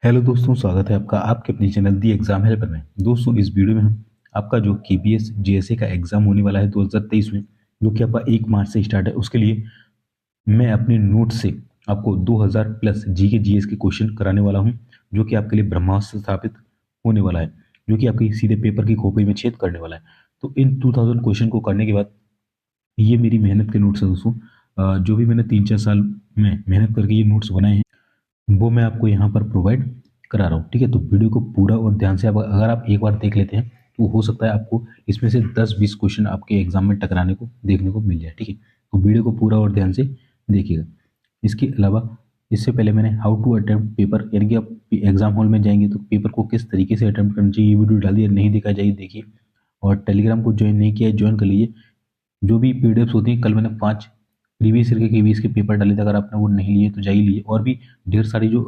Hello दोस्तों, स्वागत है आपका आपके अपने चैनल दी एग्जाम हेल्पर में। दोस्तों, इस वीडियो में हम आपका जो केपीएस जेएसए का एग्जाम होने वाला है 2023 में, जो कि आपका 1 मार्च से स्टार्ट है, उसके लिए मैं अपने नोट से आपको 2000 प्लस जी के जीएस के क्वेश्चन कराने वाला हूं, जो कि आपके लिए ब्रह्मास्त्र स्थापित होने वाला है, जो कि आपकी सीधे पेपर की खोपड़ी में छेद करने वाला है। तो इन 2000 क्वेश्चन को करने के बाद ये मेरी मेहनत के नोट्स है दोस्तों। जो भी मैंने 3-4 साल में मेहनत करके ये नोट्स बनाए हैं, वो मैं आपको यहाँ पर प्रोवाइड करा रहा हूँ। ठीक है, तो वीडियो को पूरा और ध्यान से अगर आप एक बार देख लेते हैं तो हो सकता है आपको इसमें से 10-20 क्वेश्चन आपके एग्जाम में टकराने को देखने को मिल जाए। ठीक है, तो वीडियो को पूरा और ध्यान से देखिएगा। इसके अलावा इससे पहले मैंने हाउ टू अटेम्प्ट पेपर, यानी कि आप एग्जाम हॉल में जाएंगे तो पेपर को किस तरीके से अटेम्प्ट करना चाहिए, ये वीडियो डाल दिया, नहीं देखा जाइए देखिए। और टेलीग्राम को ज्वाइन नहीं किया है, ज्वाइन कर लीजिए। जो भी पीडीएफ्स होती हैं, कल मैंने 5 प्रीवियस ईयर के केवीएस के पेपर डाले थे, अगर आपने वो नहीं लिए तो जाइए लिए। और भी ढेर सारी जो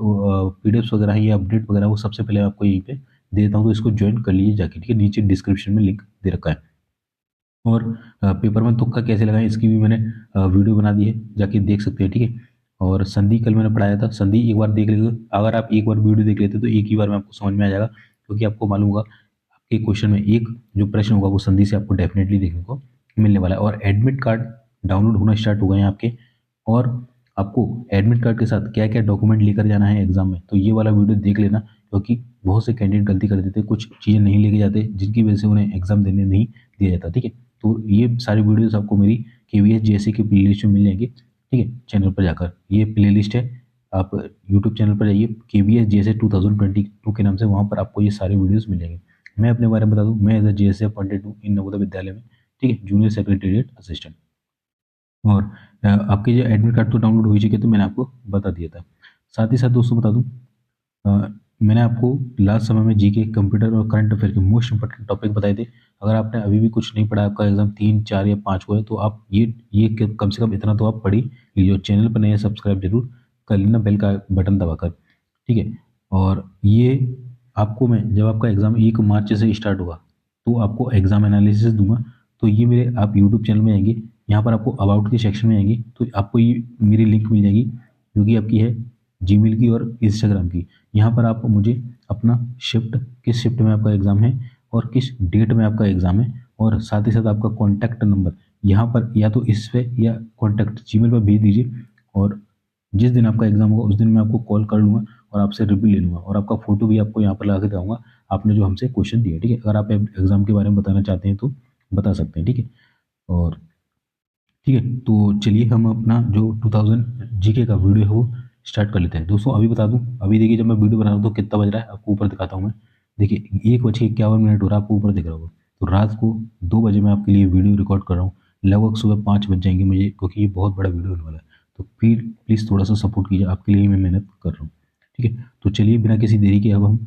पीडीएफ्स वगैरह हैं या अपडेट वगैरह, वो सबसे पहले आपको यहीं पे दे देता हूँ, तो इसको ज्वाइन कर लीजिए जाके। ठीक है, नीचे डिस्क्रिप्शन में लिंक दे रखा है। और पेपर में तुक्का कैसे लगाएं, इसकी भी मैंने वीडियो बना दी है, जाके देख सकते हैं। ठीक है, और संधि कल मैंने पढ़ाया था, संधि एक बार देख लेते। अगर आप एक बार वीडियो देख लेते तो एक ही बार में आपको समझ में आ जाएगा, क्योंकि आपको मालूम होगा आपके क्वेश्चन में एक जो प्रश्न होगा वो संधि से आपको डेफिनेटली देखने को मिलने वाला है। और एडमिट कार्ड डाउनलोड होना स्टार्ट हो गए हैं आपके, और आपको एडमिट कार्ड के साथ क्या क्या डॉक्यूमेंट लेकर जाना है एग्जाम में, तो ये वाला वीडियो देख लेना, क्योंकि बहुत से कैंडिडेट गलती कर देते, कुछ चीज़ें नहीं लेके जाते, जिनकी वजह से उन्हें एग्जाम देने नहीं दिया जाता। ठीक है, तो ये सारी वीडियोस आपको मेरी केवीएस जेएसए की प्लेलिस्ट में मिल जाएंगी। ठीक है, चैनल पर जाकर ये प्लेलिस्ट है, आप यूट्यूब चैनल पर जाइए, केवीएस जेएसए 2022 के नाम से, वहाँ पर आपको ये सारे वीडियोस मिल जाएंगे। मैं अपने बारे में बता दूं, मैं एज ए जेएसए अपॉइंटेड हूँ इन नवोदय विद्यालय में। ठीक है, जूनियर सेक्रेटेरिएट असिस्टेंट। और आपके जो एडमिट कार्ड तो डाउनलोड हो ही चुके, तो मैंने आपको बता दिया था। साथ ही साथ दोस्तों बता दूं, मैंने आपको लास्ट समय में जीके, कंप्यूटर और करंट अफेयर के मोस्ट इंपॉर्टेंट टॉपिक बताए थे। अगर आपने अभी भी कुछ नहीं पढ़ा, आपका एग्जाम 3, 4 या 5 को है, तो आप ये कम से कम इतना तो आप पढ़ ही लीजिए। चैनल पर नए हैं, सब्सक्राइब जरूर कर लेना बेल का बटन दबाकर। ठीक है, और ये आपको मैं जब आपका एग्जाम 1 मार्च से स्टार्ट होगा तो आपको एग्जाम एनालिसिस दूंगा। तो ये मेरे आप यूट्यूब चैनल में आएंगे, यहाँ पर आपको अबाउट के सेक्शन में आएंगे, तो आपको ये मेरी लिंक मिल जाएगी, जो कि आपकी है जीमेल की और इंस्टाग्राम की। यहाँ पर आप मुझे अपना शिफ्ट, किस शिफ्ट में आपका एग्ज़ाम है और किस डेट में आपका एग्ज़ाम है, और साथ ही साथ आपका कॉन्टैक्ट नंबर यहाँ पर या तो इस पे या कॉन्टैक्ट जीमेल पर भेज दीजिए। और जिस दिन आपका एग्ज़ाम होगा उस दिन मैं आपको कॉल कर लूँगा और आपसे रिव्यू ले लूँगा, और आपका फ़ोटो भी आपको यहाँ पर ला के दूँगा, आपने जो हमसे क्वेश्चन दिया। ठीक है, अगर आप एग्ज़ाम के बारे में बताना चाहते हैं तो बता सकते हैं। ठीक है, और ठीक है, तो चलिए हम अपना जो 2000 जीके का वीडियो है वो स्टार्ट कर लेते हैं। दोस्तों अभी बता दूं, अभी देखिए जब मैं वीडियो बना रहा हूँ तो कितना बज रहा है आपको ऊपर दिखाता हूँ मैं। देखिए 1:51 हो रहा है, आपको ऊपर दिख रहा होगा। तो रात को 2 बजे मैं आपके लिए वीडियो रिकॉर्ड कर रहा हूँ, लगभग सुबह 5 बज जाएंगे मुझे, क्योंकि ये बहुत बड़ा वीडियो होने वाला है। तो फिर प्लीज़ थोड़ा सा सपोर्ट कीजिए, आपके लिए मैं मेहनत कर रहा हूँ। ठीक है, तो चलिए बिना किसी देरी के अब हम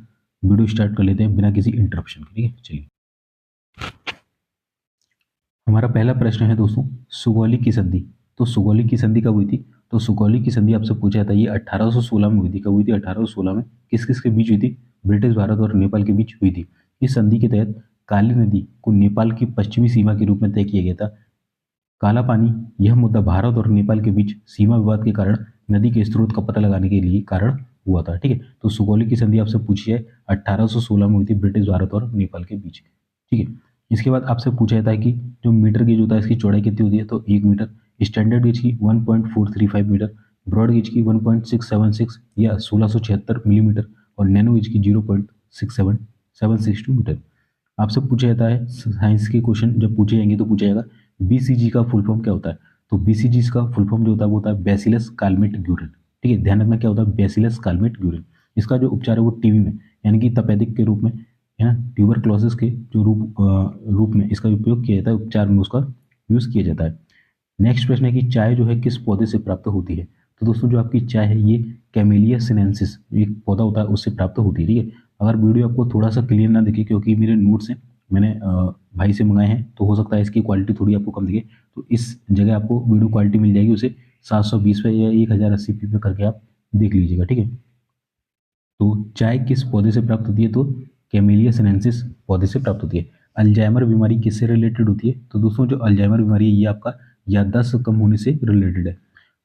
वीडियो स्टार्ट कर लेते हैं, बिना किसी इंटरप्शन के। ठीक है, चलिए। हमारा पहला प्रश्न है दोस्तों, सुगौली की संधि। तो सुगौली की संधि कब हुई थी? तो सुगौली की संधि आपसे पूछा जाता है, ये 1816 में हुई थी। कब हुई थी? 1816 में। किस किस के बीच हुई थी? ब्रिटिश भारत और नेपाल के बीच हुई थी। इस संधि के तहत काली नदी को नेपाल की पश्चिमी सीमा के रूप में तय किया गया था। काला पानी, यह मुद्दा भारत और नेपाल के बीच सीमा विवाद के कारण नदी के स्रोत का पता लगाने के लिए कारण हुआ था। ठीक है, तो सुगौली की संधि आपसे पूछी है, 1816 में हुई थी, ब्रिटिश भारत और नेपाल के बीच। ठीक है, इसके बाद आपसे पूछा जाता है कि जो मीटर गेज होता है इसकी चौड़ाई कितनी होती है? तो 1 मीटर। स्टैंडर्ड गेज की 1.435 मीटर, ब्रॉड गेज की 1.676 या 1676 मिलीमीटर, और नैनो गेज की 0.67762 मीटर। आपसे पूछा जाता है, साइंस के क्वेश्चन जब पूछे जाएंगे तो पूछा जाएगा बीसीजी का फुल फॉर्म क्या होता है? तो बीसीजी का फुल फॉर्म जो होता है वो होता है बैसिलस कालमेट ग्यूरिन। ठीक है, ध्यान रखना क्या होता है बैसिलस कालमेट ग्यूरिन। इसका जो उपचार है वो टीबी में, यानी कि तपेदिक के रूप में, है ना, ट्यूबरक्लोसिस के जो रूप में इसका उपयोग किया जाता है, उपचार में उसका यूज़ किया जाता है। नेक्स्ट प्रश्न है कि चाय जो है किस पौधे से प्राप्त होती है? तो दोस्तों जो आपकी चाय है ये कैमेलिया सिनेंसिस एक पौधा होता है, उससे प्राप्त होती है। ठीक है, अगर वीडियो आपको थोड़ा सा क्लियर ना दिखे, क्योंकि मेरे नोट्स हैं, मैंने भाई से मंगाए हैं, तो हो सकता है इसकी क्वालिटी थोड़ी आपको कम दिखे, तो इस जगह आपको वीडियो क्वालिटी मिल जाएगी, उसे 720 पे या 1080p पे करके आप देख लीजिएगा। ठीक है, तो चाय किस पौधे से प्राप्त होती है? तो कैमेलिया सिनेंसिस पौधे से प्राप्त होती है। अल्जाइमर बीमारी किससे रिलेटेड होती है? तो दोस्तों जो अल्जाइमर बीमारी है ये आपका याददाश्त कम होने से रिलेटेड है।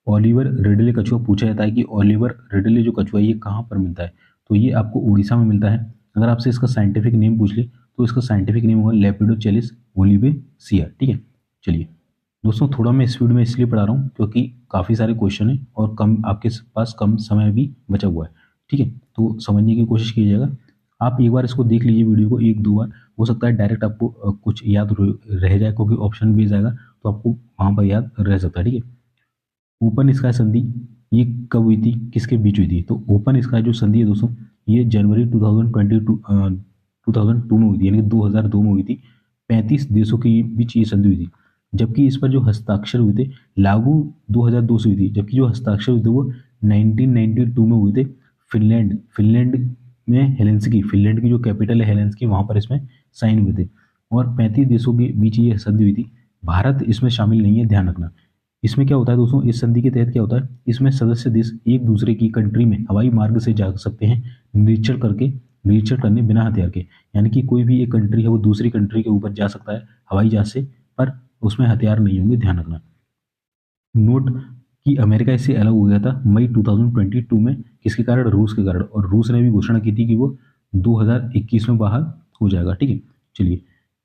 ओलिवर रिडले कछुआ पूछा जाता है कि ओलिवर रिडले जो कछुआ है ये कहाँ पर मिलता है? तो ये आपको उड़ीसा में मिलता है। अगर आपसे इसका साइंटिफिक नेम पूछ ले तो इसका साइंटिफिक नेम होगा लेपिडोचेलिस ओलिवेसिया। ठीक है, चलिए दोस्तों, थोड़ा मैं स्पीड में इसलिए पढ़ा रहा हूँ क्योंकि काफ़ी सारे क्वेश्चन है और कम आपके पास कम समय भी बचा हुआ है। ठीक है, तो समझने की कोशिश कीजिएगा। आप एक बार इसको देख लीजिए वीडियो को एक दो बार, हो सकता है डायरेक्ट आपको कुछ याद रह जाए क्योंकि ऑप्शन भी जाएगा तो आपको वहाँ पर याद रह सकता है। ठीक है, ओपन स्काई संधि ये कब हुई थी, किसके बीच हुई थी? तो ओपन स्काई जो संधि है दोस्तों, ये जनवरी 2002 में हुई थी, यानी कि 2002 में हुई थी। 35 देशों के बीच ये संधि हुई थी। जबकि इस पर जो हस्ताक्षर हुए थे, लागू 2002 से हुई थी, जबकि जो हस्ताक्षर हुए थे वो 1992 में हुए थे। फिनलैंड में हेलेंस्की, फिनलैंड की जो कैपिटल है हेलेंस्की, वहाँ पर इसमें साइन हुए थे और 35 देशों के बीच ये संधि हुई थी। भारत इसमें शामिल नहीं है, ध्यान रखना। इसमें क्या होता है दोस्तों, इस संधि के तहत क्या होता है, इसमें सदस्य देश एक दूसरे की कंट्री में हवाई मार्ग से जा सकते हैं निरीक्षण करने बिना हथियार के। यानी कि कोई भी एक कंट्री है वो दूसरी कंट्री के ऊपर जा सकता है हवाई जहाज से, पर उसमें हथियार नहीं होंगे, ध्यान रखना। नोट कि अमेरिका इससे अलग हो गया था मई 2022 में, किसके कारण? रूस के कारण। और रूस ने भी घोषणा की थी कि वो 2021 में बाहर हो जाएगा। ठीक है, चलिए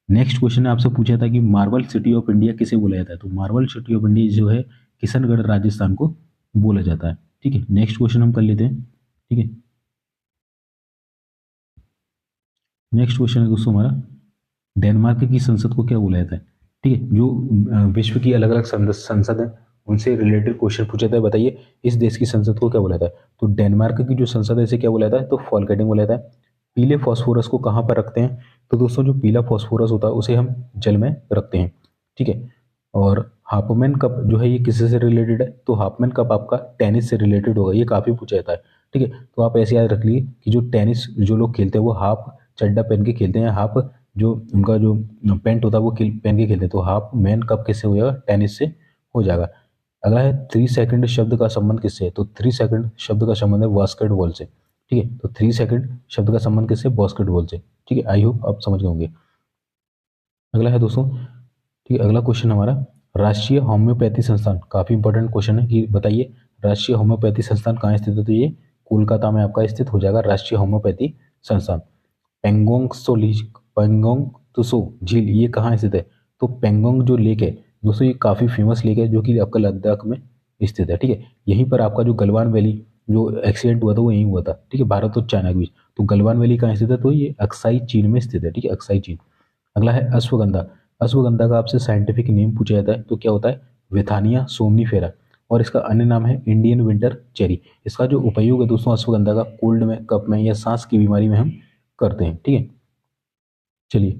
नेक्स्ट क्वेश्चन ने आपसे पूछा था कि मार्बल सिटी ऑफ इंडिया किसे बोला जाता है? तो मार्बल सिटी ऑफ इंडिया जो है किशनगढ़ राजस्थान को बोला जाता है। ठीक है, नेक्स्ट क्वेश्चन हम कर लेते हैं। ठीक है, नेक्स्ट क्वेश्चन है दोस्तों हमारा, डेनमार्क की संसद को क्या बोला जाता है? ठीक है, जो विश्व की अलग अलग संसद है उनसे रिलेटेड क्वेश्चन पूछा था, बताइए इस देश की संसद को क्या बोला जाता है? तो डेनमार्क की जो संसद है इसे क्या बोला जाता है? तो फॉल्केटिंग बोला जाता है। पीले फॉस्फोरस को कहाँ पर रखते हैं? तो दोस्तों जो पीला फॉस्फोरस होता है उसे हम जल में रखते हैं। ठीक है, और हाफमैन कप जो है ये किससे से रिलेटेड है? तो हाफमैन कप आपका टेनिस से रिलेटेड होगा, ये काफ़ी पूछा जाता है। ठीक है, तो आप ऐसे याद रख लीजिए कि जो टेनिस जो लोग खेलते हैं वो हाफ चड्डा पहन के खेलते हैं, हाफ जो उनका जो पैंट होता है वो पहन के खेलते हैं। तो हाफ मैन कप किससे हो जाएगा? टेनिस से हो जाएगा। अगला है 3 सेकंड शब्द का संबंध किससे है? तो 3 सेकंड शब्द का संबंध है बास्केटबॉल से। ठीक है, तो 3 सेकंड शब्द का संबंध किससे? बास्केटबॉल से। ठीक है, आई होप आप समझ गए होंगे। अगला है दोस्तों, ठीक है, अगला क्वेश्चन हमारा, राष्ट्रीय होम्योपैथी संस्थान, काफी इंपॉर्टेंट क्वेश्चन है कि बताइए राष्ट्रीय होम्योपैथी संस्थान कहाँ स्थित है? तो ये कोलकाता में आपका स्थित हो जाएगा राष्ट्रीय होम्योपैथी संस्थान। पेंगोंग त्सो झील ये कहाँ स्थित है? तो पेंगोंग जो लेक है दोस्तों ये काफ़ी फेमस लेक है जो कि आपका लद्दाख में स्थित है। ठीक है, यहीं पर आपका जो गलवान वैली जो एक्सीडेंट हुआ था वो यहीं हुआ था। ठीक है, भारत और चाइना के बीच। तो गलवान वैली कहाँ स्थित है? तो ये अक्साई चीन में स्थित है। ठीक है, अक्साई चीन। अगला है अश्वगंधा। अश्वगंधा का आपसे साइंटिफिक नेम पूछा जाता है तो क्या होता है? Withania somnifera. और इसका अन्य नाम है इंडियन विंटर चेरी। इसका जो उपयोग है दोस्तों अश्वगंधा का, कोल्ड में, कफ में या सांस की बीमारी में हम करते हैं। ठीक है, चलिए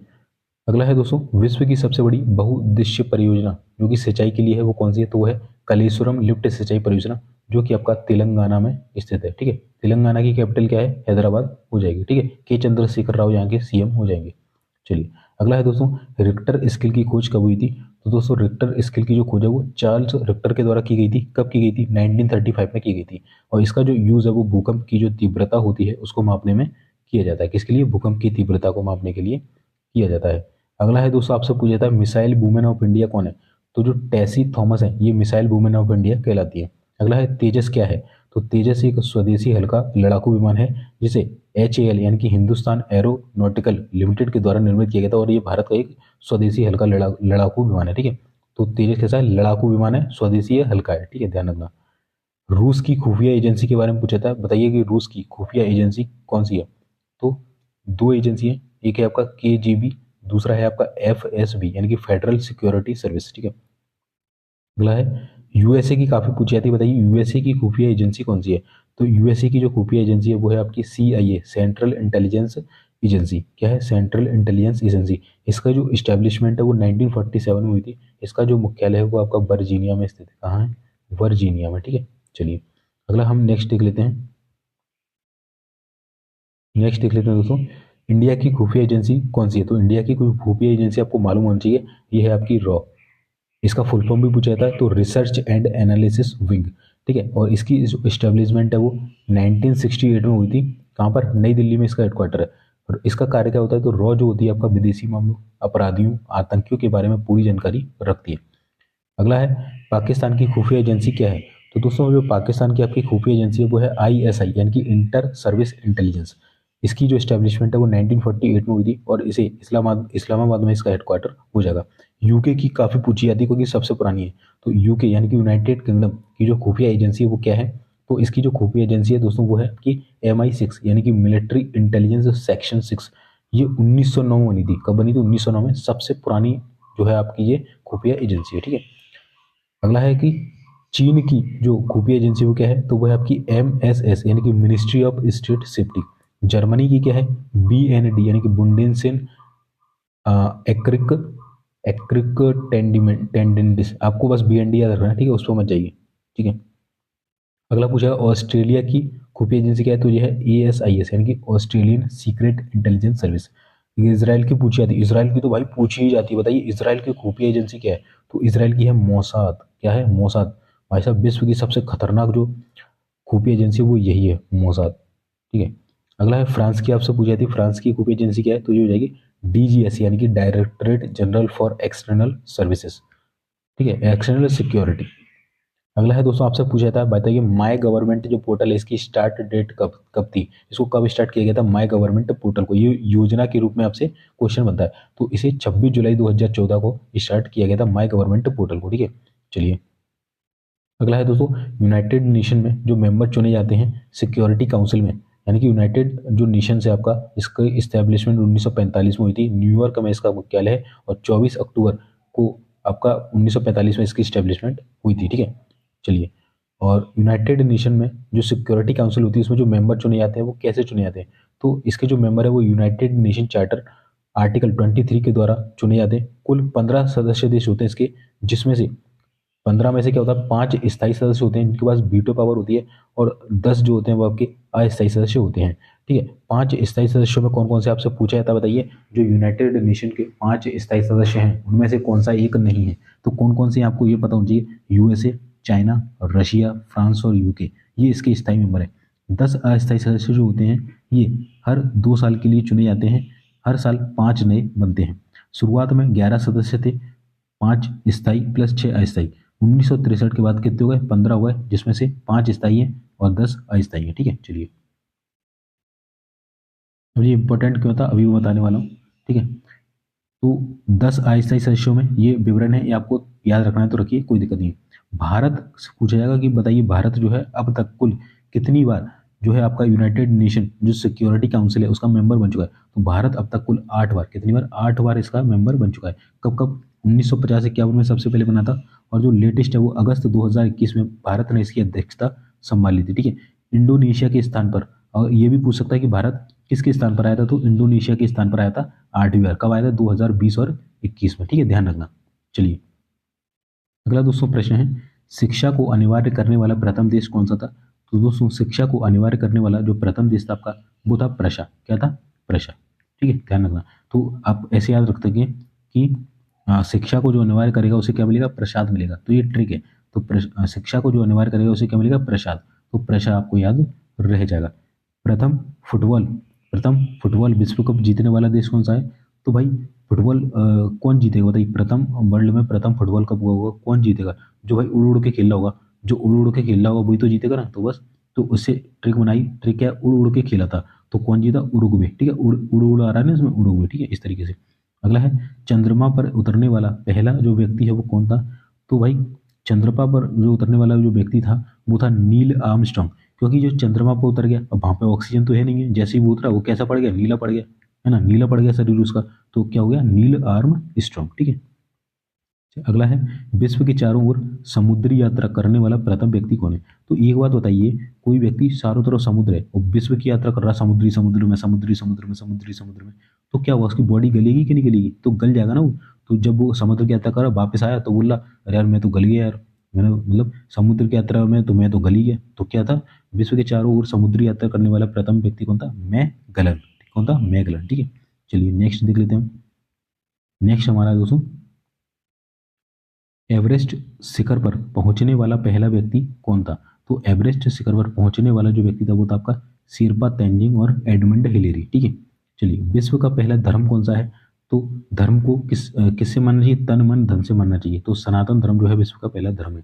अगला है दोस्तों, विश्व की सबसे बड़ी बहुउद्देश्य परियोजना जो कि सिंचाई के लिए है वो कौन सी है? तो वो है कलेश्वरम लिफ्ट सिंचाई परियोजना, जो कि आपका तेलंगाना में स्थित है। ठीक है, तेलंगाना की कैपिटल क्या है? हैदराबाद हो जाएगी। ठीक है, के चंद्रशेखर राव यहाँ के सीएम हो जाएंगे। चलिए अगला है दोस्तों, रिक्टर स्केल की खोज कब हुई थी? तो दोस्तों रिक्टर स्केल की जो खोज है वो चार्ल्स रिक्टर के द्वारा की गई थी। कब की गई थी? 1935 में की गई थी। और इसका जो यूज है वो भूकंप की जो तीव्रता होती है उसको मापने में किया जाता है। किसके लिए? भूकंप की तीव्रता को मापने के लिए किया जाता है। अगला है दोस्तों, आपसे पूछा जाता है मिसाइल वुमेन ऑफ इंडिया कौन है? तो जो टेसी थॉमस है ये मिसाइल वुमेन ऑफ इंडिया कहलाती है। अगला है तेजस क्या है? तो तेजस एक स्वदेशी हल्का लड़ाकू विमान है जिसे HAL यानी कि हिंदुस्तान एरोनॉटिकल लिमिटेड के द्वारा निर्मित किया गया था और ये भारत का एक स्वदेशी हल्का लड़ाकू विमान है। ठीक है, तो तेजस कैसा है? लड़ाकू विमान है, स्वदेशी है, हल्का है। ठीक है, ध्यान रखना। रूस की खुफिया एजेंसी के बारे में पूछा था, बताइए कि रूस की खुफिया एजेंसी कौन सी है? तो दो एजेंसी है, एक है आपका KGB, दूसरा है आपका FSB यानी कि फेडरल सिक्योरिटी सर्विस। ठीक है, अगला है USA की, काफी पूछी जाती है, बताइए USA की खुफिया एजेंसी कौन सी है? तो USA की जो खुफिया एजेंसी है वो है आपकी CIA, सेंट्रल इंटेलिजेंस एजेंसी। क्या है? Central intelligence agency. इसका जो इस्टेब्लिशमेंट है वो 1947 में हुई थी। इसका जो मुख्यालय है वो आपका वर्जीनिया में स्थित है। कहाँ है? वर्जीनिया में। ठीक है, चलिए अगला हम नेक्स्ट देख लेते हैं। नेक्स्ट देख लेते हैं दोस्तों, इंडिया की खुफिया एजेंसी कौन सी है? तो इंडिया की कोई खुफिया एजेंसी आपको मालूम होनी चाहिए, ये है आपकी रॉ। इसका फुल फॉर्म भी पूछा जाता है, तो रिसर्च एंड एनालिसिस विंग। ठीक है, और इसकी जो इस्टेब्लिशमेंट है वो 1968 में हुई थी। कहाँ पर? नई दिल्ली में इसका हेडक्वार्टर है। और इसका कार्य क्या होता है? तो रॉ जो होती है आपका विदेशी मामलों, अपराधियों, आतंकियों के बारे में पूरी जानकारी रखती है। अगला है पाकिस्तान की खुफिया एजेंसी क्या है? तो दोस्तों जो पाकिस्तान की आपकी खुफिया एजेंसी है वो है ISI यानी कि इंटर सर्विस इंटेलिजेंस। इसकी जो स्टैब्लिशमेंट है वो 1948 में हुई थी और इसे इस्लामाबाद में इसका हेडक्वार्टर हो जाएगा। यूके की काफ़ी पूछी जाती है क्योंकि सबसे पुरानी है। तो यूके यानी कि यूनाइटेड किंगडम की जो खुफिया एजेंसी है वो क्या है, तो इसकी जो खुफिया एजेंसी है दोस्तों वो है कि MI6 यानी कि मिलिट्री इंटेलिजेंस सेक्शन 6। ये 1909 में बनी थी। कब बनी थी? 1909 में। सबसे पुरानी जो है आपकी ये खुफिया एजेंसी है, ठीक है। अगला है कि चीन की जो खुफिया एजेंसी वो क्या है, तो वो है आपकी MSS यानी कि ministry of state safety. Germany की क्या है? BND यानी कि बुंडेनसेन एक्रिक एक्रिक टेंडेंटिस। आपको बस BND याद रखना है, ठीक है, उस पर मत जाइए, ठीक है। अगला पूछा है ऑस्ट्रेलिया की खुफिया एजेंसी क्या है, तो ये है ASIS यानी कि ऑस्ट्रेलियन सीक्रेट इंटेलिजेंस सर्विस। ये इसराइल की पूछी जाती है। इसराइल की तो भाई पूछी ही जाती है। बताइए इसराइल की खुफिया एजेंसी क्या है, तो इसराइल की है मोसाद। क्या है? मोसाद। भाई साहब विश्व की सबसे खतरनाक जो खुफिया एजेंसी वो यही है, मोसाद, ठीक है। अगला है फ्रांस की, आपसे पूछी जाती है फ्रांस की खुफिया एजेंसी क्या है, तो ये हो जाएगी DGS यानी कि directorate general for external services, ठीक है, एक्सटर्नल सिक्योरिटी। अगला है दोस्तों आपसे पूछा था, बताइए माय गवर्नमेंट जो पोर्टल है इसकी स्टार्ट डेट कब कब थी, इसको कब स्टार्ट किया गया था माय गवर्नमेंट पोर्टल को, ये योजना के रूप में आपसे क्वेश्चन बनता है। तो इसे 26 जुलाई 2014 को स्टार्ट किया गया था माय गवर्नमेंट पोर्टल को, ठीक है। चलिए अगला है दोस्तों यूनाइटेड नेशन में जो मेंबर चुने जाते हैं सिक्योरिटी काउंसिल में, यानी कि यूनाइटेड जो नेशन है आपका, इसका इस्टेब्लिशमेंट 1945 में हुई थी। न्यूयॉर्क में इसका मुख्यालय है और 24 अक्टूबर को आपका 1945 में इसकी इस्टेब्लिशमेंट हुई थी, ठीक है। चलिए, और यूनाइटेड नेशन में जो सिक्योरिटी काउंसिल होती है उसमें जो मेंबर चुने जाते हैं वो कैसे चुने जाते हैं, तो इसके जो मेंबर है वो यूनाइटेड नेशन चार्टर आर्टिकल 23 के द्वारा चुने जाते हैं। कुल 15 सदस्य देश होते हैं इसके, जिसमें से 15 में से क्या होता है, 5 स्थायी सदस्य होते हैं जिनके पास वीटो पावर होती है और 10 जो होते हैं वो आपके अस्थायी सदस्य होते हैं, ठीक है। 5 स्थायी सदस्यों में कौन कौन से आपसे पूछा जाता है, बताइए। जो यूनाइटेड नेशन के 5 स्थायी सदस्य हैं उनमें से कौन सा एक नहीं है, तो कौन कौन से आपको ये पता होना चाहिए। USA, चाइना, रशिया, फ्रांस और UK, ये इसके स्थायी मेंबर है। 10 अस्थायी सदस्य जो होते हैं ये हर 2 साल के लिए चुने जाते हैं। हर साल 5 नए बनते हैं। शुरुआत में 11 सदस्य थे, 5 स्थायी प्लस 6 अस्थायी। 1963 के बाद कितने हो गए? 15 हो गए, जिसमें से 5 स्थायी है और 10 अस्थायी है, ठीक है। चलिए अब ये इंपॉर्टेंट क्यों था अभी वो बताने वाला हूँ, ठीक है। तो 10 अस्थायी सदस्यों में ये विवरण है, ये आपको याद रखना है तो रखिए, कोई दिक्कत नहीं है। भारत से पूछा जाएगा कि बताइए भारत जो है अब तक कुल कितनी बार जो है आपका यूनाइटेड नेशन जो सिक्योरिटी काउंसिल है उसका मेंबर बन चुका है, तो भारत अब तक कुल 8 बार, कितनी बार? 8 बार इसका मेंबर बन चुका है। कब कब? 1950-51 में सबसे पहले बना था, और जो लेटेस्ट है वो अगस्त 2021 में भारत ने इसकी अध्यक्षता संभाली थी, ठीक है। इंडोनेशिया के स्थान पर, और ये भी पूछ सकता है कि भारत किसके स्थान पर आया था, तो इंडोनेशिया के स्थान पर आया था 8वीं बार। कब आया था? 2020 और 21 में, ठीक है, ध्यान रखना। चलिए अगला दोस्तों प्रश्न है, शिक्षा को अनिवार्य करने वाला प्रथम देश कौन सा था, तो दोस्तों शिक्षा को अनिवार्य करने वाला जो प्रथम देश था आपका वो था प्रशा। क्या था? प्रशा, ठीक है, ध्यान रखना। तो आप ऐसे याद रख सकें कि शिक्षा को जो अनिवार्य करेगा उसे क्या मिलेगा? प्रसाद मिलेगा। तो ये ट्रिक है। तो शिक्षा को जो अनिवार्य करेगा उसे क्या मिलेगा? प्रसाद। तो प्रशा आपको याद रह जाएगा। प्रथम फुटबॉल प्रथम फुटबॉल विश्व कप जीतने वाला देश कौन सा है, तो भाई फुटबॉल कौन जीतेगा बताइए। प्रथम वर्ल्ड में प्रथम फुटबॉल कप हुआ होगा, कौन जीतेगा? जो भाई उड़ उड़ के खेल रहा होगा, जो उड़ उड़ के खेल रहा होगा वही तो जीतेगा ना। तो बस, तो उससे ट्रिक बनाई। ट्रिक क्या? उड़ उड़ के खेला था, तो कौन जीता? उरुग्वे, ठीक है। उड़ उड़ उड़ आ रहा है ना इसमें, उरुग्वे, ठीक है, इस तरीके से। अगला है चंद्रमा पर उतरने वाला पहला जो व्यक्ति है वो कौन था, तो भाई चंद्रमा पर जो उतरने वाला जो व्यक्ति था वो था नील आर्मस्ट्रॉन्ग। क्योंकि जो चंद्रमा पर उतर गया, अब वहां पे ऑक्सीजन तो है नहीं है, जैसे ही वो उतरा वो कैसा पड़ गया? नीला पड़ गया, है ना, नीला पड़ गया शरीर उसका, तो क्या हो गया? नील आर्म स्ट्रॉन्ग, ठीक है। अगला है विश्व के चारों ओर समुद्री यात्रा करने वाला प्रथम व्यक्ति कौन है, तो एक बात बताइए, कोई व्यक्ति चारों तरफ समुद्र है और विश्व की यात्रा कर रहा है समुद्री समुद्र में, समुद्री समुद्र में, समुद्री समुद्र में, तो क्या हुआ? उसकी बॉडी गलेगी कि नहीं गलेगी? तो गल जाएगा ना वो। तो जब वो समुद्र की यात्रा कर रहा वापस आया तो बोला अरे यार मैं तो गल गया यार, मैंने मतलब समुद्र की यात्रा में तो मैं तो गल ही गया। तो क्या था? विश्व के चारों ओर समुद्री यात्रा करने वाला प्रथम व्यक्ति कौन था? मैगलन। कौन था? मैगलन, ठीक है। चलिए नेक्स्ट देख लेते हैं। नेक्स्ट हमारा दोस्तों, एवरेस्ट शिखर पर पहुंचने वाला पहला व्यक्ति कौन था, तो एवरेस्ट शिखर पर पहुंचने वाला जो व्यक्ति था वो था आपका शिर्पा तेंजिंग और एडमंड हिलेरी, ठीक है। चलिए विश्व का पहला धर्म कौन सा है, तो धर्म को किससे मानना चाहिए? तन मन धन से मानना चाहिए। तो सनातन धर्म जो है विश्व का पहला धर्म है।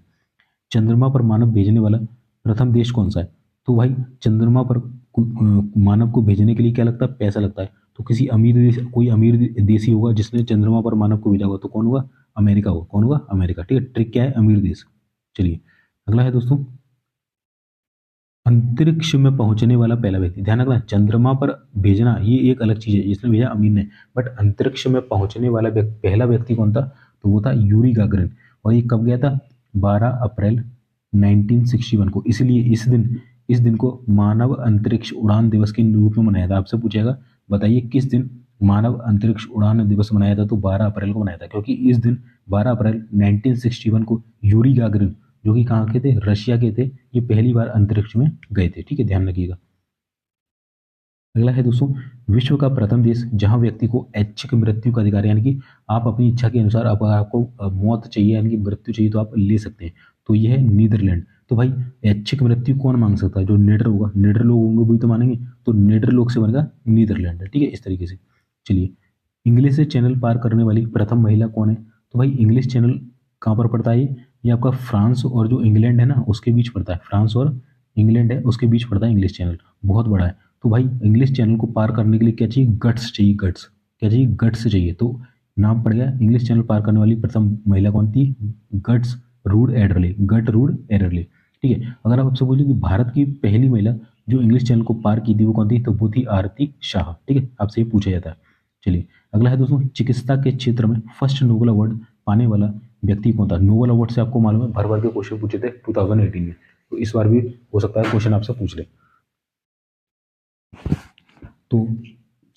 चंद्रमा पर मानव भेजने वाला प्रथम देश कौन सा है? तो भाई चंद्रमा पर मानव को भेजने के लिए क्या लगता है? पैसा लगता है। तो किसी अमीर देश, कोई अमीर देश ही होगा जिसने चंद्रमा पर मानव को भेजा होगा, तो कौन होगा? अमेरिका होगा। कौन होगा? अमेरिका। ठीक है, ट्रिक क्या है? अमीर देश। चलिए अगला है दोस्तों, अंतरिक्ष में पहुंचने वाला पहला व्यक्ति। ध्यान रखना, चंद्रमा पर भेजना ये एक अलग चीज है, जिसने भेजा अमीर ने, बट अंतरिक्ष में पहुंचने वाला पहला व्यक्ति कौन था? तो वो था यूरी गागरिन। और ये कब गया था? 12 अप्रैल 1961 को। इसलिए इस दिन को मानव अंतरिक्ष उड़ान दिवस के रूप में मनाया था। आपसे पूछेगा बताइए किस दिन मानव अंतरिक्ष उड़ान दिवस मनाया था? तो 12 अप्रैल को मनाया था, क्योंकि इस दिन 12 अप्रैल 1961 को यूरी गागरिन, जो कि कहाँ के थे? रशिया के थे, ये पहली बार अंतरिक्ष में गए थे। ठीक है, ध्यान रखिएगा। अगला है दोस्तों, विश्व का प्रथम देश जहां व्यक्ति को ऐच्छिक मृत्यु का अधिकार है, यानी कि आप अपनी इच्छा के अनुसार, अगर आपको मौत चाहिए यानी कि मृत्यु चाहिए तो आप ले सकते हैं, तो यह है नीदरलैंड। तो भाई ऐच्छिक मृत्यु कौन मांग सकता है? जो निडर होगा, निडर लोग होंगे वही तो मानेंगे, तो निडर लोग से बनेगा नीदरलैंड। ठीक है, इस तरीके से। चलिए, इंग्लिश चैनल पार करने वाली प्रथम महिला कौन है? तो भाई इंग्लिश चैनल कहाँ पर पड़ता है? ये आपका फ्रांस और जो इंग्लैंड है ना उसके बीच पड़ता है। फ्रांस और इंग्लैंड है उसके बीच पड़ता है इंग्लिश चैनल, बहुत बड़ा है। तो भाई इंग्लिश चैनल को पार करने के लिए क्या चाहिए? गट्स चाहिए। गट्स क्या चाहिए? गट्स चाहिए। तो नाम पड़ गया, इंग्लिश चैनल पार करने वाली प्रथम महिला कौन थी? गट्स रूड एडरले। Gertrude Ederle. ठीक है, अगर आप आपसे बोलिए कि भारत की पहली महिला जो इंग्लिश चैनल को पार की थी वो कौन थी? तो वो थी आरती शाह। ठीक है, आपसे ये पूछा जाता है। चलिए अगला है दोस्तों, चिकित्सा के क्षेत्र में फर्स्ट नोबेल अवार्ड पाने वाला व्यक्ति कौन था? नोबेल अवार्ड से आपको मालूम है भर भर के क्वेश्चन पूछे थे 2018 में, तो इस बार भी हो सकता है क्वेश्चन आपसे पूछ ले। तो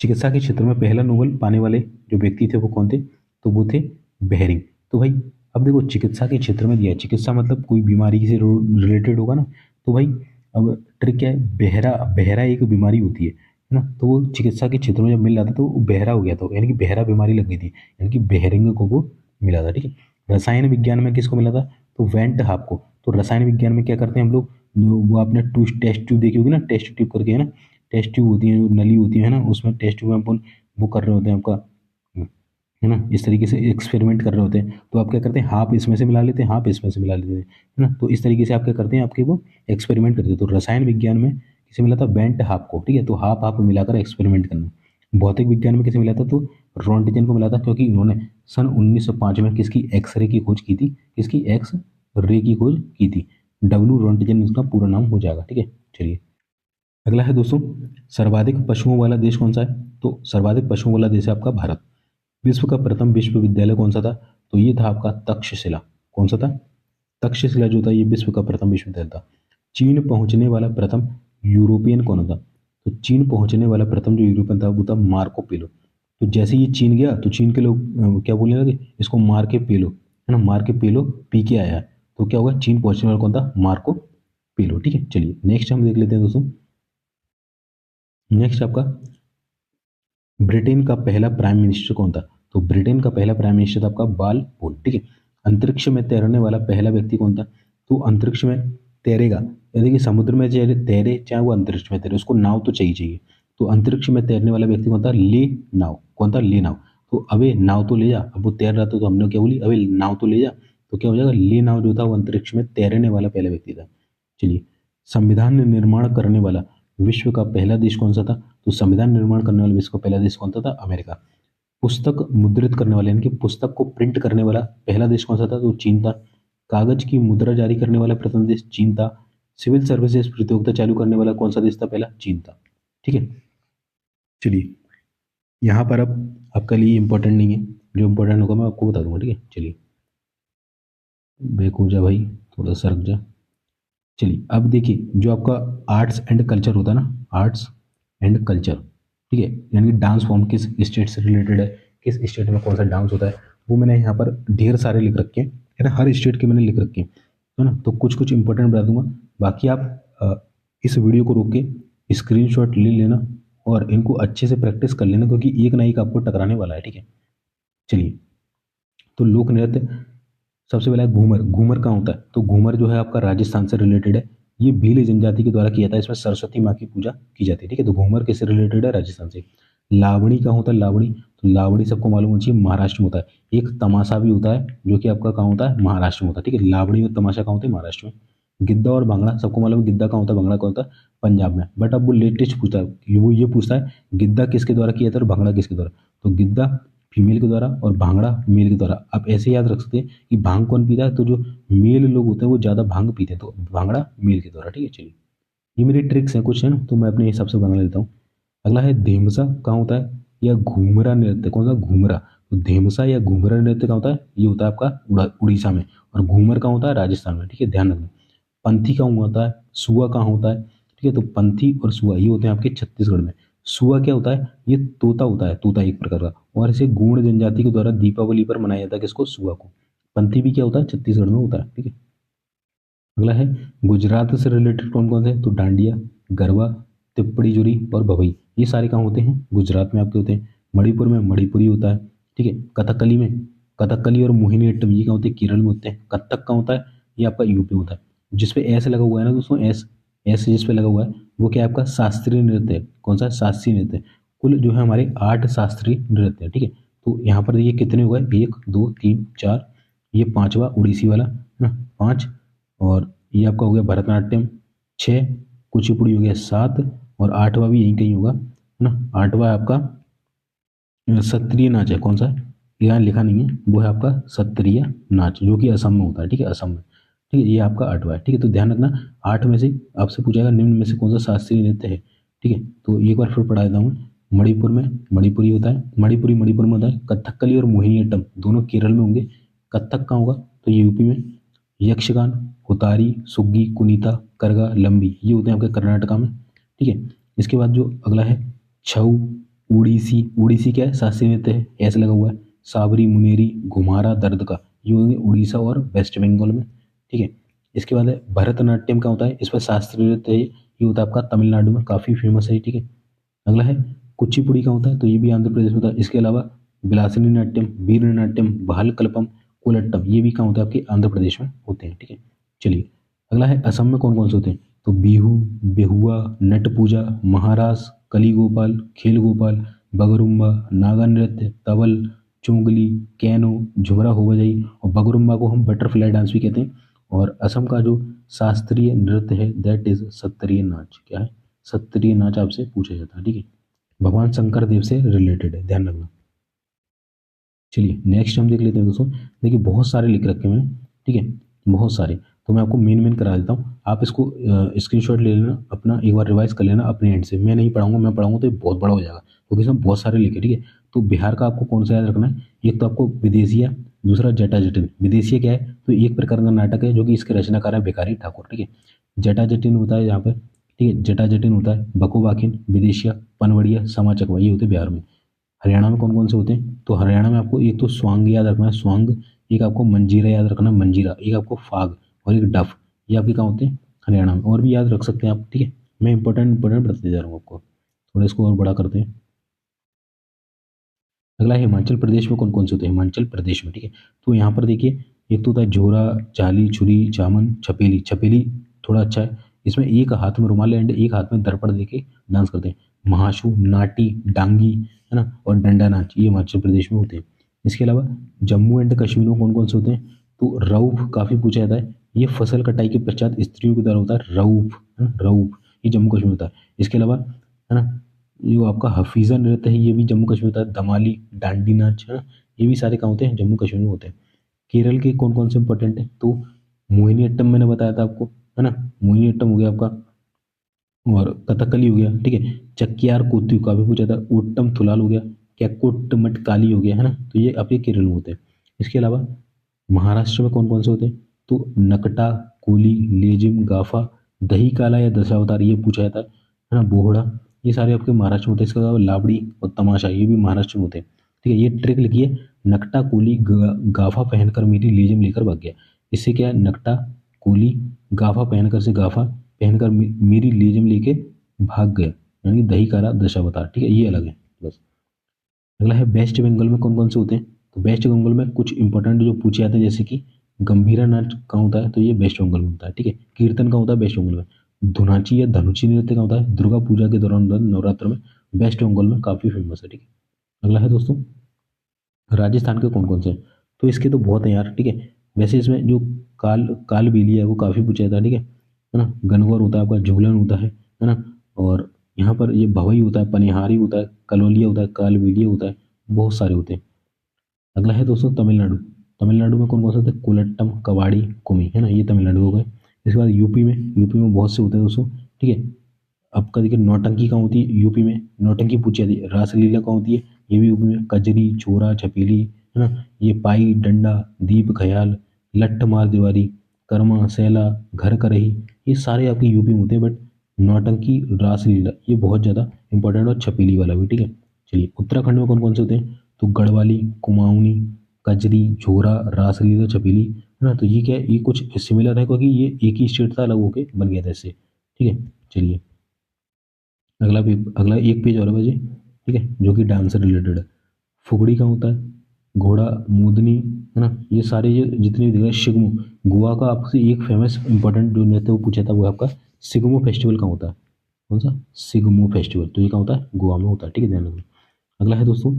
चिकित्सा के क्षेत्र में पहला नोबेल पाने वाले जो व्यक्ति थे वो कौन थे? तो वो थे बेहरिंग। तो भाई अब देखो, चिकित्सा के क्षेत्र में दिया है, चिकित्सा मतलब कोई बीमारी से रिलेटेड होगा ना, तो भाई अब ट्रिक क्या है? बहरा, बहरा एक बीमारी होती है ना, तो वो चिकित्सा के क्षेत्र में जब मिल रहा था तो वो बहरा हो गया था, यानी कि बहरा बीमारी लग गई थी, यानी कि बेहरिंग को वो मिला था। ठीक है, रसायन विज्ञान में किसको मिला था? तो वेंट हाप को। तो रसायन विज्ञान में क्या करते हैं हम लोग? वो आपने टेस्ट ट्यूब देखी होगी ना, टेस्ट ट्यूब करके, है ना, टेस्ट ट्यूब होती है, नली होती है ना, उसमें टेस्ट ट्यूब में अपन वो कर रहे होते हैं आपका, है ना, इस तरीके से एक्सपेरिमेंट कर रहे होते हैं। तो आप क्या करते हैं? हाफ इसमें से मिला लेते हैं, हाफ इसमें से मिला लेते हैं, है ना। तो इस तरीके से आप क्या करते हैं? आपके वो एक्सपेरिमेंट करते हैं। तो रसायन विज्ञान में किसे मिला था? बेंट हाफ को। ठीक है, तो हाफ हाफ मिलाकर एक्सपेरिमेंट करना। भौतिक विज्ञान में किसे मिला था? तो रोंटिजन को मिला था, क्योंकि इन्होंने सन 1905 में किसकी? एक्सरे की खोज की थी। किसकी? एक्स रे की खोज की थी। डब्ल्यू रोंटिजन इसका पूरा नाम हो जाएगा। ठीक है, चलिए अगला है दोस्तों, सर्वाधिक पशुओं वाला देश कौन सा है? तो सर्वाधिक पशुओं वाला देश है आपका भारत। विश्व का प्रथम विश्वविद्यालय कौन सा था? तो ये था आपका तक्षशिला। कौन सा था? तक्षशिला जो था ये विश्व का प्रथम विश्वविद्यालय था। चीन पहुंचने वाला प्रथम यूरोपियन कौन था? तो चीन पहुंचने वाला प्रथम जो यूरोपियन था वो था मार्को पेलो। तो जैसे ये चीन गया तो चीन के लोग क्या बोलने लगे? इसको मार के पेलो, है ना, मार के पेलो पी के आया है। तो क्या होगा? चीन पहुंचने वाला कौन था? मार्को पेलो। ठीक है, चलिए नेक्स्ट हम देख लेते हैं दोस्तों। नेक्स्ट आपका, ब्रिटेन का पहला प्राइम मिनिस्टर कौन था? तो ब्रिटेन का पहला प्राइम मिनिस्टर था आपका बाल पोल। ठीक है, अंतरिक्ष में तैरने वाला पहला व्यक्ति कौन था? तो अंतरिक्ष में तैरेगा, यानी कि समुद्र में चाहे तैरे चाहे वो अंतरिक्ष में तैरे, उसको नाव तो चाहिए। तो अंतरिक्ष में तैरने वाला व्यक्ति कौन था? ले नाव। कौन था? ले नाव। तो अबे नाव तो ले जा, अब वो तैर रहा था तो हमने क्या बोली? अबे नाव तो ले जा। तो क्या हो जाएगा? ले नाव जो था वो अंतरिक्ष में तैरने वाला पहला व्यक्ति था। चलिए, संविधान निर्माण करने वाला विश्व का पहला देश कौन सा था? तो संविधान निर्माण करने वाला विश्व का पहला देश कौन सा था? अमेरिका। पुस्तक मुद्रित करने वाले यानी कि पुस्तक को प्रिंट करने वाला पहला देश कौन सा था? तो चीन था। कागज की मुद्रा जारी करने वाला प्रथम देश चीन था। सिविल सर्विसेज प्रतियोगिता चालू करने वाला कौन सा देश था? पहला चीन था। ठीक है, चलिए यहाँ पर अब आपके लिए इंपॉर्टेंट नहीं है, जो इंपॉर्टेंट होगा मैं आपको बता दूंगा। ठीक है, चलिए बेक हो जा भाई, थोड़ा सरक जा। चलिए अब देखिए, जो आपका आर्ट्स एंड कल्चर होता है ना, आर्ट्स एंड कल्चर, ठीक है, यानी कि डांस फॉर्म किस स्टेट से रिलेटेड है, किस स्टेट में कौन सा डांस होता है, वो मैंने यहाँ पर ढेर सारे लिख रखे हैं, है ना, हर स्टेट के मैंने लिख रखे हैं, है ना। तो कुछ कुछ इंपॉर्टेंट बता दूंगा, बाकी आप इस वीडियो को रोक के स्क्रीनशॉट ले लेना और इनको अच्छे से प्रैक्टिस कर लेना, क्योंकि एक ना एक आपको टकराने वाला है। ठीक है, चलिए, तो लोक नृत्य सबसे पहला है घूमर। घूमर कहाँ होता है? तो घूमर जो है आपका राजस्थान से रिलेटेड है। ये भील जनजाति के द्वारा किया जाता है, इसमें सरस्वती माँ की पूजा की जाती है। ठीक है, तो घूमर किससे रिलेटेड है? राजस्थान से। लावणी कहाँ होता है? लावणी तो लावड़ी सबको मालूम होना चाहिए महाराष्ट्र में होता है। एक तमाशा भी होता है जो कि आपका कहाँ होता है, महाराष्ट्र में होता है, ठीक है। लावड़ी और तमाशा कहाँ होते हैं, महाराष्ट्र में। गिद्दा और भांगड़ा सबको मालूम है, गिद्दा कहाँ होता है, भांगड़ा कहाँ होता है, पंजाब में। बट अब वो लेटेस्ट पूछता है, वो ये पूछता है गिद्दा किसके द्वारा किया था और भांगड़ा किसके द्वारा। तो गिद्दा फीमेल के द्वारा और भांगड़ा मेल के द्वारा। आप ऐसे याद रख सकते हैं कि भांग कौन पीता है, तो जो मेल लोग होते हैं वो ज़्यादा भांग पीते हैं, तो भांगड़ा मेल के द्वारा, ठीक है। चलिए, ये मेरी ट्रिक्स हैं कुछ, है ना, तो मैं अपने हिसाब से बना लेता हूँ। अगला है धेमसा कहाँ होता है, या घूमरा नृत्य। कौन सा, घूमरा। तो धेमसा या घूमरा नृत्य कहाँ होता है, ये होता है आपका उड़ीसा में। और घूमर कहाँ होता है, राजस्थान में, ठीक है, ध्यान रखना। पंथी कहाँ होता है, सुआ कहाँ होता है, ठीक है। तो पंथी और सुआ ये होते हैं आपके छत्तीसगढ़ में। सुआ क्या होता है, ये तोता होता है, तोता एक प्रकार का, और इसे गूढ़ जनजाति के द्वारा दीपावली पर मनाया जाता है, किसको, सुआ को। पंथी भी क्या होता है, छत्तीसगढ़ में होता है, ठीक है। अगला है गुजरात से रिलेटेड कौन कौन से, तो डांडिया, गरबा, तिप्पड़ी जुरी और भवई, ये सारे कहाँ होते हैं, गुजरात में आपके होते हैं। मणिपुर में मणिपुरी होता है, ठीक है। कथकली में, कथकली और मोहिनी अट्टम ये कहाँ होते हैं, केरल में होते हैं। कथक कहाँ होता है, ये आपका यूपी होता है। जिस पे एस लगा हुआ है ना दोस्तों, एस, एस जिस पे लगा हुआ है वो क्या है, आपका शास्त्रीय नृत्य है। कौन सा, शास्त्रीय नृत्य। कुल जो है हमारे 8 शास्त्रीय नृत्य है, ठीक है। तो यहाँ पर देखिए कितने हो गए, 1 2 3 4, ये पांचवा उड़ीसी वाला है ना, 5। और ये आपका हो गया भरतनाट्यम 6, कुचिपुड़ी हो गया 7, और 8वां भी यहीं कहीं होगा, है ना। 8वां है आपका सत्रिय नाच है। कौन सा है, यहाँ लिखा नहीं है, वो है आपका सत्रिय नाच, जो कि असम में होता है, ठीक है, असम में, ठीक है। ये आपका 8वां है, ठीक है। तो ध्यान रखना, 8 में से आपसे पूछेगा निम्न में से कौन सा शास्त्रीय नृत्य है, ठीक है। तो एक बार फिर पढ़ा देता हूँ। मणिपुर में मणिपुरी होता है, मणिपुरी मणिपुर में होता है। कथकली और मोहिनीअट्टम दोनों केरल में होंगे। कथक कहाँ होगा, तो ये यूपी में। यक्षगान, हुतारी, सुग्गी, कुनीता, करगा, लंबी, ये होते हैं आपके कर्नाटका में, ठीक है। इसके बाद जो अगला है छऊ, उड़ीसी। उड़ीसी क्या है, शास्त्रीय नृत्य है, ऐसे लगा हुआ है। साबरी, मुनेरी, घुमारा, दर्द का, ये होंगे उड़ीसा और वेस्ट बंगाल में, ठीक है। इसके बाद है भरतनाट्यम का होता है, इस पर शास्त्रीय नृत्य है, ये होता है आपका तमिलनाडु में, काफ़ी फेमस है, ठीक है। अगला है कुचिपुड़ी का होता है, तो ये भी आंध्र प्रदेश में होता है। इसके अलावा बिलासिनी नाट्यम, वीर नाट्यम, भाल कल्पम, कोलट्टम, ये भी कहाँ होता है, आपके आंध्र प्रदेश में होते हैं, ठीक है। चलिए, अगला है असम में कौन कौन से होते हैं, तो बिहू, बेहुआ, नट पूजा, महारास, कली गोपाल, खेल गोपाल, बगरुम्बा, नागा नृत्य, तवल, चुंगली, कैनो, झुमरा हो बजाई, और बगरुम्बा को हम बटरफ्लाई डांस भी कहते हैं। और असम का जो शास्त्रीय नृत्य है दैट इज सत्तरीय नाच। क्या है, सत्तरीय नाच आपसे पूछा जाता है, ठीक है। भगवान शंकर देव से रिलेटेड है, ध्यान रखना। चलिए नेक्स्ट हम देख लेते हैं दोस्तों। देखिए बहुत सारे लिख रखे हैं मैंने, ठीक है, बहुत सारे। तो मैं आपको मेन मेन करा देता हूँ, आप इसको स्क्रीनशॉट ले लेना अपना, एक बार रिवाइज कर लेना अपने एंड से। मैं नहीं पढ़ाऊंगा, मैं पढ़ाऊंगा तो ये बहुत बड़ा हो जाएगा, क्योंकि इसमें बहुत सारे लिखे, ठीक है। तो बिहार का आपको कौन सा याद रखना है, एक तो आपको विदेशिया, दूसरा जटा जटिन। विदेशिया क्या है, तो एक प्रकार का नाटक है जो कि इसके रचनाकार है भिखारी ठाकुर, ठीक है। जटा जटिन होता है यहाँ पर, ठीक है, जटा जटिन होता है बकोबाखिन, विदेशिया, पनवड़िया, समा चकवा, ये होते हैं बिहार में। हरियाणा में कौन कौन से होते हैं, तो हरियाणा में आपको एक तो स्वांग याद रखना है, स्वांग। एक आपको मंजीरा याद रखना है, मंजीरा। एक आपको फाग और एक डफ, ये आपके कहाँ होते हैं, हरियाणा में। और भी याद रख सकते हैं आप, ठीक है। मैं इंपॉर्टेंट बताते जा रहा हूँ आपको, थोड़ा इसको और बड़ा करते हैं। अगला है हिमाचल प्रदेश में कौन कौन से होते हैं, हिमाचल प्रदेश में, ठीक है। तो यहाँ पर देखिए एक तो होता है जोरा, जाली, छुरी, चामन, छपेली। छपेली थोड़ा अच्छा है, इसमें एक हाथ में रुमाल एंड एक हाथ में दर्पण लेके डांस करते हैं। महाशु, नाटी, डांगी, है ना, और डंडा नाच, ये हिमाचल प्रदेश में होते हैं। इसके अलावा जम्मू एंड कश्मीर में कौन कौन से होते हैं, तो रऊफ काफ़ी पूछा जाता है, ये फसल कटाई के पश्चात स्त्रियों के द्वारा होता है, रऊफ, है ना, रऊफ, ये जम्मू कश्मीर में होता है। इसके अलावा, है ना, जो आपका हफीज़ा नृत्य है ये भी जम्मू कश्मीर होता है। दमाली, डांडी नाच, है ना, ये भी सारे कहाँ होते हैं, जम्मू कश्मीर में होते हैं। केरल के कौन कौन से इंपॉर्टेंट है, तो मोहिनी अट्टम मैंने बताया था आपको, है ना, मोहिनी अट्टम हो गया आपका, और कथकली हो गया, ठीक है। चक्यार कोत्ती का भी पूछा था, ओट्टम थुलाल हो गया, कैकुट काली हो गया, है ना, तो ये आपके केरल में होते हैं। इसके अलावा महाराष्ट्र में कौन कौन से होते हैं, तो नकटा, कोली, लेजिम, गाफा, दही काला या दशावतार, ये पूछा जाता है ना, बोहड़ा, ये सारे आपके महाराष्ट्र में होते हैं। इसके अलावा लावड़ी और तमाशा, ये भी महाराष्ट्र में होते हैं, ठीक है। ये ट्रिक लिखिए, नकटा कोली गाफा पहनकर मेरी लेजिम लेकर भाग गया। इससे क्या है, नकटा कोली गाफा पहनकर से गाफा पहनकर मेरी लेजिम लेके भाग गया, यानी दही काला दशावतार, ठीक है, ये अलग है बस। अगला है वेस्ट बंगाल में कौन कौन से होते हैं, तो वेस्ट बंगाल में कुछ इंपॉर्टेंट जो पूछे जाते हैं, जैसे कि गंभीरा नाच कहाँ होता है, तो ये वेस्ट बंगाल में होता है, ठीक है। कीर्तन कहाँ होता है, वेस्ट बंगाल में। धुनाची या धनुची नृत्य कहाँ होता है, दुर्गा पूजा के दौरान नवरात्र में, वेस्ट बंगाल में काफ़ी फेमस है, ठीक है। अगला है दोस्तों राजस्थान के कौन कौन से हैं? तो इसके तो बहुत हैं यार, ठीक है। वैसे इसमें जो काल बेली है वो काफ़ी पूछा जाता है, ठीक है ना। गनगौर होता है आपका, झूलन होता है ना। और यहाँ पर ये भवई होता है, पनिहारी होता है, कलोलिया होता है, काल बेलिया होता है, बहुत सारे होते हैं। अगला है दोस्तों तमिलनाडु। तमिलनाडु में कौन कौन से होते हैं? कोलट्टम, कवाड़ी, कुमी, है ना, ये तमिलनाडु हो गए। इसके बाद यूपी में बहुत से होते हैं दोस्तों, ठीक है। आपका देखिए नौटंकी कहाँ होती है? यूपी में नौटंकी पूछी जाती है। रासलीला कहाँ होती है? ये भी यूपी में। कजरी, छोरा, छपेली, है ना, ये पाई, डंडा, दीप ख्याल, लट्ठ मार दीवारी, कर्मा, सैला, घर करही, ये सारे आपके यूपी में होते हैं। बट नौटंकी, रासलीला ये बहुत ज़्यादा इंपॉर्टेंट, और छपेली वाला भी, ठीक है। चलिए उत्तराखंड में कौन कौन से होते हैं? तो गढ़वाली, कुमाऊनी, कजरी, झोरा, रासलीला, छपेली, है ना। तो ये क्या है? ये कुछ सिमिलर है क्योंकि ये एक ही स्टेट था, अलग होके बन गया था इससे, ठीक है। चलिए अगला एक पेज और है भाई, ठीक है, जो कि डांस से रिलेटेड है। फुगड़ी का होता है, घोड़ा, मूदनी, है ना, ये सारे ये जितने भी दिख रहे हैं। शिगमो, गोवा का आपसे एक फेमस इंपॉर्टेंट जो नृत्य वो पूछा था, वो आपका सिगमो फेस्टिवल का होता है। कौन सा? सिगमो फेस्टिवल। तो ये क्या होता है? गोवा में होता है, ठीक है, ध्यान रखना। अगला है दोस्तों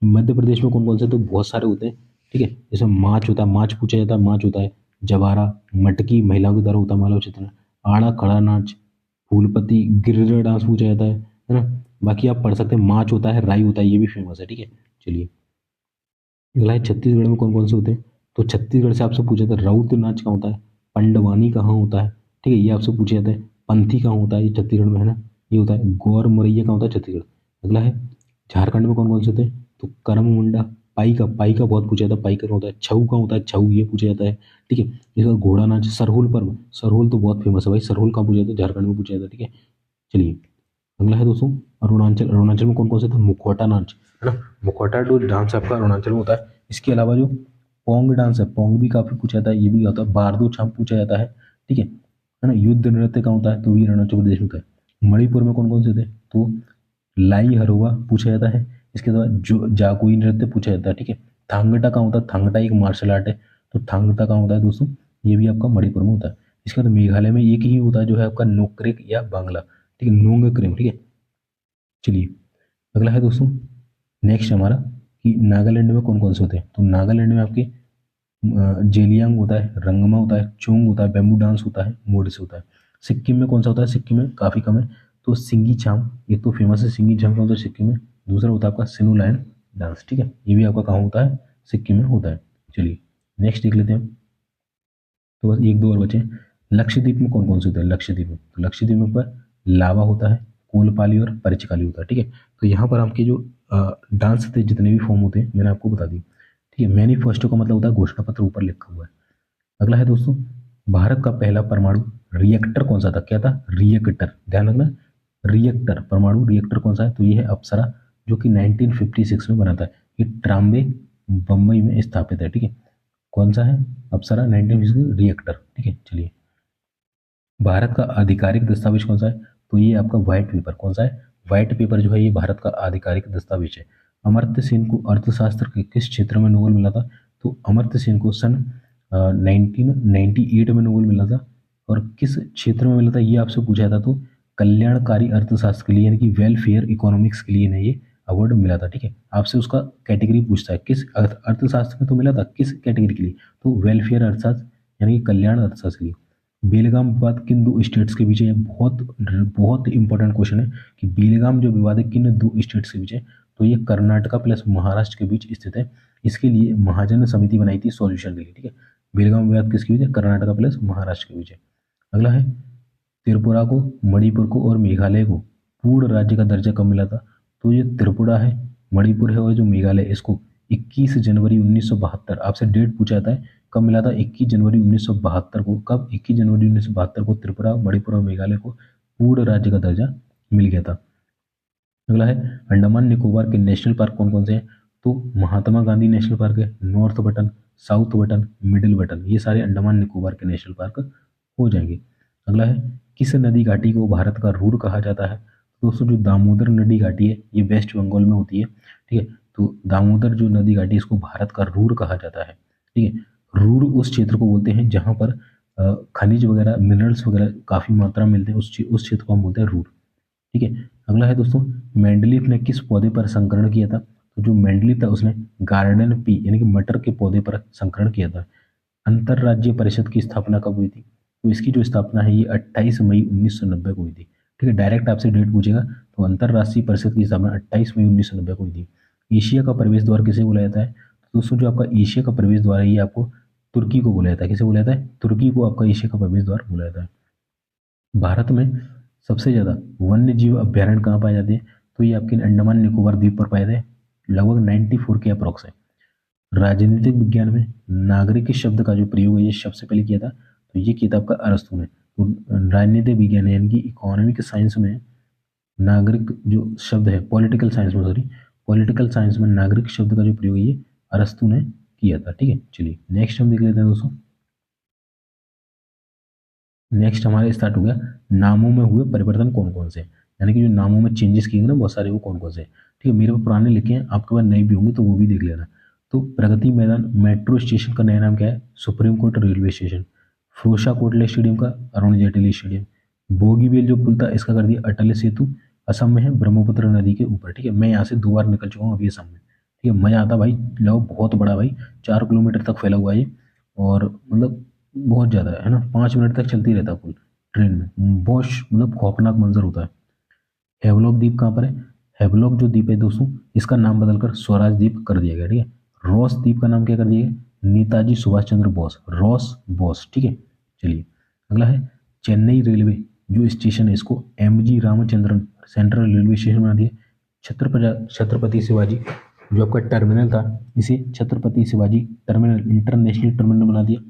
मध्य प्रदेश में कौन कौन से? तो बहुत सारे होते हैं, ठीक है। जैसे माच होता है, माच पूछा जाता है, माच होता है। जवारा, मटकी महिलाओं के द्वारा होता है मालव चित्रण। आड़ा खड़ा नाच, फूलपति, गिरधर डांस पूछा जाता है ना। बाकी आप पढ़ सकते हैं, माच होता है, राई होता है, ये भी फेमस है, ठीक है। चलिए अगला है छत्तीसगढ़ में कौन कौन से होते हैं? तो छत्तीसगढ़ से आपसे पूछा था राउत नाच कहाँ होता है, पंडवानी कहाँ होता है, ठीक है, ये आपसे पूछा जाता है। पंथी कहाँ होता है? ये छत्तीसगढ़ में है ना, ये होता है। गौर मुरैया कहाँ होता है? छत्तीसगढ़। अगला है झारखंड में कौन कौन से होते हैं? तो करम मुंडा, पाई का बहुत पूछा जाता है, पाई का कहाँ होता है? छऊ कहाँ होता है? छऊ ये पूछा जाता है, ठीक है। इसका घोड़ा नाच, सरहुल पर्व, सरहुल तो बहुत फेमस है भाई, सरहुल कहाँ पूछा जाता है? झारखंड में पूछा जाता है, ठीक है। चलिए अगला है दोस्तों अरुणाचल। अरुणाचल में कौन कौन से था? मुखौटा नाच, है ना, मुखौटा जो डांस आपका अरुणाचल में होता है। इसके अलावा जो पोंग डांस है, पोंग भी काफी पूछा जाता है, ये भी होता है। बारदो छाम पूछा जाता है, ठीक है ना। युद्ध नृत्य का होता है, तो ये अरुणाचल प्रदेश में होता है। मणिपुर में कौन कौन से थे? तो लाई हरोवा पूछा जाता है। इसके बाद जो जागोई नृत्य पूछा जाता है, ठीक है। थांगटा का होता है, थांगटा एक मार्शल आर्ट है, तो थांगटा का होता है दोस्तों, ये भी आपका मणिपुर में होता है। इसके बाद मेघालय में एक ही होता है जो है आपका नोक्रेक या बांग्ला, ठीक है, नोंग क्रेम, ठीक है। चलिए अगला है दोस्तों नेक्स्ट हमारा कि नागालैंड में कौन कौन से होते हैं? तो नागालैंड में आपके जेलियांग होता है, रंगमा होता है, चोंग होता है, बैम्बू डांस होता है, मोडिस होता है। सिक्किम में कौन सा होता है? सिक्किम में काफ़ी कम है, तो सिंगी छाम एक तो फेमस है। सिंगी छाम का होता है सिक्किम में। दूसरा होता है आपका सिनु लायन डांस, ठीक है, ये भी आपका कहाँ होता है? सिक्किम में होता है। चलिए नेक्स्ट देख लेते हैं। तो बस एक दो और बचे। लक्षद्वीप में कौन कौन से होते हैं? लक्षद्वीप में, तो लक्षद्वीप में पर लावा होता है, कोलपाली और परिचकाली होता है, ठीक है। तो यहाँ पर आपके जो डांस थे जितने भी फॉर्म होते हैं मैंने आपको बता दी, ठीक है। मैनिफेस्टो का मतलब होता है घोषणा पत्र, ऊपर लिखा हुआ है। अगला है दोस्तों भारत का पहला परमाणु रिएक्टर कौन सा था? क्या था? रिएक्टर, ध्यान रखना, रिएक्टर, परमाणु रिएक्टर कौन सा है? तो ये है अप्सरा, जो कि 1956 में बना था। ये ट्राम्बे बम्बई में स्थापित है, ठीक है। कौन सा है? अप्सरा 1956 रिएक्टर, ठीक है। चलिए भारत का आधिकारिक दस्तावेज कौन सा है? तो ये आपका व्हाइट पेपर, कौन सा है? व्हाइट पेपर जो है ये भारत का आधिकारिक दस्तावेज है। अमर्त्य सेन को अर्थशास्त्र के किस क्षेत्र में नोबेल मिला था? तो अमर्त्य सेन को सन 1998 में नोबेल मिला था। और किस क्षेत्र में मिला था ये आपसे पूछा था, तो कल्याणकारी अर्थशास्त्र के लिए, यानी कि वेलफेयर इकोनॉमिक्स के लिए इन्हें ये अवार्ड मिला था, ठीक है। आपसे उसका कैटेगरी पूछता है, किस अर्थशास्त्र में तो मिला था, किस कैटेगरी के लिए? तो वेलफेयर अर्थशास्त्र, यानी कि कल्याण अर्थशास्त्र के लिए। बेलगाम विवाद किन दो स्टेट्स के बीच है? बहुत बहुत इंपॉर्टेंट क्वेश्चन है कि बेलगाम जो विवाद है किन दो स्टेट्स के बीच है? तो ये कर्नाटका प्लस महाराष्ट्र के बीच स्थित है। इसके लिए महाजन समिति बनाई थी सॉल्यूशन के लिए, ठीक है। बेलगाम विवाद किसके बीच है? कर्नाटका प्लस महाराष्ट्र के बीच है। अगला है त्रिपुरा को, मणिपुर को और मेघालय को पूर्ण राज्य का दर्जा कब मिला था? तो ये त्रिपुरा है, मणिपुर है और जो मेघालय है, इसको 21 जनवरी 1972, आपसे डेट पूछा जाता है कब मिला था? 21 जनवरी 1972 को। कब? 21 जनवरी 1972 को त्रिपुरा, मणिपुर और मेघालय को पूर्ण राज्य का दर्जा मिल गया था। अगला है अंडमान निकोबार के नेशनल पार्क कौन कौन से हैं? तो महात्मा गांधी नेशनल पार्क है, north button, south button, middle button, ये सारे अंडमान निकोबार के नेशनल पार्क हो जाएंगे। अगला है किस नदी घाटी को भारत का रूर कहा जाता है? दोस्तों जो दामोदर नदी घाटी है ये वेस्ट बंगाल में होती है, ठीक है। तो दामोदर जो नदी घाटी है इसको भारत का रूर कहा जाता है, ठीक है। रूर उस क्षेत्र को बोलते हैं जहाँ पर खनिज वगैरह, मिनरल्स वगैरह काफ़ी मात्रा में मिलते हैं, उस क्षेत्र को हम बोलते हैं रूर, ठीक है। अगला है दोस्तों मेंडलीफ ने किस पौधे पर संकरण किया था? तो जो मेंडलीव था उसने गार्डन पी यानी कि मटर के पौधे पर संकलन किया था। अंतरराज्यीय परिषद की स्थापना कब हुई थी? तो इसकी जो स्थापना है ये 28 मई 1990 को हुई थी। ठीक है, डायरेक्ट आपसे डेट पूछेगा तो अंतरराष्ट्रीय परिषद की स्थापना 28 मई 1990 को हुई थी। एशिया का प्रवेश द्वार किसे बोला जाता है? तो दोस्तों जो आपका एशिया का प्रवेश द्वार है ये आपको तुर्की को बोला जाता है। किसे बोला जाता है? तुर्की को आपका एशिया का प्रवेश द्वार बोला जाता है। भारत में सबसे ज़्यादा वन्य जीव अभ्यारण्य कहाँ पाए जाते हैं? तो ये आपके अंडमान निकोबार द्वीप पर पाए जाते हैं, लगभग 94 के अप्रॉक्स है। राजनीतिक विज्ञान में नागरिक शब्द का जो प्रयोग है ये सबसे पहले किया था, तो ये किया था आपका अरस्तू ने। तो राजनीतिक विज्ञान यानी कि इकोनॉमिक साइंस में नागरिक जो शब्द है, पॉलिटिकल साइंस में सॉरी, पॉलिटिकल साइंस में नागरिक शब्द का जो प्रयोग है ये अरस्तू ने किया था। ठीक है, चलिए नेक्स्ट हम देख लेते हैं दोस्तों। नेक्स्ट हमारे स्टार्ट हो गया नामों में हुए परिवर्तन कौन कौन से, यानी कि जो नामों में चेंजेस किए गए ना बहुत सारे, वो कौन कौन से। ठीक है, मेरे पास पुराने लिखे हैं, आपके पास नए भी होंगे तो वो भी देख लेना। तो प्रगति मैदान मेट्रो स्टेशन का नया नाम क्या है? Supreme Court railway station. Feroza Kotla stadium का अरुण जेटली स्टेडियम। बोगीबील जो पुल था इसका कर दिया अटल सेतु, असम में है ब्रह्मपुत्र नदी के ऊपर। ठीक है, मैं यहाँ से 2 बार निकल चुका हूँ अभी असम में। ठीक है, मजा आता भाई, लो बहुत बड़ा भाई, 4 किलोमीटर तक फैला हुआ है ये, और मतलब बहुत ज़्यादा है ना, 5 मिनट तक चलती रहता है पुल ट्रेन में, बहुत मतलब खौफनाक मंजर होता है। हेवलॉक द्वीप कहाँ पर है? हेवलॉक जो द्वीप है दोस्तों इसका नाम बदलकर स्वराज द्वीप कर दिया गया। ठीक है, रॉस द्वीप का नाम क्या कर दिया गया? Netaji Subhash Chandra Bose, Ross boss. ठीक है, चलिए अगला है चेन्नई रेलवे जो स्टेशन है इसको M G Ramachandran central railway station बना दिया। छत्रपति शिवाजी जो आपका टर्मिनल था इसे Chhatrapati Shivaji terminal international terminal बना दिया।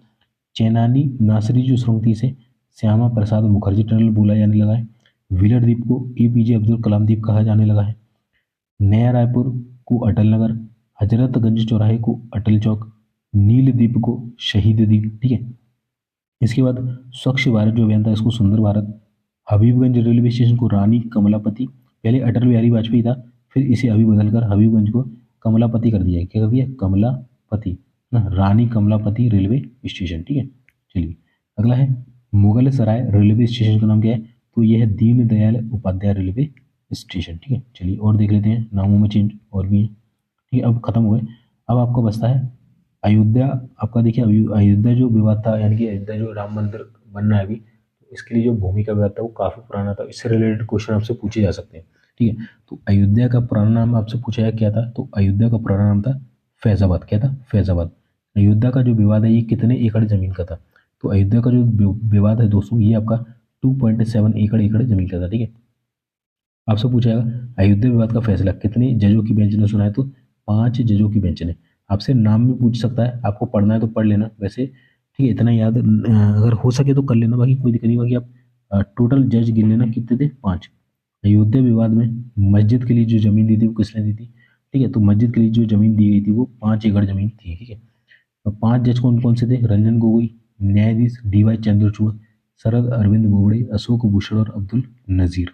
चेनानी नासरी जो सुरंग थी इसे श्यामा प्रसाद मुखर्जी टनल बोला जाने लगा है। व्हीलर द्वीप को एपीजे अब्दुल कलाम द्वीप कहा जाने लगा है। नया रायपुर को अटल नगर, हजरतगंज चौराहे को अटल चौक, नील द्वीप को शहीद द्वीप। ठीक है, इसके बाद स्वच्छ भारत जो अभियान था इसको सुंदर भारत। हबीबगंज रेलवे स्टेशन को रानी कमलापति, पहले अटल बिहारी वाजपेयी था, फिर इसे अभी बदलकर हबीबगंज को कमलापति कर दिया है। क्या कर दिया? कमलापति ना, रानी कमलापति रेलवे स्टेशन। ठीक है, चलिए अगला है मुगल सराय रेलवे स्टेशन का नाम क्या है? तो यह है दीनदयाल उपाध्याय रेलवे स्टेशन। ठीक है, चलिए और देख लेते हैं नामों में चेंज और भी है। ठीक है, अब खत्म हो गए। अब आपको बचता है अयोध्या। आपका देखिए अयोध्या जो विवाद था, यानी कि अयोध्या जो राम मंदिर बन रहा है अभी, तो इसके लिए जो भूमि का विवाद था वो काफ़ी पुराना था, इससे रिलेटेड क्वेश्चन आपसे पूछे जा सकते हैं। ठीक है, तो अयोध्या का पुराना नाम आपसे पूछा गया क्या था? तो अयोध्या का पुराना नाम था फैजाबाद। क्या था? फैजाबाद। अयोध्या का जो विवाद है ये कितने एकड़ जमीन का था? तो अयोध्या का जो विवाद है दोस्तों ये आपका 2.7 एकड़ जमीन का था। ठीक है, आपसे पूछा जाएगा अयोध्या विवाद का फैसला कितने जजों की बेंच ने सुना है? तो 5 जजों की बेंच ने। आपसे नाम भी पूछ सकता है, आपको पढ़ना है तो पढ़ लेना वैसे। ठीक है, इतना याद अगर हो सके तो कर लेना, बाकी कोई दिक्कत नहीं। बाकी आप टोटल जज गिन लेना कितने थे? 5। अयोध्या विवाद में मस्जिद के लिए जो जमीन दी थी वो किसने दी थी? ठीक है, तो मस्जिद के लिए जो जमीन दी गई थी वो 5 एकड़ जमीन थी। ठीक है, अब 5 जज कौन कौन से थे? रंजन गोगोई, न्यायाधीश डी वाई चंद्रचूड़, शरद अरविंद बोबड़े, अशोक भूषण और अब्दुल नजीर।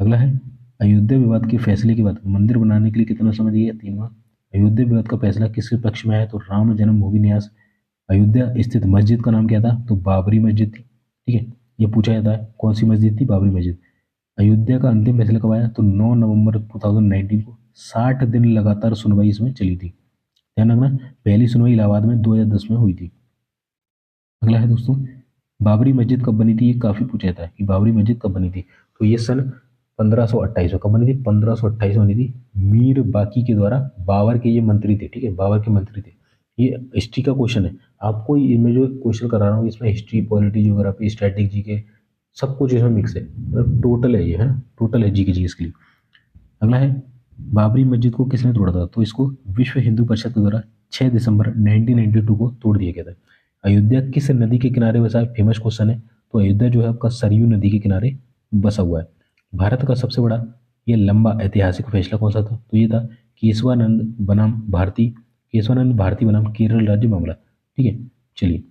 अगला है अयोध्या विवाद के फैसले के बाद मंदिर बनाने के लिए कितना समय दिया? 3 माह। अयोध्या विवाद का फैसला किसके पक्ष में है? तो राम जन्मभूमि न्यास। अयोध्या स्थित मस्जिद का नाम क्या था? तो बाबरी मस्जिद थी। ठीक है, ये पूछा जाता है कौन सी मस्जिद थी? बाबरी मस्जिद। अयोध्या का अंतिम फैसला कब आया? तो 9 नवंबर 2019 को। 60 दिन लगातार सुनवाई इसमें चली थी। ध्यान रखना, पहली सुनवाई इलाहाबाद में 2010 में हुई थी। अगला है दोस्तों बाबरी मस्जिद कब बनी थी? ये काफी पूछा जाता है कि बाबरी मस्जिद कब बनी थी। तो ये सन 1528 में। कब बनी थी? 1528 में बनी थी, मीर बाकी के द्वारा। बाबर के ये मंत्री थे। ठीक है, बाबर के मंत्री थे। ये हिस्ट्री का क्वेश्चन है, आपको मैं जो क्वेश्चन करा रहा हूँ इसमें हिस्ट्री, पॉलिटी, ज्योग्राफी, स्ट्रैटेजी के सब कुछ इसमें मिक्स है, मतलब टोटल है ये, है ना, टोटल है जी के जी इसके लिए। अगला है बाबरी मस्जिद को किसने तोड़ा था? तो इसको विश्व हिंदू परिषद के द्वारा 6 दिसंबर 1992 को तोड़ दिया गया था। अयोध्या किस नदी के किनारे बसा है? फेमस क्वेश्चन है। तो अयोध्या जो है आपका सरयू नदी के किनारे बसा हुआ है। भारत का सबसे बड़ा ये लंबा ऐतिहासिक फैसला कौन सा था? तो ये था केशवानंद भारती बनाम केरल राज्य मामला। ठीक है, चलिए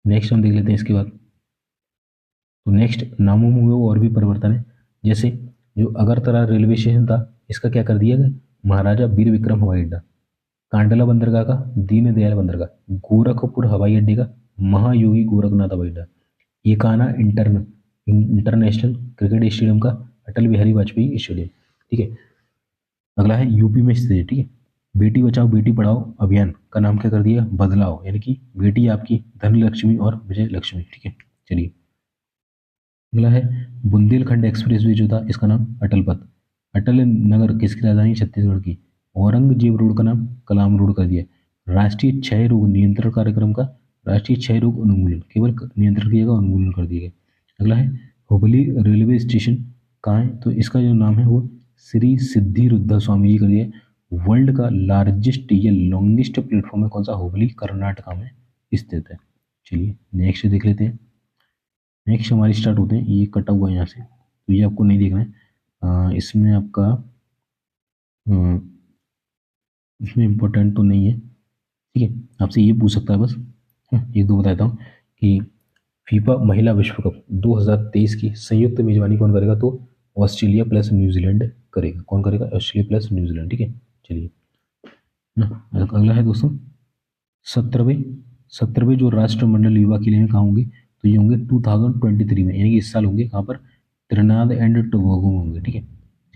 नेक्स्ट हम देख लेते हैं इसके बाद। तो नेक्स्ट नामों में हुए और भी परिवर्तन है, जैसे जो अगरतला रेलवे स्टेशन था इसका क्या कर दिया गया? महाराजा वीर विक्रम हवाई अड्डा। कांडला बंदरगाह का दीनदयाल बंदरगाह। गोरखपुर हवाई अड्डे का महायोगी गोरखनाथ हवाई अड्डा। एकाना इंटरनेशनल क्रिकेट स्टेडियम का अटल बिहारी वाजपेयी स्टेडियम। ठीक है, अगला है यूपी में स्थित है, ठीक है। बेटी बचाओ बेटी पढ़ाओ अभियान का नाम क्या कर दिया, बदलाव, यानी कि बेटी आपकी धन लक्ष्मी और विजय लक्ष्मी, ठीक है। चलिए अगला है बुंदेलखंड एक्सप्रेस वे जो था इसका नाम अटल पथ। अटल नगर किसकी राजधानी, छत्तीसगढ़ की। औरंगजेब रोड का नाम कलाम रोड कर दिया। राष्ट्रीय क्षय रोग नियंत्रण कार्यक्रम का राष्ट्रीय क्षय रोग उन्मूलन, केवल नियंत्रण किया गया, उन्मूलन कर दिया गया। अगला है हुबली रेलवे स्टेशन कहाँ है, तो इसका जो नाम है वो श्री सिद्धि रुद्र स्वामी जी कर दिया। वर्ल्ड का लार्जेस्ट या लॉन्गेस्ट प्लेटफॉर्म है कौन सा, हुबली कर्नाटका में स्थित है। चलिए नेक्स्ट देख लेते हैं। नेक्स्ट हमारी स्टार्ट होते हैं, ये कटा हुआ है यहाँ से तो ये आपको नहीं देखना है। इसमें आपका इसमें इम्पोर्टेंट तो नहीं है, ठीक है। आपसे ये पूछ सकता है बस, एक दो बताता हूँ कि फीफा महिला विश्व कप 2023 की संयुक्त मेजबानी कौन करेगा, तो ऑस्ट्रेलिया प्लस न्यूजीलैंड करेगा। कौन करेगा, ऑस्ट्रेलिया प्लस न्यूजीलैंड, ठीक है। चलिए ना अगला है दोस्तों 17वें जो राष्ट्रमंडल युवा खेल कहाँ होंगे, तो ये होंगे 2023 में, यानी कि इस साल होंगे कहाँ पर, त्रिनाद एंड टोबैगो में होंगे, ठीक है।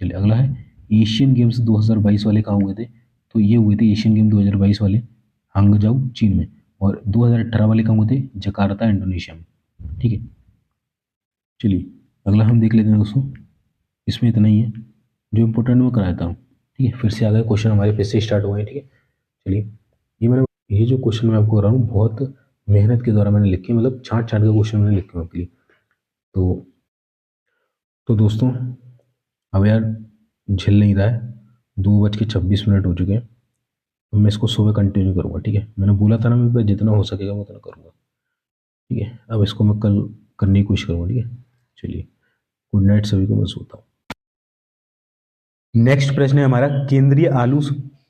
चलिए अगला है एशियन गेम्स 2022 वाले कहाँ हुए थे, तो ये हुए थे एशियन गेम 2022 वाले हांगजाऊ चीन में, और 2018 वाले कहाँ हुए थे, जकार्ता इंडोनेशिया में, ठीक है। चलिए अगला हम देख लेते हैं दोस्तों, इसमें इतना ही है जो इम्पोर्टेंट मैं कराता हूँ, ठीक है। फिर से आ गए क्वेश्चन हमारे फिर से स्टार्ट हुए हैं, ठीक है। चलिए ये जो क्वेश्चन मैं आपको कर रहा हूँ बहुत मेहनत के द्वारा मैंने लिखे, मतलब छाँट छाँट के क्वेश्चन मैंने लिखे आपके लिए। तो दोस्तों अब यार झेल नहीं रहा है, 2:26 हो चुके हैं, तो मैं इसको सुबह कंटिन्यू करूँगा, ठीक है। मैंने बोला था ना मैं जितना हो सकेगा मैं उतना करूँगा, ठीक है। अब इसको मैं कल करने की कोशिश करूँगा, ठीक है। चलिए गुड नाइट सभी को, मैं सोता हूँ। नेक्स्ट प्रश्न है हमारा, केंद्रीय आलू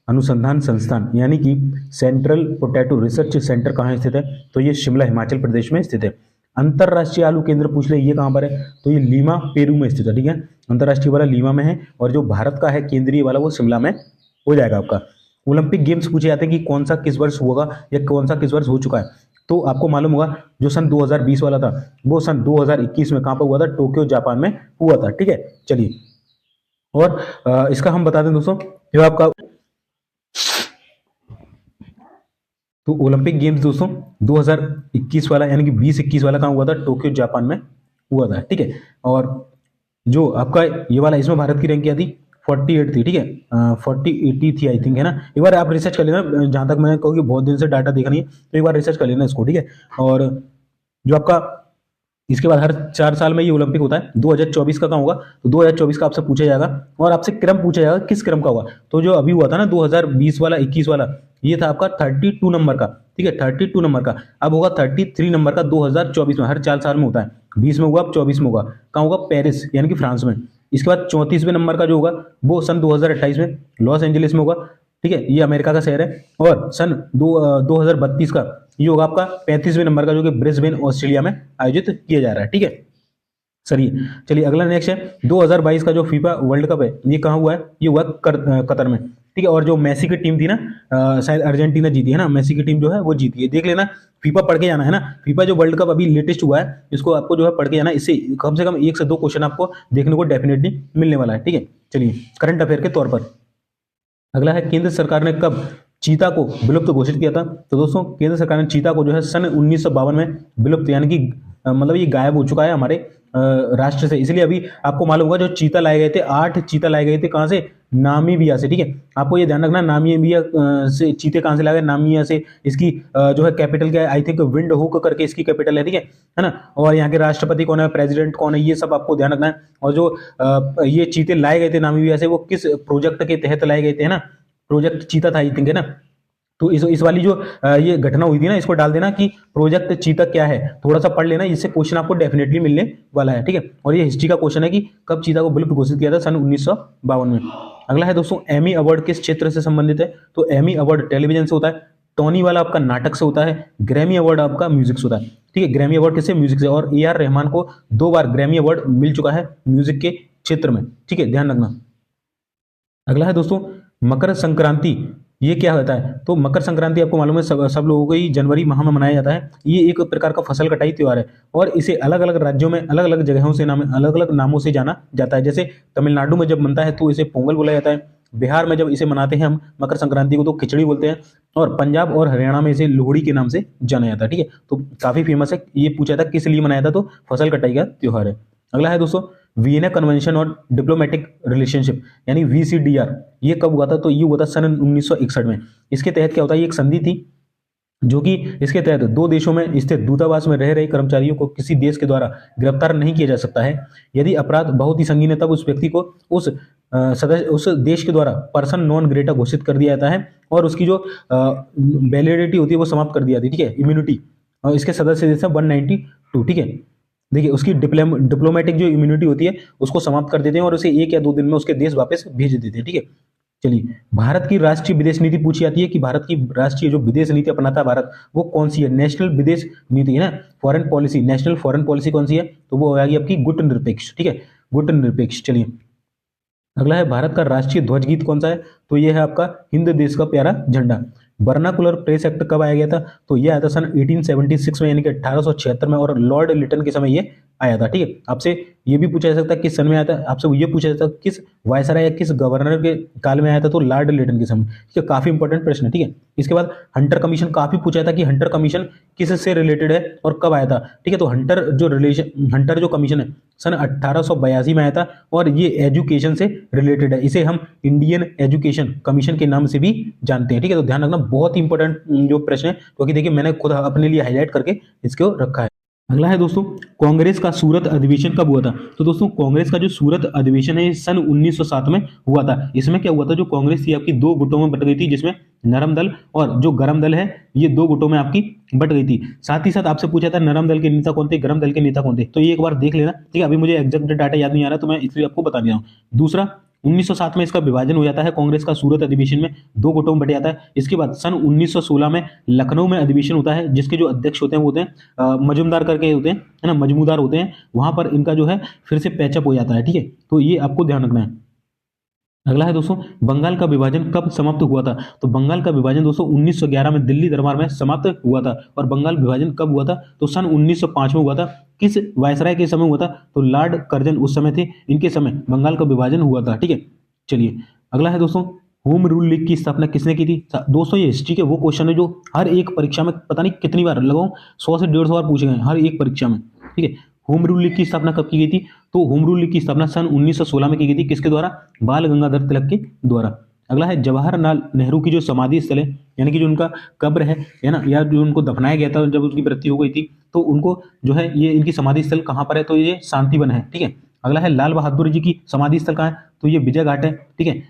अनुसंधान संस्थान यानी कि सेंट्रल पोटैटो रिसर्च सेंटर कहाँ स्थित है, तो ये शिमला हिमाचल प्रदेश में स्थित है। अंतरराष्ट्रीय आलू केंद्र पूछ ले, ये कहाँ पर है, तो ये लीमा पेरू में स्थित है, ठीक है। अंतरराष्ट्रीय वाला लीमा में है, और जो भारत का है केंद्रीय वाला वो शिमला में हो जाएगा आपका। ओलंपिक गेम्स पूछे जाते हैं कि कौन सा किस वर्ष होगा या कौन सा किस वर्ष हो चुका है, तो आपको मालूम होगा जो सन 2020 वाला था वो सन 2021 में कहाँ पर हुआ था, टोक्यो जापान में हुआ था, ठीक है। चलिए और इसका हम बता दें दोस्तों, जो आपका तो ओलंपिक गेम्स दोस्तों 2021 वाला यानी कि 2021 वाला कहाँ हुआ था, टोक्यो जापान में हुआ था, ठीक है। और जो आपका ये वाला इसमें भारत की रैंक क्या थी, 48 थी, ठीक है। 4080 थी आई थिंक, है ना। एक बार आप रिसर्च कर लेना, जहां तक मैंने कहा कि बहुत दिन से डाटा देखा नहीं है, तो एक बार रिसर्च कर लेना इसको, ठीक है। और जो आपका इसके बाद हर 4 साल में ये ओलंपिक होता है, 2024 का कहाँ होगा, तो 2024 का आपसे पूछा जाएगा, और आपसे क्रम पूछा जाएगा किस क्रम का होगा, तो जो अभी हुआ था ना 2020 वाला 21 वाला, ये था आपका 32 नंबर का, ठीक है, 32 नंबर का। अब होगा 33 नंबर का 2024 में, हर 4 साल में होता है, 20 में होगा, अब 24 में होगा, कहाँ होगा, पेरिस यानी कि फ्रांस में। इसके बाद 34वें नंबर का जो होगा वो सन 2028 में लॉस एंजलिस में होगा, ठीक है, ये अमेरिका का शहर है। और सन 2032 का ये होगा आपका 35वें नंबर का, जो कि ब्रिस्बेन ऑस्ट्रेलिया में आयोजित किया जा रहा है, ठीक है। चलिए अगला नेक्स्ट है 2022 का जो फीफा वर्ल्ड कप है, ये कहाँ हुआ है, ये हुआ कतर में, ठीक है। और जो मेसी की टीम थी ना, शायद अर्जेंटीना जीती है ना, मेसी की टीम जो है वो जीती है, देख लेना, फीफा पढ़ के जाना है ना। फीफा जो वर्ल्ड कप अभी लेटेस्ट हुआ है, इसको आपको जो है पढ़ के जाना, इससे कम से कम 1 से 2 क्वेश्चन आपको देखने को डेफिनेटली मिलने वाला है, ठीक है। चलिए करंट अफेयर के तौर पर अगला है, केंद्र सरकार ने कब चीता को विलुप्त घोषित किया था, तो दोस्तों केंद्र सरकार ने चीता को जो है सन 1952 में विलुप्त, यानी कि मतलब ये गायब हो चुका है हमारे राष्ट्र से। इसलिए अभी आपको मालूम होगा जो चीता लाए गए थे, 8 चीता लाए गए थे, कहाँ से, नामीबिया से, ठीक है। आपको ये ध्यान रखना, नामीबिया से चीते कहाँ से लाए गए, नामीबिया से। इसकी जो है कैपिटल क्या है, आई थिंक विंड हुक करके इसकी कैपिटल है, ठीक है ना। और यहाँ के राष्ट्रपति कौन है, प्रेसिडेंट कौन है, ये सब आपको ध्यान रखना है। और जो ये चीते लाए गए थे नामीबिया से, वो किस प्रोजेक्ट के तहत लाए गए थे, है ना, प्रोजेक्ट चीता था आई थिंक, है ना। तो इस वाली जो ये घटना हुई थी ना, इसको डाल देना कि प्रोजेक्ट चीता क्या है, थोड़ा सा पढ़ लेना, इससे क्वेश्चन आपको डेफिनेटली मिलने वाला है, ठीक है। और ये हिस्ट्री का क्वेश्चन है कि कब चीता को विलुप्त घोषित किया था, सन 1952 में। अगला है दोस्तों, एमी अवार्ड किस क्षेत्र से संबंधित है, तो एमी अवार्ड टेलीविजन से होता है, टोनी वाला आपका नाटक से होता है, ग्रैमी अवार्ड आपका म्यूजिक से होता है, ठीक है। ग्रैमी अवार्ड किससे, म्यूजिक से। और ए आर रहमान को 2 बार ग्रैमी अवार्ड मिल चुका है म्यूजिक के क्षेत्र में, ठीक है, ध्यान रखना। अगला है दोस्तों, मकर संक्रांति ये क्या होता है, तो मकर संक्रांति आपको मालूम है सब लोगों को ही जनवरी माह में मनाया जाता है। ये एक प्रकार का फसल कटाई त्योहार है, और इसे अलग अलग राज्यों में अलग अलग जगहों से अलग अलग नामों से जाना जाता है। जैसे तमिलनाडु में जब बनता है तो इसे पोंगल बोला जाता है, बिहार में जब इसे मनाते हैं हम मकर संक्रांति को तो खिचड़ी बोलते हैं, और पंजाब और हरियाणा में इसे लोहड़ी के नाम से जाना जाता है। ठीक है, तो काफी फेमस है। ये पूछा था किस लिए मनाया था, तो फसल कटाई का त्योहार है। अगला है दोस्तों वियना कन्वेंशन और डिप्लोमेटिक रिलेशनशिप यानी VCDR, ये कब हुआ था, तो ये हुआ था सन 1961 में। इसके तहत क्या होता है, ये एक संधि थी जो कि इसके तहत दो देशों में स्थित दूतावास में रह रहे कर्मचारियों को किसी देश के द्वारा गिरफ्तार नहीं किया जा सकता है। यदि अपराध बहुत ही संगीन है तब उस व्यक्ति को उस देश के द्वारा पर्सन नॉन ग्रेटा घोषित कर दिया जाता है, और उसकी जो वैलिडिटी होती है वो समाप्त कर दी जाती है। ठीक है, इम्यूनिटी, और इसके सदस्य देश है 192। ठीक है, देखिए उसकी डिप्लोमेटिक जो इम्यूनिटी होती है उसको समाप्त कर देते हैं और उसे 1 या 2 दिन में उसके देश वापस भेज देते हैं। ठीक है, चलिए भारत की राष्ट्रीय विदेश नीति पूछी जाती है कि भारत की राष्ट्रीय जो विदेश नीति अपनाता है भारत, वो कौन सी है। नेशनल विदेश नीति है ना, foreign policy, national foreign policy कौन सी है, तो वो आएगी आपकी गुटनिरपेक्ष। ठीक है, गुटनिरपेक्ष। चलिए अगला है भारत का राष्ट्रीय ध्वज गीत कौन सा है, तो ये है आपका हिंद देश का प्यारा झंडा। वर्नाकुलर प्रेस एक्ट कब आया गया था, तो ये आया था सन 1876 में, यानी कि 1876 में, और लॉर्ड लिटन के समय ये आया था। ठीक है, आपसे ये भी पूछा जा सकता है किस सन में आया था, आपसे ये पूछा जा सकता है किस वायसराय या किस गवर्नर के काल में आया था, तो लॉर्ड लिटन के समय। ठीक है, काफी इंपॉर्टेंट प्रश्न है। ठीक है, इसके बाद हंटर कमीशन काफी पूछा था कि हंटर कमीशन किससे रिलेटेड है और कब आया था। ठीक है, तो हंटर जो कमीशन है सन 1882 में आया था, और ये एजुकेशन से रिलेटेड है। इसे हम इंडियन एजुकेशन कमीशन के नाम से भी जानते हैं। ठीक है, तो ध्यान रखना, बहुत ही इंपॉर्टेंट जो प्रश्न है, क्योंकि देखिए मैंने खुद अपने लिए हाईलाइट करके इसको रखा है। अगला है दोस्तों कांग्रेस का सूरत अधिवेशन कब हुआ था, तो दोस्तों कांग्रेस का जो सूरत अधिवेशन है सन 1907 में हुआ था। इसमें क्या हुआ था, जो कांग्रेस थी आपकी 2 गुटों में बट गई थी, जिसमें नरम दल और जो गरम दल है ये 2 गुटों में आपकी बट गई थी। साथ ही साथ आपसे पूछा था नरम दल के नेता कौन थे, गरम दल के नेता कौन थे, तो ये एक बार देख लेना। ठीक है, अभी मुझे एग्जैक्ट डाटा याद नहीं आ रहा, तो मैं इसलिए आपको बता दिया हूँ। दूसरा 1907 में इसका विभाजन हो जाता है, कांग्रेस का सूरत अधिवेशन में 2 गुटों में बट जाता है। इसके बाद सन 1916 में लखनऊ में अधिवेशन होता है, जिसके जो अध्यक्ष होते हैं वो होते हैं मजूमदार करके होते हैं, है ना, मजमूदार होते हैं। वहां पर इनका जो है फिर से पैचअप हो जाता है। ठीक है, तो ये आपको ध्यान रखना है। अगला है दोस्तों बंगाल का विभाजन कब समाप्त हुआ था, तो बंगाल का विभाजन दोस्तों 1911 में दिल्ली दरबार में समाप्त हुआ था। और बंगाल विभाजन कब हुआ था, तो सन 1905 में हुआ था। किस वायसराय के समय हुआ था, तो लॉर्ड कर्जन उस समय थे, इनके समय बंगाल का विभाजन हुआ था। ठीक है, चलिए अगला है दोस्तों होम रूल लीग की स्थापना किसने की थी। दोस्तों ये हिस्ट्री के वो क्वेश्चन है जो हर एक परीक्षा में पता नहीं कितनी बार लगाऊं 100 से 150 बार पूछे गए हर एक परीक्षा में। ठीक है, होम रूल लीग की स्थापना कब की गई थी, तो होम रूल लीग की स्थापना सन 1916 में की गई थी। किसके द्वारा, बाल गंगाधर तिलक के द्वारा। अगला है जवाहरलाल नेहरू की जो समाधि स्थल है, यानी कि जो उनका कब्र है ना, या जो उनको दफनाया गया था जब उनकी मृत्यु हो गई थी, तो उनको जो है ये इनकी समाधि स्थल कहाँ पर है, तो ये शांतिवन है। ठीक है, अगला है लाल बहादुर जी की समाधि स्थल कहाँ है, तो ये विजय घाट है। ठीक है,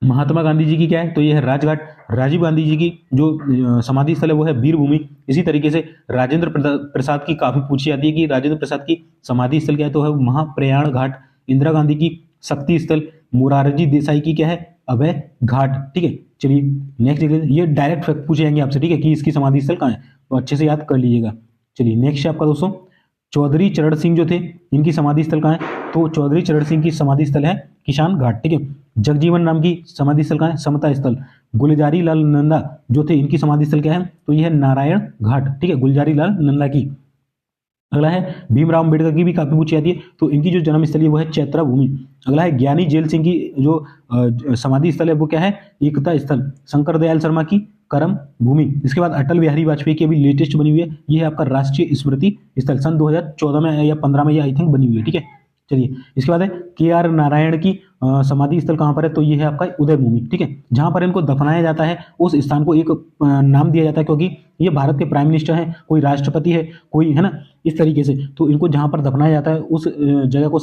महात्मा गांधी जी की क्या है, तो ये है राजघाट। राजीव गांधी जी की जो समाधि स्थल है वो है वीरभूमि। इसी तरीके से राजेंद्र प्रसाद की काफी पूछी जाती है कि राजेंद्र प्रसाद की समाधि स्थल क्या है, तो है महाप्रयाण घाट। इंदिरा गांधी की शक्ति स्थल। मोरारजी देसाई की क्या है, अभय घाट। ठीक है, चलिए नेक्स्ट देख लेते हैं। ये डायरेक्ट फैक्ट पूछे जाएंगे आपसे, ठीक है, कि इसकी समाधि स्थल कहाँ है, तो अच्छे से याद कर लीजिएगा। चलिए नेक्स्ट है आपका दोस्तों चौधरी चरण सिंह जो थे, इनकी समाधि स्थल कहाँ है, तो चौधरी चरण सिंह की समाधि स्थल है किसान घाट। ठीक है, जगजीवन राम की समाधि स्थल कहाँ है, समता स्थल। गुलजारी लाल नंदा जो थे, इनकी समाधि स्थल क्या है, तो यह है नारायण घाट। ठीक है, गुलजारी लाल नंदा की। अगला है भीमराव अम्बेडकर की भी काफी पूछी जाती है, तो इनकी जो जन्म स्थल है वो है चैत्रा भूमि। अगला है ज्ञानी जेल सिंह की जो समाधि स्थल है वो क्या है, एकता स्थल। शंकर दयाल शर्मा की करम भूमि। इसके बाद अटल बिहारी वाजपेयी की अभी लेटेस्ट बनी हुई है, ये है आपका राष्ट्रीय स्मृति स्थल, सन 2014 में या 15 में ये आई थिंक बनी हुई है। ठीक है, चलिए इसके बाद है KR नारायण की समाधि स्थल कहाँ पर है, तो ये है आपका उदय भूमि। ठीक है, जहां पर इनको दफनाया जाता है उस स्थान को एक नाम दिया जाता है, क्योंकि ये भारत के प्राइम मिनिस्टर हैं, कोई राष्ट्रपति है, कोई है ना, इस तरीके से। तो इनको जहां पर दफनाया जाता है उस जगह को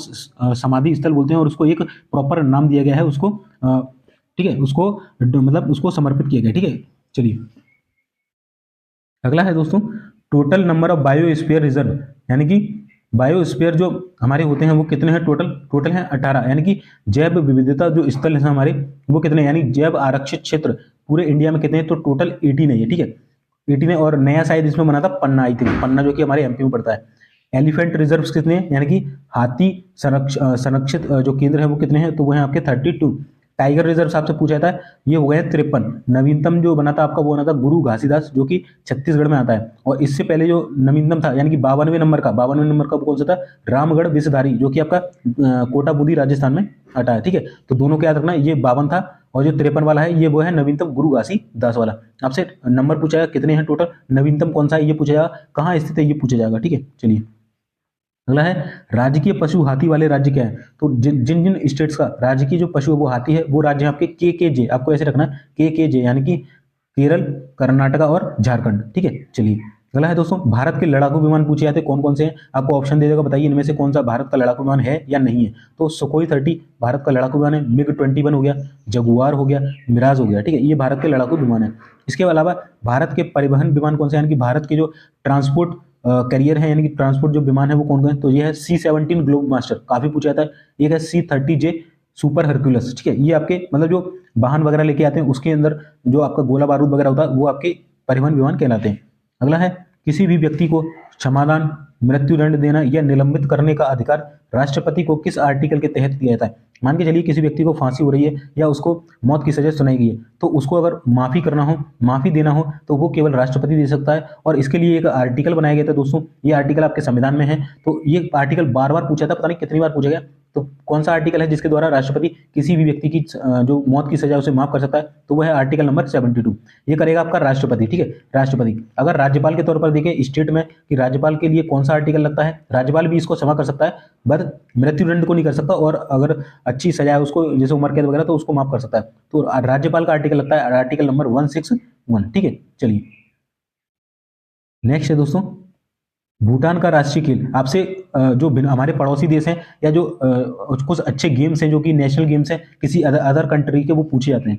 समाधि स्थल बोलते हैं, और उसको एक प्रॉपर नाम दिया गया है उसको। ठीक है, उसको मतलब उसको समर्पित किया गया। ठीक है, चलिए अगला है दोस्तों total number of biosphere reserve, यानी कि बायोस्फीयर जो हमारे होते हैं वो कितने हैं, टोटल हैं 18। यानी कि जैव विविधता जो स्थल है हमारे वो कितने, यानी जैव आरक्षित क्षेत्र पूरे इंडिया में कितने हैं, तो टोटल 18 है ये। ठीक है, 18 है, और नया शायद इसमें बना था पन्ना, आई थिंक पन्ना, जो कि हमारे MP में पड़ता है। एलिफेंट रिजर्व्स कितने हैं, यानी कि हाथी संरक्षित जो केंद्र है वो कितने हैं, तो वो हैं आपके 32। टाइगर रिजर्व आपसे पूछा था, ये हो गया 53। नवीनतम जो बना था आपका वो बना था गुरु घासीदास, जो कि छत्तीसगढ़ में आता है। और इससे पहले जो नवीनतम था यानी कि 52वें नंबर का वो कौन सा था, रामगढ़ विषधारी, जो कि आपका कोटा बूंदी राजस्थान में आता है। ठीक है, तो दोनों को याद रखना, ये 52 था और जो 53 वाला है ये वो है नवीनतम गुरु घासीदास वाला। आपसे नंबर पूछा जाएगा कितने हैं टोटल, नवीनतम कौन सा है ये पूछा जाएगा, कहाँ स्थित है ये पूछा जाएगा। ठीक है, चलिए अगला है राजकीय पशु हाथी वाले राज्य क्या है। तो जिन जिन जिन स्टेट्स का राजकीय जो पशु है वो हाथी है, वो राज्य है आपके के जे, आपको ऐसे रखना के जे, यानी कि केरल, कर्नाटका और झारखंड। ठीक है, चलिए अगला है दोस्तों, भारत के लड़ाकू विमान पूछे जाते हैं कौन कौन से हैं, आपको ऑप्शन दे देगा, बताइए इनमें से कौन सा भारत का लड़ाकू विमान है या नहीं है। तो सुखोई 30 भारत का लड़ाकू विमान है, MiG-21 हो गया, जगुआर हो गया, मिराज हो गया। ठीक है, ये भारत के लड़ाकू विमान है। इसके अलावा भारत के परिवहन विमान कौन से, यानी कि भारत के जो ट्रांसपोर्ट करियर है यानी कि ट्रांसपोर्ट जो विमान है वो कौन कौन है, तो ये है C-17 ग्लोब मास्टर, काफी पूछा जाता है। एक है C-30J सुपर हरक्यूलस। ठीक है, ये आपके मतलब जो वाहन वगैरह लेके आते हैं उसके अंदर जो आपका गोला बारूद वगैरह होता है वो आपके परिवहन विमान कहलाते हैं। अगला है किसी भी व्यक्ति को क्षमादान, मृत्युदंड देना या निलंबित करने का अधिकार राष्ट्रपति को किस आर्टिकल के तहत दिया जाता है। मान के चलिए किसी व्यक्ति को फांसी हो रही है या उसको मौत की सजा सुनाई गई है, तो उसको अगर माफी करना हो, माफी देना हो, तो वो केवल राष्ट्रपति दे सकता है। और इसके लिए एक आर्टिकल बनाया गया था दोस्तों, ये आर्टिकल आपके संविधान में है। तो ये आर्टिकल बार बार पूछा था, पता नहीं कितनी बार पूछा गया। तो कौन सा आर्टिकल है जिसके द्वारा राष्ट्रपति किसी भी व्यक्ति की जो मौत की सजा उसे माफ कर सकता है, तो वह है आर्टिकल नंबर 72। ये करेगा आपका राष्ट्रपति। ठीक है, राष्ट्रपति। अगर राज्यपाल के तौर पर देखें स्टेट में कि राज्यपाल के लिए कौन सा आर्टिकल लगता है, राज्यपाल भी इसको क्षमा कर सकता है, बट मृत्युदंड को नहीं कर सकता। और अगर अच्छी सजा है उसको, जैसे उम्र कैद वगैरह, तो उसको माफ कर सकता है। तो राज्यपाल का आर्टिकल लगता है आर्टिकल नंबर 161। ठीक है, चलिए नेक्स्ट है दोस्तों, भूटान का राष्ट्रीय खेल। आपसे जो हमारे पड़ोसी देश हैं या जो कुछ अच्छे गेम्स हैं जो कि नेशनल गेम्स हैं किसी अदर कंट्री के, वो पूछे जाते हैं,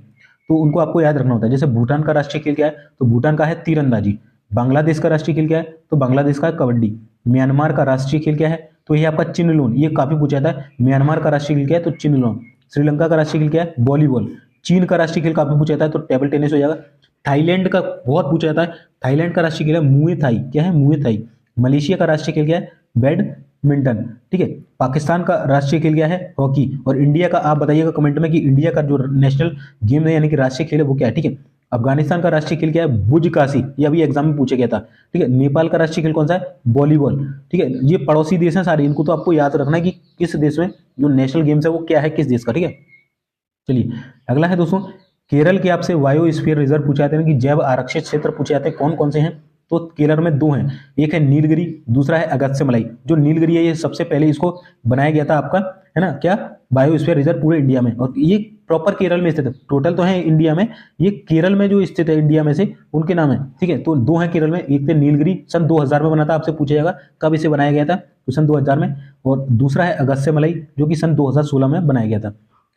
तो उनको आपको याद रखना होता है। जैसे भूटान का राष्ट्रीय खेल क्या है, तो भूटान का है तीरंदाजी। बांग्लादेश का राष्ट्रीय खेल क्या है, तो बांग्लादेश का है कबड्डी। म्यांमार का राष्ट्रीय खेल क्या है, तो ये आपका चिन्हलोन, ये काफी पूछा जाता है। म्यांमार का राष्ट्रीय खेल क्या है, तो चिन्हलोन। श्रीलंका का राष्ट्रीय खेल क्या है, वॉलीबॉल। चीन का राष्ट्रीय खेल काफी पूछा जाता है, तो टेबल टेनिस हो जाएगा। थाईलैंड का बहुत पूछा जाता है, थाईलैंड का राष्ट्रीय खेल है मुए थाई। क्या है, मुए थाई। मलेशिया का राष्ट्रीय खेल क्या है, बैडमिंटन। ठीक है, पाकिस्तान का राष्ट्रीय खेल क्या है, हॉकी। और इंडिया का आप बताइएगा कमेंट में कि इंडिया का जो नेशनल गेम है यानी कि राष्ट्रीय खेल है वो क्या है। ठीक है, अफगानिस्तान का राष्ट्रीय खेल क्या है, बुजकाशी, ये अभी एग्जाम में पूछा गया था। ठीक है, नेपाल का राष्ट्रीय खेल कौन सा है, वॉलीबॉल। ठीक है, ये पड़ोसी देश हैं सारे, इनको तो आपको याद रखना है कि किस देश में जो नेशनल गेम्स है वो क्या है, किस देश का। ठीक है, चलिए अगला है दोस्तों, केरल के आपसे बायोस्फीयर रिजर्व पूछे जाते हैं कि जैव आरक्षित क्षेत्र पूछे जाते हैं, कौन कौन से हैं। तो केरल में दो हैं, एक है नीलगिरी, दूसरा है अगस्त्यमलाई। जो नीलगिरी है ये सबसे पहले इसको बनाया गया था आपका, है ना, क्या बायोस्फीयर रिजर्व पूरे इंडिया में, और ये प्रॉपर केरल में स्थित है। टोटल तो है इंडिया में, ये केरल में जो स्थित है इंडिया में से उनके नाम है। ठीक है, तो दो हैं केरल में, एक थे नीलगिरी, सन 2000 में बना था, आपसे पूछा जाएगा कब इसे बनाया गया था, तो सन 2000 में। और दूसरा है अगस्त्यमलाई जो कि सन 2016 में बनाया गया था।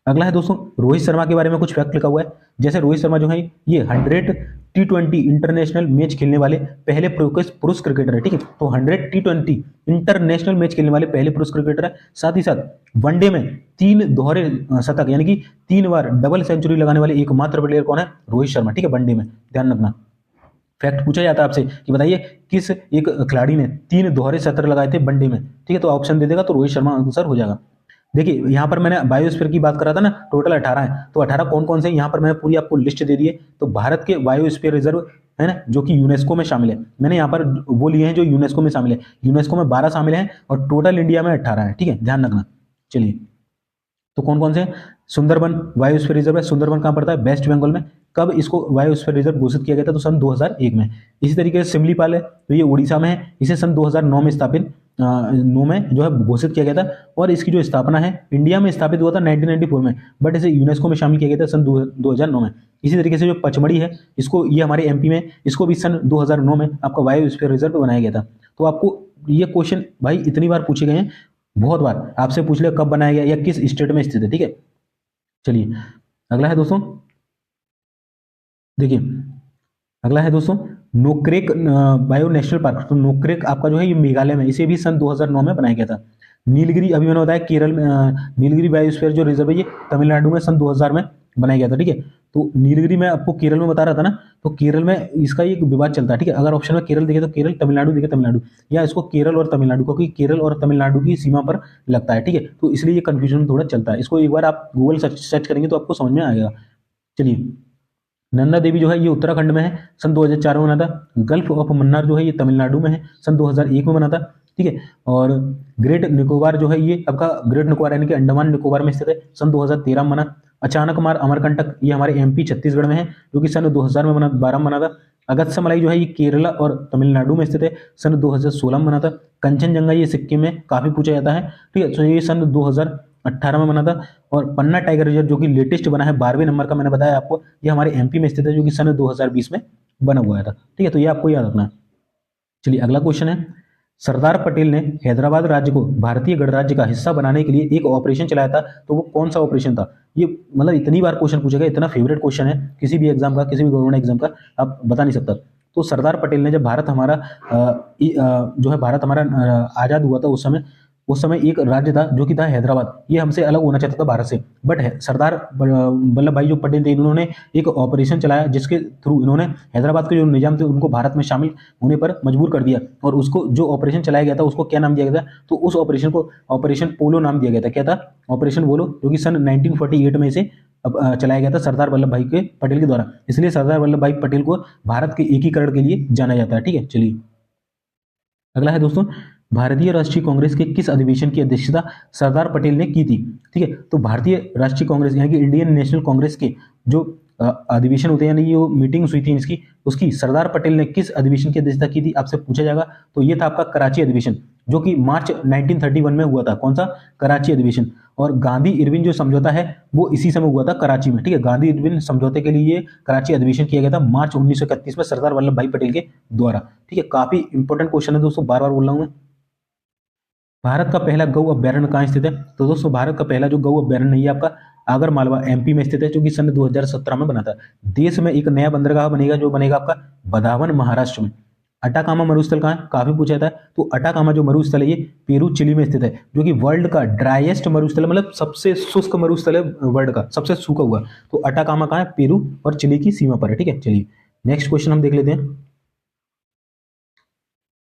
अगला है दोस्तों, रोहित शर्मा के बारे में कुछ फैक्ट लिखा हुआ है। जैसे रोहित शर्मा जो है ये 100 T20 इंटरनेशनल मैच खेलने वाले पहले पुरुष क्रिकेटर है। ठीक है, तो 100 T20 इंटरनेशनल मैच खेलने वाले पहले पुरुष क्रिकेटर है। साथ ही साथ वनडे में 3 दोहरे शतक यानी कि 3 बार डबल सेंचुरी लगाने वाले एकमात्र प्लेयर कौन है, रोहित शर्मा। ठीक है, वनडे में ध्यान रखना। फैक्ट पूछा जाता है आपसे कि बताइए किस एक खिलाड़ी ने 3 दोहरे शतक लगाए थे वनडे में। ठीक है, तो ऑप्शन दे देगा तो रोहित शर्मा आंसर हो जाएगा। देखिए यहाँ पर मैंने बायोस्फीयर की बात करा था ना, टोटल 18 है, तो 18 कौन कौन से, यहाँ पर मैंने पूरी आपको लिस्ट दे दी है। तो भारत के बायोस्फीयर रिजर्व है ना, जो कि यूनेस्को में शामिल है, मैंने यहाँ पर वो लिए हैं जो यूनेस्को में शामिल है। यूनेस्को में 12 शामिल हैं और टोटल इंडिया में 18 है। ठीक है, ध्यान रखना। चलिए तो कौन कौन से, सुंदरबन बायोस्फीयर रिजर्व है। सुंदरबन कहाँ पड़ता है, वेस्ट बंगाल में। कब इसको बायोस्फीयर रिजर्व घोषित किया गया था, तो सन 2001 में। इसी तरीके से सिमलीपाल है, तो ये उड़ीसा में है, इसे सन 2009 में स्थापित 9 में जो है घोषित किया गया था। और इसकी जो स्थापना है इंडिया में स्थापित हुआ था 1994 में, बट इसे यूनेस्को में शामिल किया गया था सन 2009 में। इसी तरीके से जो पचमढ़ी है, इसको ये हमारे एमपी में, इसको भी सन 2009 में आपका बायोस्फीयर रिजर्व बनाया गया था। तो आपको ये क्वेश्चन भाई इतनी बार पूछे गए हैं, बहुत बार आपसे पूछ लिया कब बनाया गया या किस स्टेट में स्थित है। ठीक है, चलिए अगला है दोस्तों, देखिए अगला है दोस्तों नोक्रेक बायो नेशनल पार्क। तो नोक्रेक आपका जो है ये मेघालय में, इसे भी सन 2009 में बनाया गया था। नीलगिरी अभी मैंने बताया केरल में, नीलगिरी बायोस्फीयर जो रिजर्व है ये तमिलनाडु में सन 2000 में बनाया गया था, ठीक है। तो नीलगिरी मैं आपको केरल में बता रहा था ना, तो केरल में इसका एक विवाद चलता है, ठीक है। अगर ऑप्शन में केरल देखे तो केरल, तमिलनाडु देखे तमिलनाडु, या इसको केरल और तमिलनाडु, क्योंकि केरल और तमिलनाडु की सीमा पर लगता है, ठीक है। तो इसलिए ये कंफ्यूजन थोड़ा चलता है। इसको एक बार आप गूगल सर्च करेंगे तो आपको समझ में आएगा। चलिए, नंदा देवी जो है ये उत्तराखंड में है, सन 2004 में बना था। गल्फ ऑफ मन्नार जो है ये तमिलनाडु में है, सन 2001 में बना था, ठीक है। और ग्रेट निकोबार जो है ये आपका ग्रेट निकोबार यानी कि अंडमान निकोबार में स्थित है, सन 2013 में बना। अचानक मार अमरकंटक ये हमारे एमपी छत्तीसगढ़ में है, जो कि सन 2000 में बना, 12 में बना था। अगस्त्यमलाई जो है ये केरला और तमिलनाडु में स्थित है, सन 2016 में बना था। कंचनजंगा ये सिक्किम में काफी पूछा जाता है, ठीक है। तो ये सन 2018 में बना था। और पन्ना टाइगर रिजर्व जो कि लेटेस्ट बना है 12वें नंबर का, मैंने बताया आपको, ये हमारे एमपी में स्थित है, जो कि सन 2020 में बना हुआ था, ठीक है। तो ये आपको याद रखना है। चलिए, अगला क्वेश्चन है, सरदार पटेल ने हैदराबाद राज्य को भारतीय गणराज्य का हिस्सा बनाने के लिए एक ऑपरेशन चलाया था, तो वो कौन सा ऑपरेशन था? ये मतलब इतनी बार क्वेश्चन पूछेगा, इतना फेवरेट क्वेश्चन है किसी भी एग्जाम का, किसी भी गवर्नमेंट एग्जाम का, आप बता नहीं सकता। तो सरदार पटेल ने जब भारत हमारा जो है भारत हमारा आजाद हुआ था, उस समय एक राज्य था जो कि था हैदराबाद। ये हमसे अलग होना चाहता था भारत से, बट सरदार वल्लभ भाई जो पटेल थे, इन्होंने एक ऑपरेशन चलाया जिसके थ्रू इन्होंने हैदराबाद के जो निजाम थे उनको भारत में शामिल होने पर मजबूर कर दिया। और उसको जो ऑपरेशन चलाया गया था उसको क्या नाम दिया गया था? तो उस ऑपरेशन को ऑपरेशन पोलो नाम दिया गया था। क्या था? ऑपरेशन पोलो, जो कि सन 1948 में इसे चलाया गया था सरदार वल्लभ भाई के पटेल के द्वारा। इसलिए सरदार वल्लभ भाई पटेल को भारत के एकीकरण के लिए जाना जाता है, ठीक है। चलिए, अगला है दोस्तों, भारतीय राष्ट्रीय कांग्रेस के किस अधिवेशन की अध्यक्षता सरदार पटेल ने की थी? ठीक है, तो भारतीय राष्ट्रीय कांग्रेस यानी कि इंडियन नेशनल कांग्रेस के जो अधिवेशन होते हैं, यानी ये मीटिंग्स हुई थी इसकी, उसकी सरदार पटेल ने किस अधिवेशन की अध्यक्षता की थी, आपसे पूछा जाएगा। तो ये था आपका कराची अधिवेशन, जो कि मार्च 1931 में हुआ था। कौन सा? कराची अधिवेशन। और गांधी इरविन जो समझौता है वो इसी समय हुआ था कराची में, ठीक है। गांधी इरविन समझौते के लिए कराची अधिवेशन किया गया था मार्च 1931 में सरदार वल्लभ भाई पटेल के द्वारा, ठीक है। काफी इंपॉर्टेंट क्वेश्चन है दोस्तों, बार बार बोल रहा हूं मैं। भारत का पहला गौ अभ्यारण्य कहाँ स्थित है? तो दोस्तों, भारत का पहला जो गौ अभ्यारण्य है ये आपका आगर मालवा एमपी में स्थित है, जो कि सन 2017 में बना था। देश में एक नया बंदरगाह बनेगा, जो बनेगा आपका बदावन महाराष्ट्र में। अटाकामा मरुस्थल कहाँ है? काफी पूछा जाता है। तो अटाकामा जो मरुस्थल है ये पेरू चिली में स्थित है, जो कि वर्ल्ड का ड्राइएस्ट मरुस्थल है, मतलब सबसे शुष्क मरुस्थल है वर्ल्ड का, सबसे सूखा हुआ। तो अटाकामा कहाँ है? पेरू और चिली की सीमा पर है, ठीक है। चलिए, नेक्स्ट क्वेश्चन हम देख लेते हैं।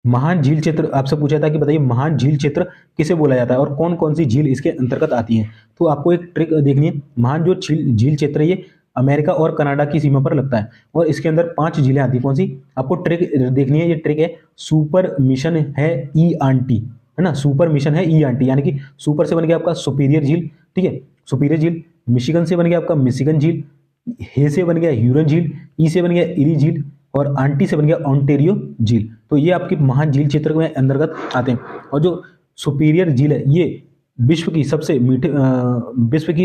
महान झील क्षेत्र आपसे पूछा था कि बताइए महान झील क्षेत्र किसे बोला जाता है और कौन कौन सी झील इसके अंतर्गत आती है। तो आपको एक ट्रिक देखनी है। महान जो झील क्षेत्र है ये अमेरिका और कनाडा की सीमा पर लगता है, और इसके अंदर 5 झीलें आती है। कौन सी? आपको ट्रिक देखनी है। ये ट्रिक है सुपर मिशन है ई आंटी, है ना। सुपर मिशन है ई आंटी, यानी कि सुपर से बन गया आपका सुपीरियर झील, ठीक है, सुपीरियर झील। मिशिगन से बन गया आपका मिशिगन झील, हे से बन गया ह्यूरन झील, ई से बन गया इरी झील, और आंटी से बन गया ऑन्टेरियो झील। तो ये आपकी महान झील क्षेत्र में अंतर्गत आते हैं। और जो सुपीरियर झील है ये विश्व की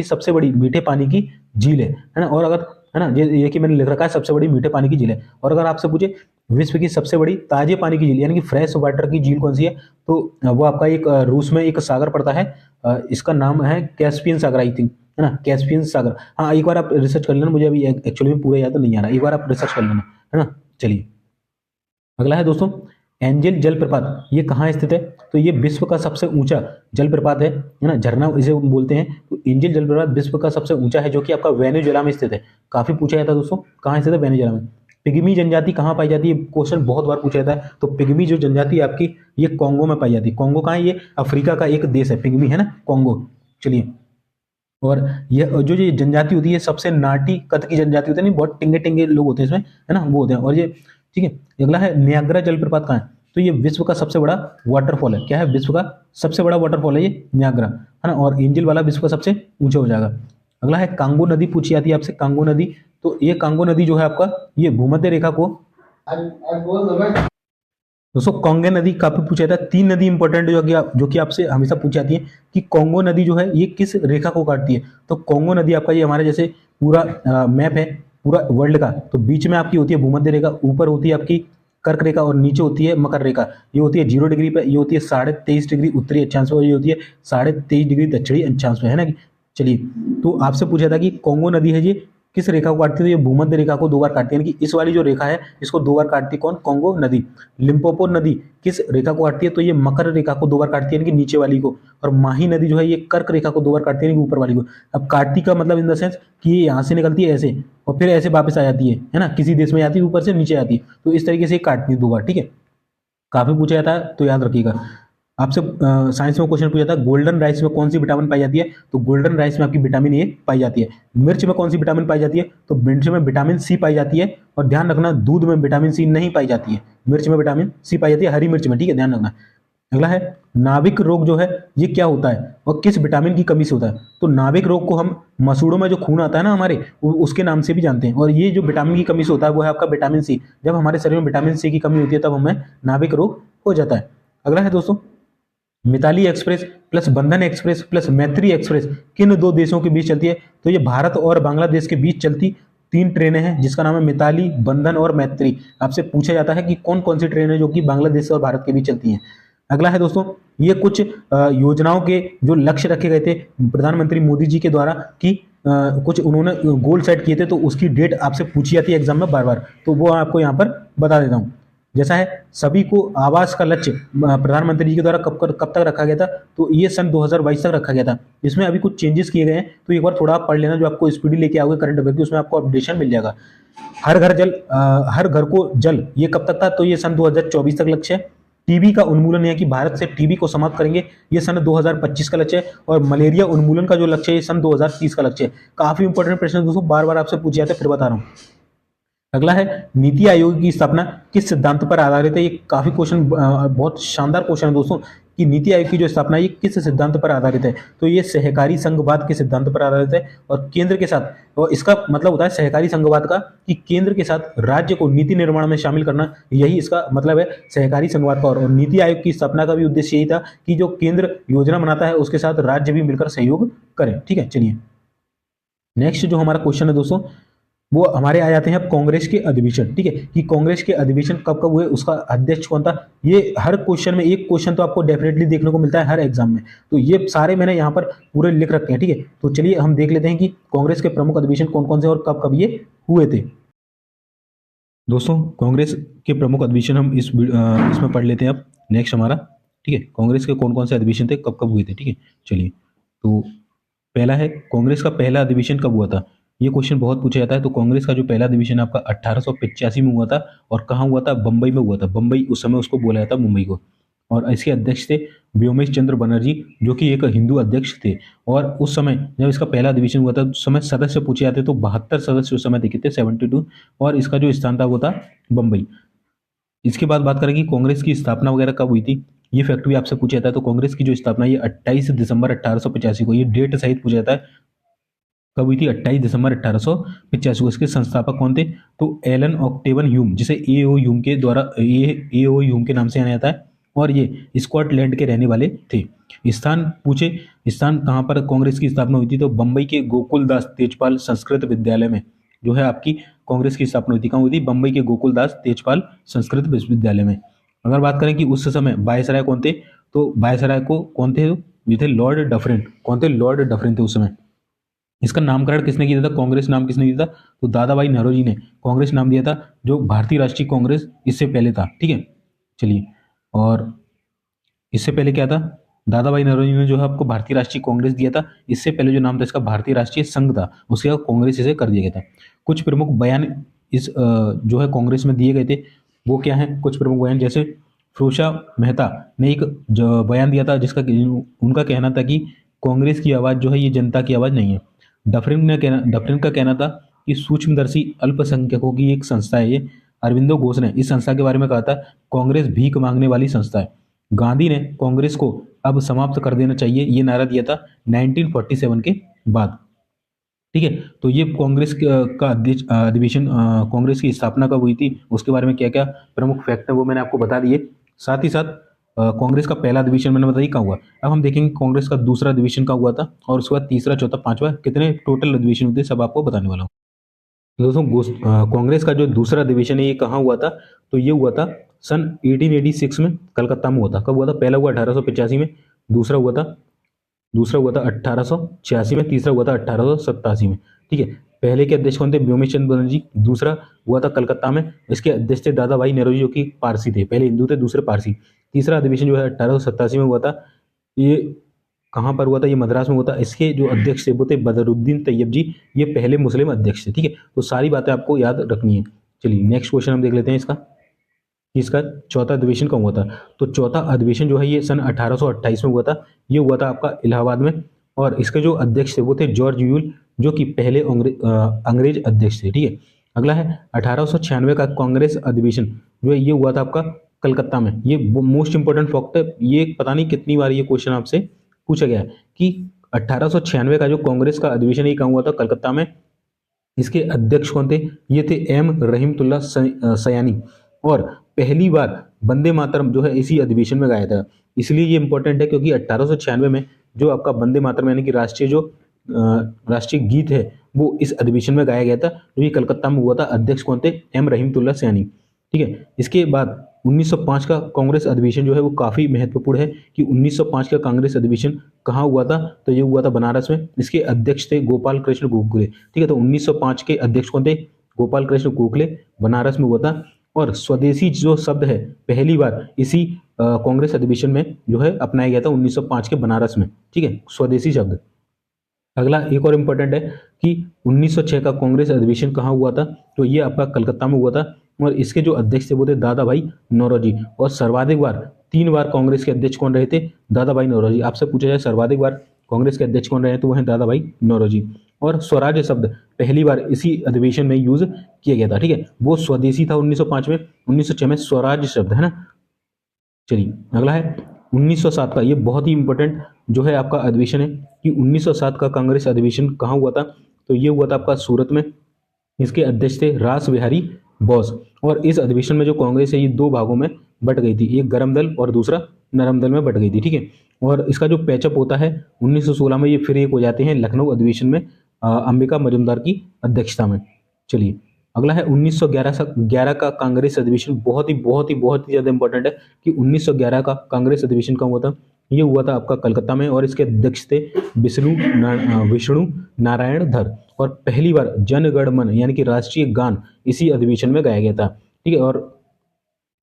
सबसे बड़ी मीठे पानी की झील है ना। और अगर है ना, ये कि मैंने लिख रखा है सबसे बड़ी मीठे पानी की झील है। और अगर आपसे पूछे विश्व की सबसे बड़ी ताजे पानी की झील यानी कि फ्रेश वाटर की झील कौन सी है, तो वो आपका एक रूस में एक सागर पड़ता है, इसका नाम है कैस्पियन सागर, आई थिंक, है ना, कैस्पियन सागर। हाँ, एक बार आप रिसर्च कर लेना, मुझे अभी एक्चुअली में पूरा याद नहीं आ रहा, एक बार आप रिसर्च कर लेना, है ना। चलिए, अगला है दोस्तों, एंजल जलप्रपात ये कहाँ स्थित है? तो ये विश्व का सबसे ऊंचा जलप्रपात है ना, झरना इसे बोलते हैं। तो एंजल जलप्रपात विश्व का सबसे ऊंचा है, जो कि आपका वेनेजुएला में स्थित है। काफी पूछा जाता है दोस्तों, कहाँ स्थित है? वेनेजुएला में। पिग्मी जनजाति कहाँ पाई जाती है? क्वेश्चन बहुत बार पूछा जाता है। तो पिग्मी जो जनजाति है आपकी ये कॉन्गो में पाई जाती है। कॉन्गो कहाँ है? ये अफ्रीका का एक देश है, पिग्मी, है ना, कॉन्गो। चलिए, और ये जो ये जनजाति होती है सबसे नाटी कद की जनजाति होती है, नहीं बहुत टिंगे टिंगे लोग होते हैं इसमें, है ना, वो होते हैं। और ये ठीक है। अगला है नियाग्रा जलप्रपात कहाँ है? तो ये विश्व का सबसे बड़ा वाटरफॉल है। क्या है? विश्व का सबसे बड़ा वाटरफॉल है ये नियाग्रा, है ना। और एंजल वाला विश्व का सबसे ऊंचा हो जाएगा। अगला है कांगो नदी पूछी जाती है आपसे, कांगो नदी। तो ये कांगो नदी जो है आपका ये भूमध्य रेखा को दोस्तों कांगो नदी काफी पूछा जाता है। 3 नदी इंपॉर्टेंट जो कि आपसे हमेशा पूछी जाती है कि कांगो नदी जो है ये किस रेखा को काटती है। तो कांगो नदी आपका ये हमारे जैसे पूरा मैप है पूरा वर्ल्ड का, तो बीच में आपकी होती है भूमध्य रेखा, ऊपर होती है आपकी कर्क रेखा और नीचे होती है मकर रेखा। ये होती है 0 डिग्री पे, ये होती है 23.5 डिग्री उत्तरी अक्षांश पे, और ये होती है 23.5 डिग्री दक्षिणी अक्षांश पे, है ना। चलिए, तो आपसे पूछा था कि कांगो नदी है ये किस रेखा को काटती है? तो ये भूमध्य रेखा को 2 बार काटती है, यानी कि इस वाली जो रेखा है इसको 2 बार काटती है। कौन? कांगो नदी। लिम्पोपो नदी किस रेखा को काटती है? तो ये मकर रेखा को 2 बार काटती है, यानी कि नीचे वाली को। और माही नदी जो है ये कर्क रेखा को 2 बार काटती है, यानी कि ऊपर वाली को। अब काटती का मतलब इन द सेंस कि ये यहाँ से निकलती है ऐसे और फिर ऐसे वापस आ जाती है ना, किसी देश में आती है ऊपर से नीचे आती है, तो इस तरीके से काटती है 2 बार। ठीक है, काफी पूछा जाता है तो याद रखिएगा। आपसे साइंस में क्वेश्चन पूछा था गोल्डन राइस में कौन सी विटामिन पाई जाती है? तो गोल्डन राइस में आपकी विटामिन ए पाई जाती है। मिर्च में कौन सी विटामिन पाई जाती है? तो मिर्च में विटामिन सी पाई जाती है। और ध्यान रखना दूध में विटामिन सी नहीं पाई जाती है, मिर्च में विटामिन सी पाई जाती है हरी मिर्च में। ठीक है, ध्यान रखना। अगला है नाभिक रोग जो है ये क्या होता है और किस विटामिन की कमी से होता है? तो नाभिक रोग को हम मसूड़ों में जो खून आता है ना हमारे, उसके नाम से भी जानते हैं। और ये जो विटामिन की कमी से होता है वो है आपका विटामिन सी। जब हमारे शरीर में विटामिन सी की कमी होती है तब हमें नाभिक रोग हो जाता है। अगला है दोस्तों मिताली एक्सप्रेस प्लस बंधन एक्सप्रेस प्लस मैत्री एक्सप्रेस किन 2 देशों के बीच चलती है? तो ये भारत और बांग्लादेश के बीच चलती 3 ट्रेनें हैं जिसका नाम है मिताली, बंधन और मैत्री। आपसे पूछा जाता है कि कौन कौन सी ट्रेनें जो कि बांग्लादेश और भारत के बीच चलती हैं। अगला है दोस्तों ये कुछ योजनाओं के जो लक्ष्य रखे गए थे प्रधानमंत्री मोदी जी के द्वारा कि कुछ उन्होंने गोल सेट किए थे, तो उसकी डेट आपसे पूछी जाती है एग्जाम में बार बार, तो वो आपको यहाँ पर बता देता हूँ। जैसा है सभी को आवास का लक्ष्य प्रधानमंत्री जी के द्वारा कब तक रखा गया था? तो ये सन 2022 तक रखा गया था। इसमें अभी कुछ चेंजेस किए गए हैं, तो एक बार थोड़ा आप पढ़ लेना, जो आपको स्पीडी लेके आओगे करंट अफेयर की उसमें आपको अपडेशन मिल जाएगा। हर घर को जल ये कब तक था? तो ये सन 2024 तक लक्ष्य है। टीबी का उन्मूलन है कि भारत से टीबी को समाप्त करेंगे, ये सन 2025 का लक्ष्य है। और मलेरिया उन्मूलन का जो लक्ष्य है ये सन 2030 का लक्ष्य है। काफी इंपॉर्टेंट प्रश्न है दोस्तों, बार बार आपसे पूछे जाते हैं, फिर बता रहा हूँ। अगला है नीति आयोग की स्थापना किस सिद्धांत पर आधारित है? ये काफी क्वेश्चन बहुत शानदार क्वेश्चन है दोस्तों कि नीति आयोग की जो स्थापना है ये किस सिद्धांत पर आधारित है? तो ये सहकारी संघवाद के सिद्धांत पर आधारित है। और केंद्र के साथ, और इसका मतलब होता है सहकारी संघवाद का कि केंद्र के साथ राज्य को नीति निर्माण में शामिल करना, यही इसका मतलब है सहकारी संघवाद का। और नीति आयोग की स्थापना का भी उद्देश्य यही था कि जो केंद्र योजना बनाता है उसके साथ राज्य भी मिलकर सहयोग करें। ठीक है, चलिए नेक्स्ट जो हमारा क्वेश्चन है दोस्तों वो हमारे आ जाते हैं अब कांग्रेस के अधिवेशन। ठीक है, कि कांग्रेस के अधिवेशन कब कब हुए, उसका अध्यक्ष कौन था? ये हर क्वेश्चन में एक क्वेश्चन तो आपको डेफिनेटली देखने को मिलता है हर एग्जाम में, तो ये सारे मैंने यहाँ पर पूरे लिख रखे हैं। ठीक है, तो चलिए हम देख लेते हैं कि कांग्रेस के प्रमुख अधिवेशन कौन कौन से और कब कब ये हुए थे। दोस्तों कांग्रेस के प्रमुख अधिवेशन हम इसमें पढ़ लेते हैं अब नेक्स्ट हमारा। ठीक है, कांग्रेस के कौन कौन से अधिवेशन थे, कब कब हुए थे। ठीक है, चलिए तो पहला है कांग्रेस का पहला अधिवेशन कब हुआ था? ये क्वेश्चन बहुत पूछा जाता है। तो कांग्रेस का जो पहला अधिवेशन आपका 1885 में हुआ था। और कहाँ हुआ था? बम्बई में हुआ था। बम्बई उस समय उसको बोला जाता मुंबई को। और इसके अध्यक्ष थे व्योमेश चंद्र बनर्जी जो कि एक हिंदू अध्यक्ष थे। और उस समय जब इसका पहला अधिवेशन हुआ था उस समय सदस्य पूछे जाते तो 72 सदस्य उस समय थे, कितने? 72। और इसका जो स्थान था वो था बम्बई। इसके बाद बात करें कि कांग्रेस की स्थापना वगैरह कब हुई थी, ये फैक्ट भी आपसे पूछा जाता है। तो कांग्रेस की जो स्थापना ये 28 दिसंबर 1885 को, ये डेट सहित पूछा जाता है कब हुई थी? 28 दिसंबर 1885 को। इसके संस्थापक कौन थे? तो एलन ऑक्टेवन ह्यूम, जिसे ए.ओ. ह्यूम के द्वारा ए.ओ. ह्यूम के नाम से जाना जाता है। और ये स्कॉटलैंड के रहने वाले थे। स्थान कहाँ पर कांग्रेस की स्थापना हुई थी? तो बम्बई के गोकुलदास तेजपाल संस्कृत विद्यालय में जो है आपकी कांग्रेस की स्थापना हुई थी। कहाँ हुई थी? बम्बई के गोकुलदास तेजपाल संस्कृत विश्वविद्यालय में। अगर बात करें कि उस समय वायसराय कौन थे, तो वायसराय को कौन थे? ये थे लॉर्ड डफरिन। कौन थे? लॉर्ड डफरिन थे उस समय। इसका नामकरण किसने किया था? कांग्रेस नाम किसने दिया था? तो दादा भाई नौरोजी ने कांग्रेस नाम दिया था, जो भारतीय राष्ट्रीय कांग्रेस इससे पहले था। ठीक है, चलिए और इससे पहले क्या था? दादा भाई नौरोजी ने जो है आपको भारतीय राष्ट्रीय कांग्रेस दिया था। इससे पहले जो नाम था इसका भारतीय राष्ट्रीय संघ था, उसके बाद कांग्रेस इसे कर दिया गया था। कुछ प्रमुख बयान इस जो है कांग्रेस में दिए गए थे, वो क्या है? कुछ प्रमुख बयान, जैसे फिरोजशाह मेहता ने एक बयान दिया था जिसका उनका कहना था कि कांग्रेस की आवाज़ जो है ये जनता की आवाज़ नहीं है। डफरिन का कहना था कि सूक्ष्मदर्शी अल्पसंख्यकों की एक संस्था है ये। अरविंदो घोष ने इस संस्था के बारे में कहा था कांग्रेस भीख मांगने वाली संस्था है। गांधी ने कांग्रेस को अब समाप्त कर देना चाहिए ये नारा दिया था 1947 के बाद। ठीक है, तो ये कांग्रेस का अधिवेशन, कांग्रेस की स्थापना कब हुई थी, उसके बारे में क्या क्या प्रमुख फैक्ट है वो मैंने आपको बता दिए। साथ ही साथ कांग्रेस का पहला अधिवेशन मैंने बताया कहाँ हुआ। अब हम देखेंगे कांग्रेस का दूसरा अधिवेशन कहाँ हुआ था और उसके बाद तीसरा, चौथा, पांचवा, कितने टोटल अधिवेशन होते सब आपको बताने वाला हूँ। तो दोस्तों कांग्रेस का जो दूसरा अधिवेशन है ये कहाँ हुआ था? तो ये हुआ था सन 1886 में कलकत्ता में हुआ था। कब हुआ था? पहला हुआ 1885 में, दूसरा हुआ था 1886 में, तीसरा हुआ था 1887 में। ठीक है, पहले के अध्यक्ष कौन थे? व्योमेश बनर्जी। दूसरा हुआ था कलकत्ता में, इसके अध्यक्ष थे दादा भाई नौरोजी जो कि पारसी थे, पहले हिंदू थे दूसरे पारसी। तीसरा अधिवेशन जो है 1887 में हुआ था, ये कहाँ पर हुआ था? ये मद्रास में हुआ था। इसके जो अध्यक्ष थे वो थे बदरुद्दीन तैयब जी, ये पहले मुस्लिम अध्यक्ष थे। ठीक है, तो सारी बातें आपको याद रखनी है। चलिए नेक्स्ट क्वेश्चन हम देख लेते हैं इसका चौथा अधिवेशन कब हुआ था? तो चौथा अधिवेशन जो है ये सन 1828 में हुआ था, ये हुआ था आपका इलाहाबाद में, और इसके जो अध्यक्ष थे वो थे जॉर्ज यूल जो कि पहले अंग्रेज अध्यक्ष थे। ठीक है, अगला है 1896 का कांग्रेस अधिवेशन जो है ये हुआ था आपका कलकत्ता में। ये मोस्ट इंपोर्टेंट फैक्ट है, ये पता नहीं कितनी बार ये क्वेश्चन आपसे पूछा गया है कि 1896 का जो कांग्रेस का अधिवेशन ये कहाँ हुआ था? कलकत्ता में। इसके अध्यक्ष कौन थे? ये थे एम रहीमतुल्लाह सयानी, और पहली बार वंदे मातरम जो है इसी अधिवेशन में गाया था। इसलिए ये इंपॉर्टेंट है क्योंकि 1896 में जो आपका वंदे मातरम यानी कि राष्ट्रीय गीत है वो इस अधिवेशन में गाया गया था, जो ये कलकत्ता में हुआ था। अध्यक्ष कौन थे? एम रहीमतुल्लाह सयानी। ठीक है, इसके बाद 1905 का कांग्रेस अधिवेशन जो है वो काफी महत्वपूर्ण है कि 1905 का कांग्रेस अधिवेशन कहाँ हुआ था? तो ये हुआ था बनारस में। इसके अध्यक्ष थे गोपाल कृष्ण गोखले। ठीक है, तो 1905 के अध्यक्ष कौन थे? गोपाल कृष्ण गोखले, बनारस में हुआ था। और स्वदेशी जो शब्द है पहली बार इसी कांग्रेस अधिवेशन में जो है अपनाया गया था 1905 के बनारस में। ठीक है, स्वदेशी शब्द। अगला एक और इम्पोर्टेंट है कि 1906 का कांग्रेस अधिवेशन कहाँ हुआ था? तो ये आपका कलकत्ता में हुआ था, और इसके जो अध्यक्ष थे वो थे दादा भाई नौरोजी। और सर्वाधिक बार 3 बार कांग्रेस के अध्यक्ष कौन रहे थे? दादा भाई नौरोजी। आपसे पूछा जाए सर्वाधिक बार कांग्रेस के अध्यक्ष कौन रहे तो वो हैं दादा भाई नौरोजी। और स्वराज्य शब्द पहली बार इसी अधिवेशन में यूज किया गया था। ठीक है, वो स्वदेशी था 1905 में, 1906 में स्वराज्य शब्द है ना। चलिए अगला है 1907 का, ये बहुत ही इंपॉर्टेंट जो है आपका अधिवेशन है कि 1907 का कांग्रेस अधिवेशन कहाँ हुआ था? तो ये हुआ था आपका सूरत में। इसके अध्यक्ष थे रास बिहारी बोस, और इस अधिवेशन में जो कांग्रेस है ये 2 भागों में बट गई थी, एक गरम दल और दूसरा नरम दल में बट गई थी। ठीक है, और इसका जो पैचअप होता है 1916 में ये फिर एक हो जाते हैं लखनऊ अधिवेशन में अंबिका मजुमदार की अध्यक्षता में। चलिए अगला है 1911 का कांग्रेस अधिवेशन, बहुत ही ज्यादा इंपॉर्टेंट है कि 1911 का कांग्रेस अधिवेशन कहाँ हुआ था? ये हुआ था आपका कलकत्ता में, और इसके अध्यक्ष थे विष्णु नारायण धर। और पहली बार जन गण मन यानी कि राष्ट्रीय गान इसी अधिवेशन में गाया गया था। ठीक है, और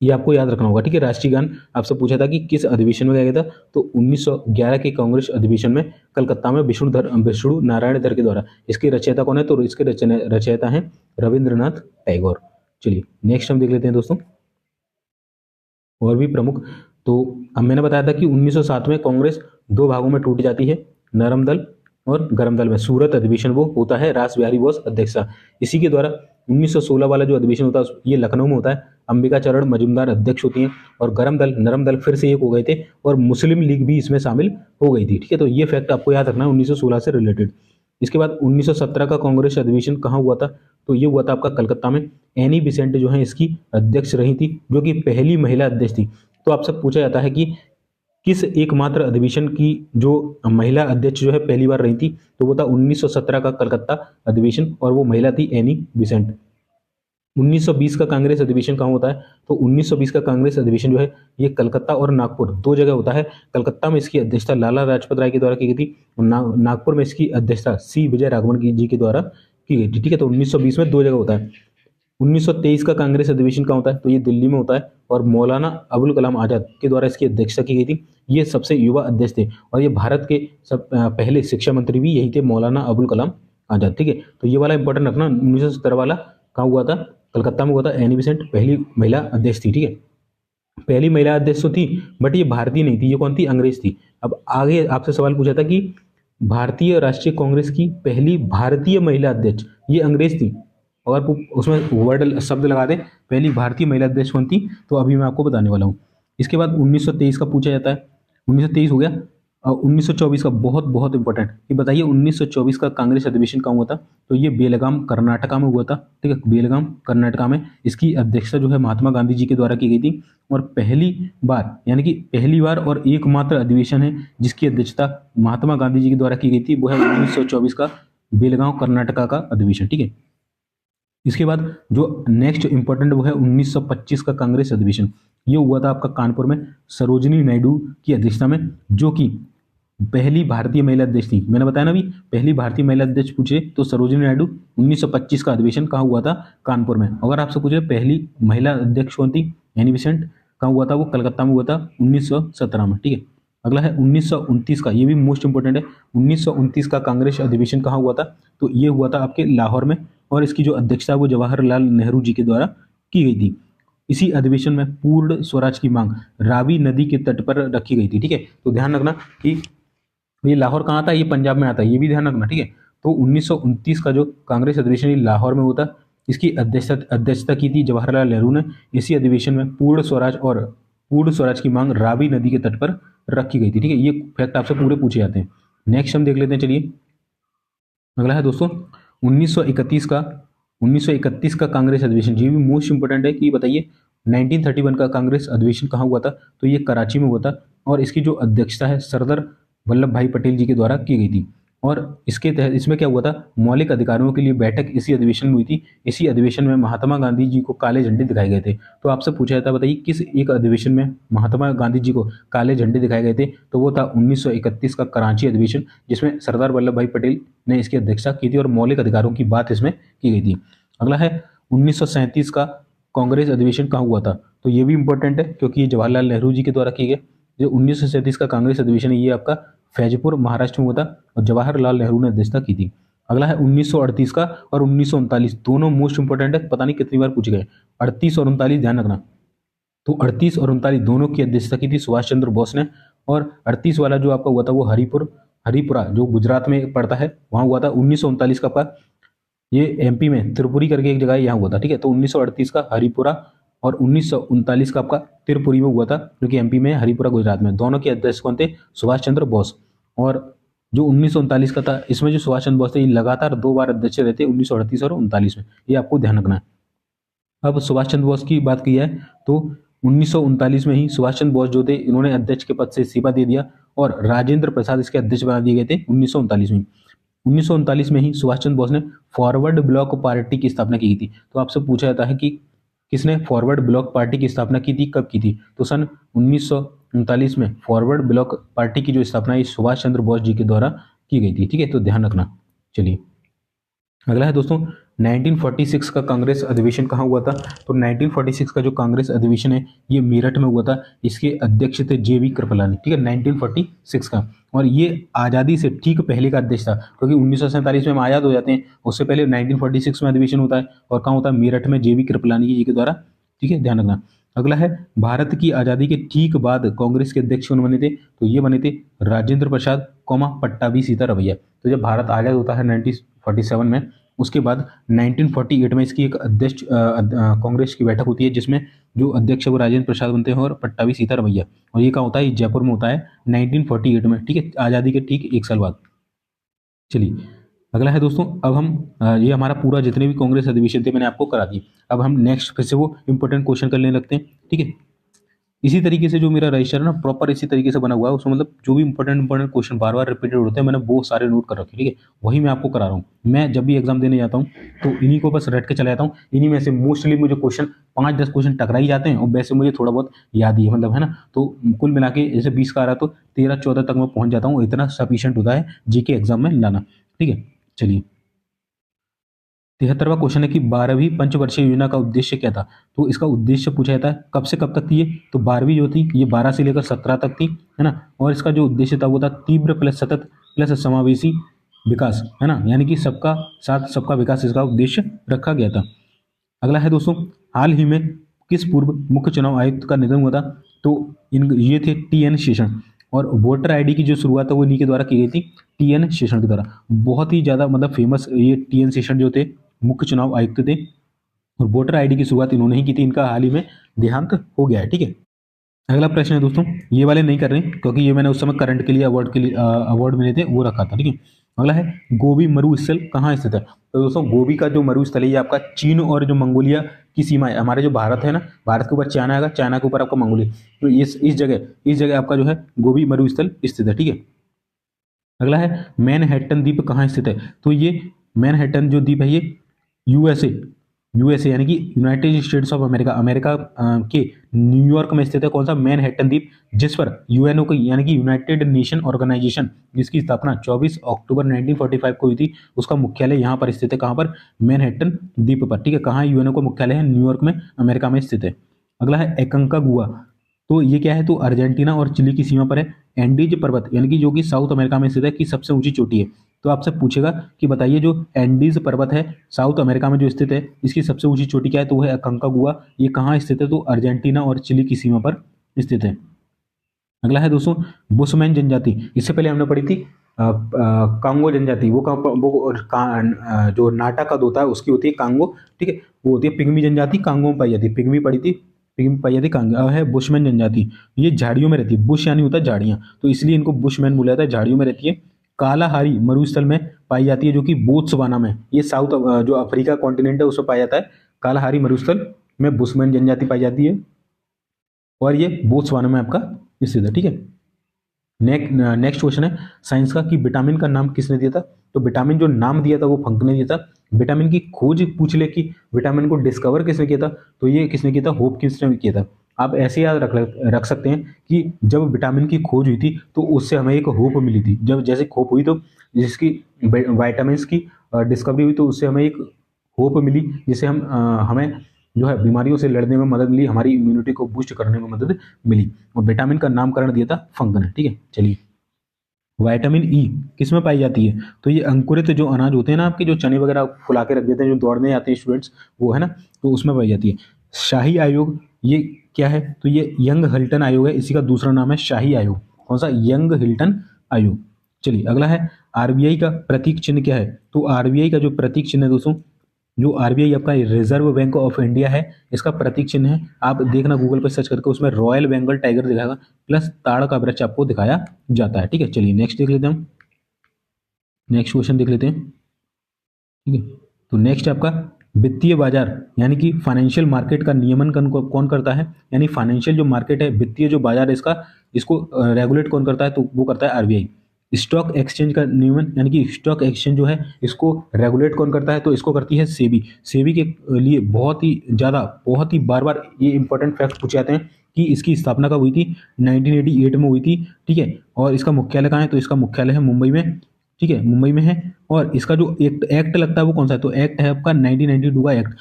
ये आपको याद रखना होगा। ठीक है, राष्ट्रीय गान आपसे पूछा था कि किस अधिवेशन में गाया गया था, तो 1911 के कांग्रेस अधिवेशन में कलकत्ता में विष्णु नारायण धर के द्वारा। इसके रचयिता कौन है? तो इसके रचयिता हैं रविंद्रनाथ टैगोर। चलिए नेक्स्ट हम देख लेते हैं दोस्तों और भी प्रमुख। तो अब मैंने बताया था कि 1907 में कांग्रेस 2 भागों में टूट जाती है, नरम दल और गरम दल में। सूरत अधिवेशन वो होता है रास बिहारी बोस अध्यक्षता, इसी के द्वारा 1916 वाला जो अधिवेशन होता है ये लखनऊ में होता है, अंबिका चरण मजुमदार अध्यक्ष होती हैं, और गरम दल नरम दल फिर से एक हो गए थे, और मुस्लिम लीग भी इसमें शामिल हो गई थी। ठीक है, तो ये फैक्ट आपको याद रखना है 1916 से रिलेटेड। इसके बाद 1917 का कांग्रेस अधिवेशन कहाँ हुआ था? तो ये हुआ था आपका कलकत्ता में। एनी बिसेंट जो है इसकी अध्यक्ष रही थी, जो कि पहली महिला अध्यक्ष थी। तो आपसे पूछा जाता है कि किस एकमात्र अधिवेशन की जो महिला अध्यक्ष जो है पहली बार रही थी? तो वो था 1917 का कलकत्ता अधिवेशन, और वो महिला थी एनी बिसेंट। 1920 का कांग्रेस अधिवेशन कहाँ होता है? तो 1920 का कांग्रेस अधिवेशन जो है ये कलकत्ता और नागपुर 2 जगह होता है। कलकत्ता में इसकी अध्यक्षता लाला लाजपत राय के द्वारा की गई थी, और नागपुर में इसकी अध्यक्षता सी विजय राघवन जी के द्वारा की गई थी। ठीक है, तो 1920 में 2 जगह होता है। 1923 का कांग्रेस अधिवेशन कहाँ होता है? तो ये दिल्ली में होता है, और मौलाना अबुल कलाम आजाद के द्वारा इसकी अध्यक्षता की गई थी। ये सबसे युवा अध्यक्ष थे, और ये भारत के पहले शिक्षा मंत्री भी यही थे, मौलाना अबुल कलाम आजाद। ठीक है, तो ये वाला इंपॉर्टेंट रखना। 1970 वाला कहाँ हुआ था? कलकत्ता में हुआ था। एनी बेसेंट पहली महिला अध्यक्ष थी। ठीक है, पहली महिला अध्यक्ष तो थी, बट ये भारतीय नहीं थी। ये कौन थी? अंग्रेज थी। अब आगे आपसे सवाल पूछा था कि भारतीय राष्ट्रीय कांग्रेस की पहली भारतीय महिला अध्यक्ष ये अंग्रेज थी, और उसमें वर्ड शब्द लगा दे पहली भारतीय महिला अध्यक्ष कौन थी, तो अभी मैं आपको बताने वाला हूँ। इसके बाद 1923 का पूछा जाता है। 1923 हो गया। 1924 का बहुत इंपॉर्टेंट, ये बताइए 1924 का कांग्रेस अधिवेशन कहाँ हुआ था? तो ये बेलगाम कर्नाटका में हुआ था। ठीक है, बेलगाम कर्नाटका में। इसकी अध्यक्षता जो है महात्मा गांधी जी के द्वारा की गई थी, और पहली बार यानी कि पहली बार और एकमात्र अधिवेशन है जिसकी अध्यक्षता महात्मा गांधी जी के द्वारा की गई थी, वो है 1924 का बेलगांव कर्नाटका का अधिवेशन। ठीक है, इसके बाद जो नेक्स्ट इंपॉर्टेंट वो है 1925 का कांग्रेस अधिवेशन। ये हुआ था आपका कानपुर में सरोजिनी नायडू की अध्यक्षता में, जो कि पहली भारतीय महिला अध्यक्ष थी, मैंने बताया ना अभी, पहली भारतीय महिला अध्यक्ष पूछे तो सरोजिनी नायडू। 1925 का अधिवेशन कहाँ हुआ था? कानपुर में। अगर आपसे पूछे पहली महिला अध्यक्ष कौन थी? Annie Besant. कहाँ हुआ था? वो कलकत्ता में हुआ था 1917 में। ठीक है, अगला है 1929 का, ये भी मोस्ट इंपोर्टेंट है। 1929 का कांग्रेस अधिवेशन कहाँ हुआ था? तो ये हुआ था आपके लाहौर में, और इसकी जो अध्यक्षता वो जवाहरलाल नेहरू जी के द्वारा की गई थी। इसी अधिवेशन में पूर्ण स्वराज की मांग रावी नदी के तट पर रखी गई थी। ठीक है, तो ध्यान रखना कि ये लाहौर कहाँ आता है? ये पंजाब में आता है, ये भी ध्यान रखना। ठीक है, तो 1929 का जो कांग्रेस अधिवेशन ये लाहौर में होता, इसकी अध्यक्षता की थी जवाहरलाल नेहरू ने। इसी अधिवेशन में पूर्ण स्वराज की मांग रावी नदी के तट पर रखी गई थी। ठीक है, ये फैक्ट आपसे पूरे पूछे जाते हैं। नेक्स्ट हम देख लेते हैं, चलिए अगला है दोस्तों 1931 का कांग्रेस अधिवेशन, ये भी मोस्ट इंपोर्टेंट है कि बताइए 1931 का कांग्रेस अधिवेशन कहाँ हुआ था? तो ये कराची में हुआ था, और इसकी जो अध्यक्षता है सरदार वल्लभ भाई पटेल जी के द्वारा की गई थी। और इसके तहत इसमें क्या हुआ था? मौलिक अधिकारों के लिए बैठक इसी अधिवेशन में हुई थी। इसी अधिवेशन में महात्मा गांधी जी को काले झंडे दिखाए गए थे। तो आपसे पूछा जाता है, बताइए किस एक अधिवेशन में महात्मा गांधी जी को काले झंडे दिखाए गए थे? तो वो था 1931 का कराची अधिवेशन, जिसमें सरदार वल्लभ भाई पटेल ने इसकी अध्यक्षता की थी और मौलिक अधिकारों की बात इसमें की गई थी। अगला है 1937 का कांग्रेस अधिवेशन कहाँ हुआ था? तो ये भी इंपॉर्टेंट है क्योंकि ये जवाहरलाल नेहरू जी के द्वारा किए गए। जो 1937 का कांग्रेस अधिवेशन है ये आपका फैजपुर महाराष्ट्र में हुआ था, और जवाहरलाल नेहरू ने अध्यक्षता की थी। अगला है 1938 का और 1939, दोनों मोस्ट इंपोर्टेंट है, पता नहीं कितनी बार पूछे गए। 38 और 39 ध्यान रखना। तो 38 और 39 दोनों की अध्यक्षता की थी सुभाष चंद्र बोस ने, और 38 वाला जो आपका हुआ था वो हरिपुरा जो गुजरात में पड़ता है वहां हुआ था। 1939 का आपका ये एमपी में त्रिपुरी करके एक जगह यहाँ हुआ था। ठीक है, तो 1938 का हरिपुरा और 1939 का आपका त्रिपुरी में हुआ था, जो कि एमपी में, हरिपुरा गुजरात में। दोनों के अध्यक्ष कौन थे? सुभाष चंद्र बोस। और जो 1939 का था इसमें जो सुभाष चंद्र बोस थे ये लगातार 2 बार अध्यक्ष रहते, 1938 और 1939 में, ये आपको ध्यान रखना है। अब सुभाष चंद्र बोस की बात की है तो 1939 में ही सुभाष चंद्र बोस जो थे इन्होंने अध्यक्ष के पद से इस्तीफा दे दिया, और राजेंद्र प्रसाद इसके अध्यक्ष बना दिए गए थे 1939 में। 1939 में ही सुभाष चंद्र बोस ने फॉरवर्ड ब्लॉक पार्टी की स्थापना की थी। तो आपसे पूछा जाता है कि किसने फॉरवर्ड ब्लॉक पार्टी की स्थापना की थी, कब की थी? तो सन 1939 में फॉरवर्ड ब्लॉक पार्टी की जो स्थापना है सुभाष चंद्र बोस जी के द्वारा की गई थी। ठीक है, तो ध्यान रखना। चलिए अगला है दोस्तों 1946 का कांग्रेस अधिवेशन कहाँ हुआ था? तो 1946 का जो कांग्रेस अधिवेशन है ये मेरठ में हुआ था। इसके अध्यक्ष थे JV कृपलानी। ठीक है, 1946 का, और ये आज़ादी से ठीक पहले का अध्यक्ष था, क्योंकि 1947 में हम आज़ाद हो जाते हैं, उससे पहले 1946 में अधिवेशन होता है, और कहाँ होता है? मेरठ में JV कृपलानी जी के द्वारा। ठीक है, ध्यान रखना। अगला है भारत की आज़ादी के ठीक बाद कांग्रेस के अध्यक्ष कौन बने थे? तो ये बने थे राजेंद्र प्रसाद पट्टाभी सीतारमैया। तो जब भारत आज़ाद होता है 1947 में, उसके बाद 1948 में इसकी एक अध्यक्ष कांग्रेस की बैठक होती है, जिसमें जो अध्यक्ष है वो राजेंद्र प्रसाद बनते हैं और पट्टाभी सीतारमैया। और ये कहाँ होता है? ये जयपुर में होता है 1948 में। ठीक है, आज़ादी के ठीक 1 साल बाद। चलिए अगला है दोस्तों, अब हम ये हमारा पूरा जितने भी कांग्रेस अधिवेशन थे मैंने आपको करा दिए। अब हम नेक्स्ट फिर से वो इंपॉर्टेंट क्वेश्चन करने लगते हैं। ठीक है, इसी तरीके से जो मेरा रजिस्टर है ना प्रॉपर इसी तरीके से बना हुआ है, उसमें मतलब जो भी इंपॉर्टेंट क्वेश्चन बार बार रिपीटेड होते हैं मैंने वो सारे नोट कर रखे। ठीक है, वही मैं आपको करा रहा हूँ। मैं जब भी एग्जाम देने जाता हूँ तो इन्हीं को बस रट के चला जाता हूँ। इन्हीं में से मोस्टली मुझे क्वेश्चन 5-10 क्वेश्चन टकरा ही जाते हैं, और वैसे मुझे थोड़ा बहुत याद ही है, मतलब है ना। तो कुल मिला के जैसे 20 का आ रहा तो 13-14 तक मैं पहुंच जाता हूँ। इतना सफिशियंट होता है जीके एग्जाम में लाना। ठीक है, चलिए 73वां क्वेश्चन है कि 12वीं पंचवर्षीय योजना का उद्देश्य क्या था? तो इसका उद्देश्य पूछा जाता है कब से कब तक थी ये? तो 12वीं जो थी ये 12 से लेकर 17 तक थी, है ना। और इसका जो उद्देश्य था वो था तीव्र प्लस सतत प्लस समावेशी विकास, है ना, यानी कि सबका साथ सबका विकास इसका उद्देश्य रखा गया था। अगला है दोस्तों, हाल ही में किस पूर्व मुख्य चुनाव आयुक्त का निधन हुआ था? तो ये थे TN शेषन, और वोटर आईडी की जो शुरुआत है वो इन्हीं के द्वारा की गई थी, TN शेषन के द्वारा। बहुत ही ज़्यादा मतलब फेमस ये TN शेषन जो थे मुख्य चुनाव आयुक्त थे, और वोटर आईडी की शुरुआत इन्होंने ही की थी। इनका हाल ही में देहांत हो गया है। ठीक है, अगला प्रश्न है दोस्तों, ये वाले नहीं कर रहे क्योंकि ये मैंने उस समय करंट के लिए अवार्ड मिले थे वो रखा था। ठीक है, अगला है गोबी मरुस्थल कहाँ स्थित है? तो दोस्तों गोबी का जो मरुस्थल है ये आपका चीन और जो मंगोलिया की सीमा है, हमारे जो भारत है ना, भारत के ऊपर चाइना आएगा, चाइना के ऊपर आपका मंगोलिया, तो इस जगह आपका जो है गोबी मरुस्थल स्थित है। ठीक है, अगला है मैनहट्टन द्वीप कहाँ स्थित है? तो ये मैनहट्टन जो द्वीप है ये यूएसए यानी कि यूनाइटेड स्टेट्स ऑफ अमेरिका के न्यूयॉर्क में स्थित है। कौन सा? मैनहट्टन द्वीप, जिस पर यूएनओ की यानी कि यूनाइटेड नेशन ऑर्गेनाइजेशन, जिसकी स्थापना 24 अक्टूबर 1945 को हुई थी, उसका मुख्यालय यहाँ पर स्थित है। कहाँ पर? मैनहट्टन द्वीप पर। ठीक है, कहाँ यूएनओ का मुख्यालय है? न्यूयॉर्क में, अमेरिका में स्थित है। अगला है एकांकागुआ, तो ये क्या है? तो अर्जेंटीना और चिली की सीमा पर है। एंडीज पर्वत यानी कि जो कि साउथ अमेरिका में स्थित है, की सबसे ऊंची चोटी है। तो आपसे पूछेगा कि बताइए जो एंडीज पर्वत है साउथ अमेरिका में जो स्थित है, इसकी सबसे ऊंची चोटी क्या है? तो वो है अकांकागुआ। ये कहाँ स्थित है? तो अर्जेंटीना और चिली की सीमा पर स्थित है। अगला है दोस्तों बुशमैन जनजाति। इससे पहले हमने पढ़ी थी कांगो जनजाति। जो नाटक का होता है उसकी होती है कांगो। ठीक है, वो होती है पिग्मी जनजाति, कांगो में पाई जाती है। पिग्मी पढ़ी थी, पिग्मी पाई जाती कांगो। अब है बुशमैन जनजाति। ये झाड़ियों में रहती है। बुश यानी होता है झाड़ियाँ, तो इसलिए इनको बुशमैन बोला जाता है। झाड़ियों में रहती है। कालाहारी मरुस्थल में पाई जाती है, जो कि बोत्सवाना में, ये साउथ जो अफ्रीका कॉन्टिनेंट है उसमें पाया जाता है। कालाहारी मरुस्थल में बुशमैन जनजाति पाई जाती है, और ये बोत्सवाना में आपका स्थित है। ठीक है, नेक्स्ट क्वेश्चन है साइंस का कि विटामिन का नाम किसने दिया था? तो विटामिन जो नाम दिया था वो फंक ने दिया था। विटामिन की खोज पूछ ले कि विटामिन को डिस्कवर किसने किया था? तो ये किसने किया था? होपकिंस ने किया था। आप ऐसे याद रख सकते हैं कि जब विटामिन की खोज हुई थी तो उससे हमें एक होप मिली थी। जब जैसे खोप हुई तो जिसकी वाइटामिन की डिस्कवरी हुई तो उससे हमें एक होप मिली, जिससे हमें जो है बीमारियों से लड़ने में मदद मिली, हमारी इम्यूनिटी को बूस्ट करने में मदद मिली। और विटामिन का नामकरण दिया था फंक ने। ठीक है, चलिए विटामिन ई किस में पाई जाती है? तो ये अंकुरित जो अनाज होते हैं ना आपके, जो चने वगैरह फुला के रख देते हैं जो दौड़ने आते हैं स्टूडेंट्स, वो है ना, तो उसमें पाई जाती है। शाही आयोग ये क्या है? तो ये यंग हिल्टन आयोग है, इसी का दूसरा नाम है शाही आयोग। कौन सा? यंग हिल्टन आयोग। चलिए अगला है आरबीआई का प्रतीक चिन्ह क्या है? तो आरबीआई का जो प्रतीक चिन्ह है दोस्तों, जो आरबीआई आपका रिजर्व बैंक ऑफ इंडिया है, इसका प्रतीक चिन्ह है, आप देखना गूगल पर सर्च करके, उसमें रॉयल बंगाल टाइगर दिखाएगा प्लस ताड़ का वृक्ष आपको दिखाया जाता है। ठीक है, चलिए नेक्स्ट देख लेते हैं हम। नेक्स्ट क्वेश्चन देख लेते हैं। ठीक है, तो नेक्स्ट आपका वित्तीय बाजार यानी कि फाइनेंशियल मार्केट का नियमन कौन करता है? यानी फाइनेंशियल जो मार्केट है, वित्तीय जो बाजार है इसका, इसको रेगुलेट कौन करता है? तो वो करता है आरबीआई। स्टॉक एक्सचेंज का नियमन यानी कि स्टॉक एक्सचेंज जो है इसको रेगुलेट कौन करता है? तो इसको करती है सेबी। सेबी के लिए बहुत ही बार बार ये इंपॉर्टेंट फैक्ट पूछे जाते हैं कि इसकी स्थापना कब हुई थी? 1988 में हुई थी। ठीक है, और इसका मुख्यालय कहाँ है? तो इसका मुख्यालय है मुंबई में। ठीक है, मुंबई में है। और इसका जो एक्ट लगता है वो कौन सा है? तो एक्ट है आपका 1992 का एक्ट।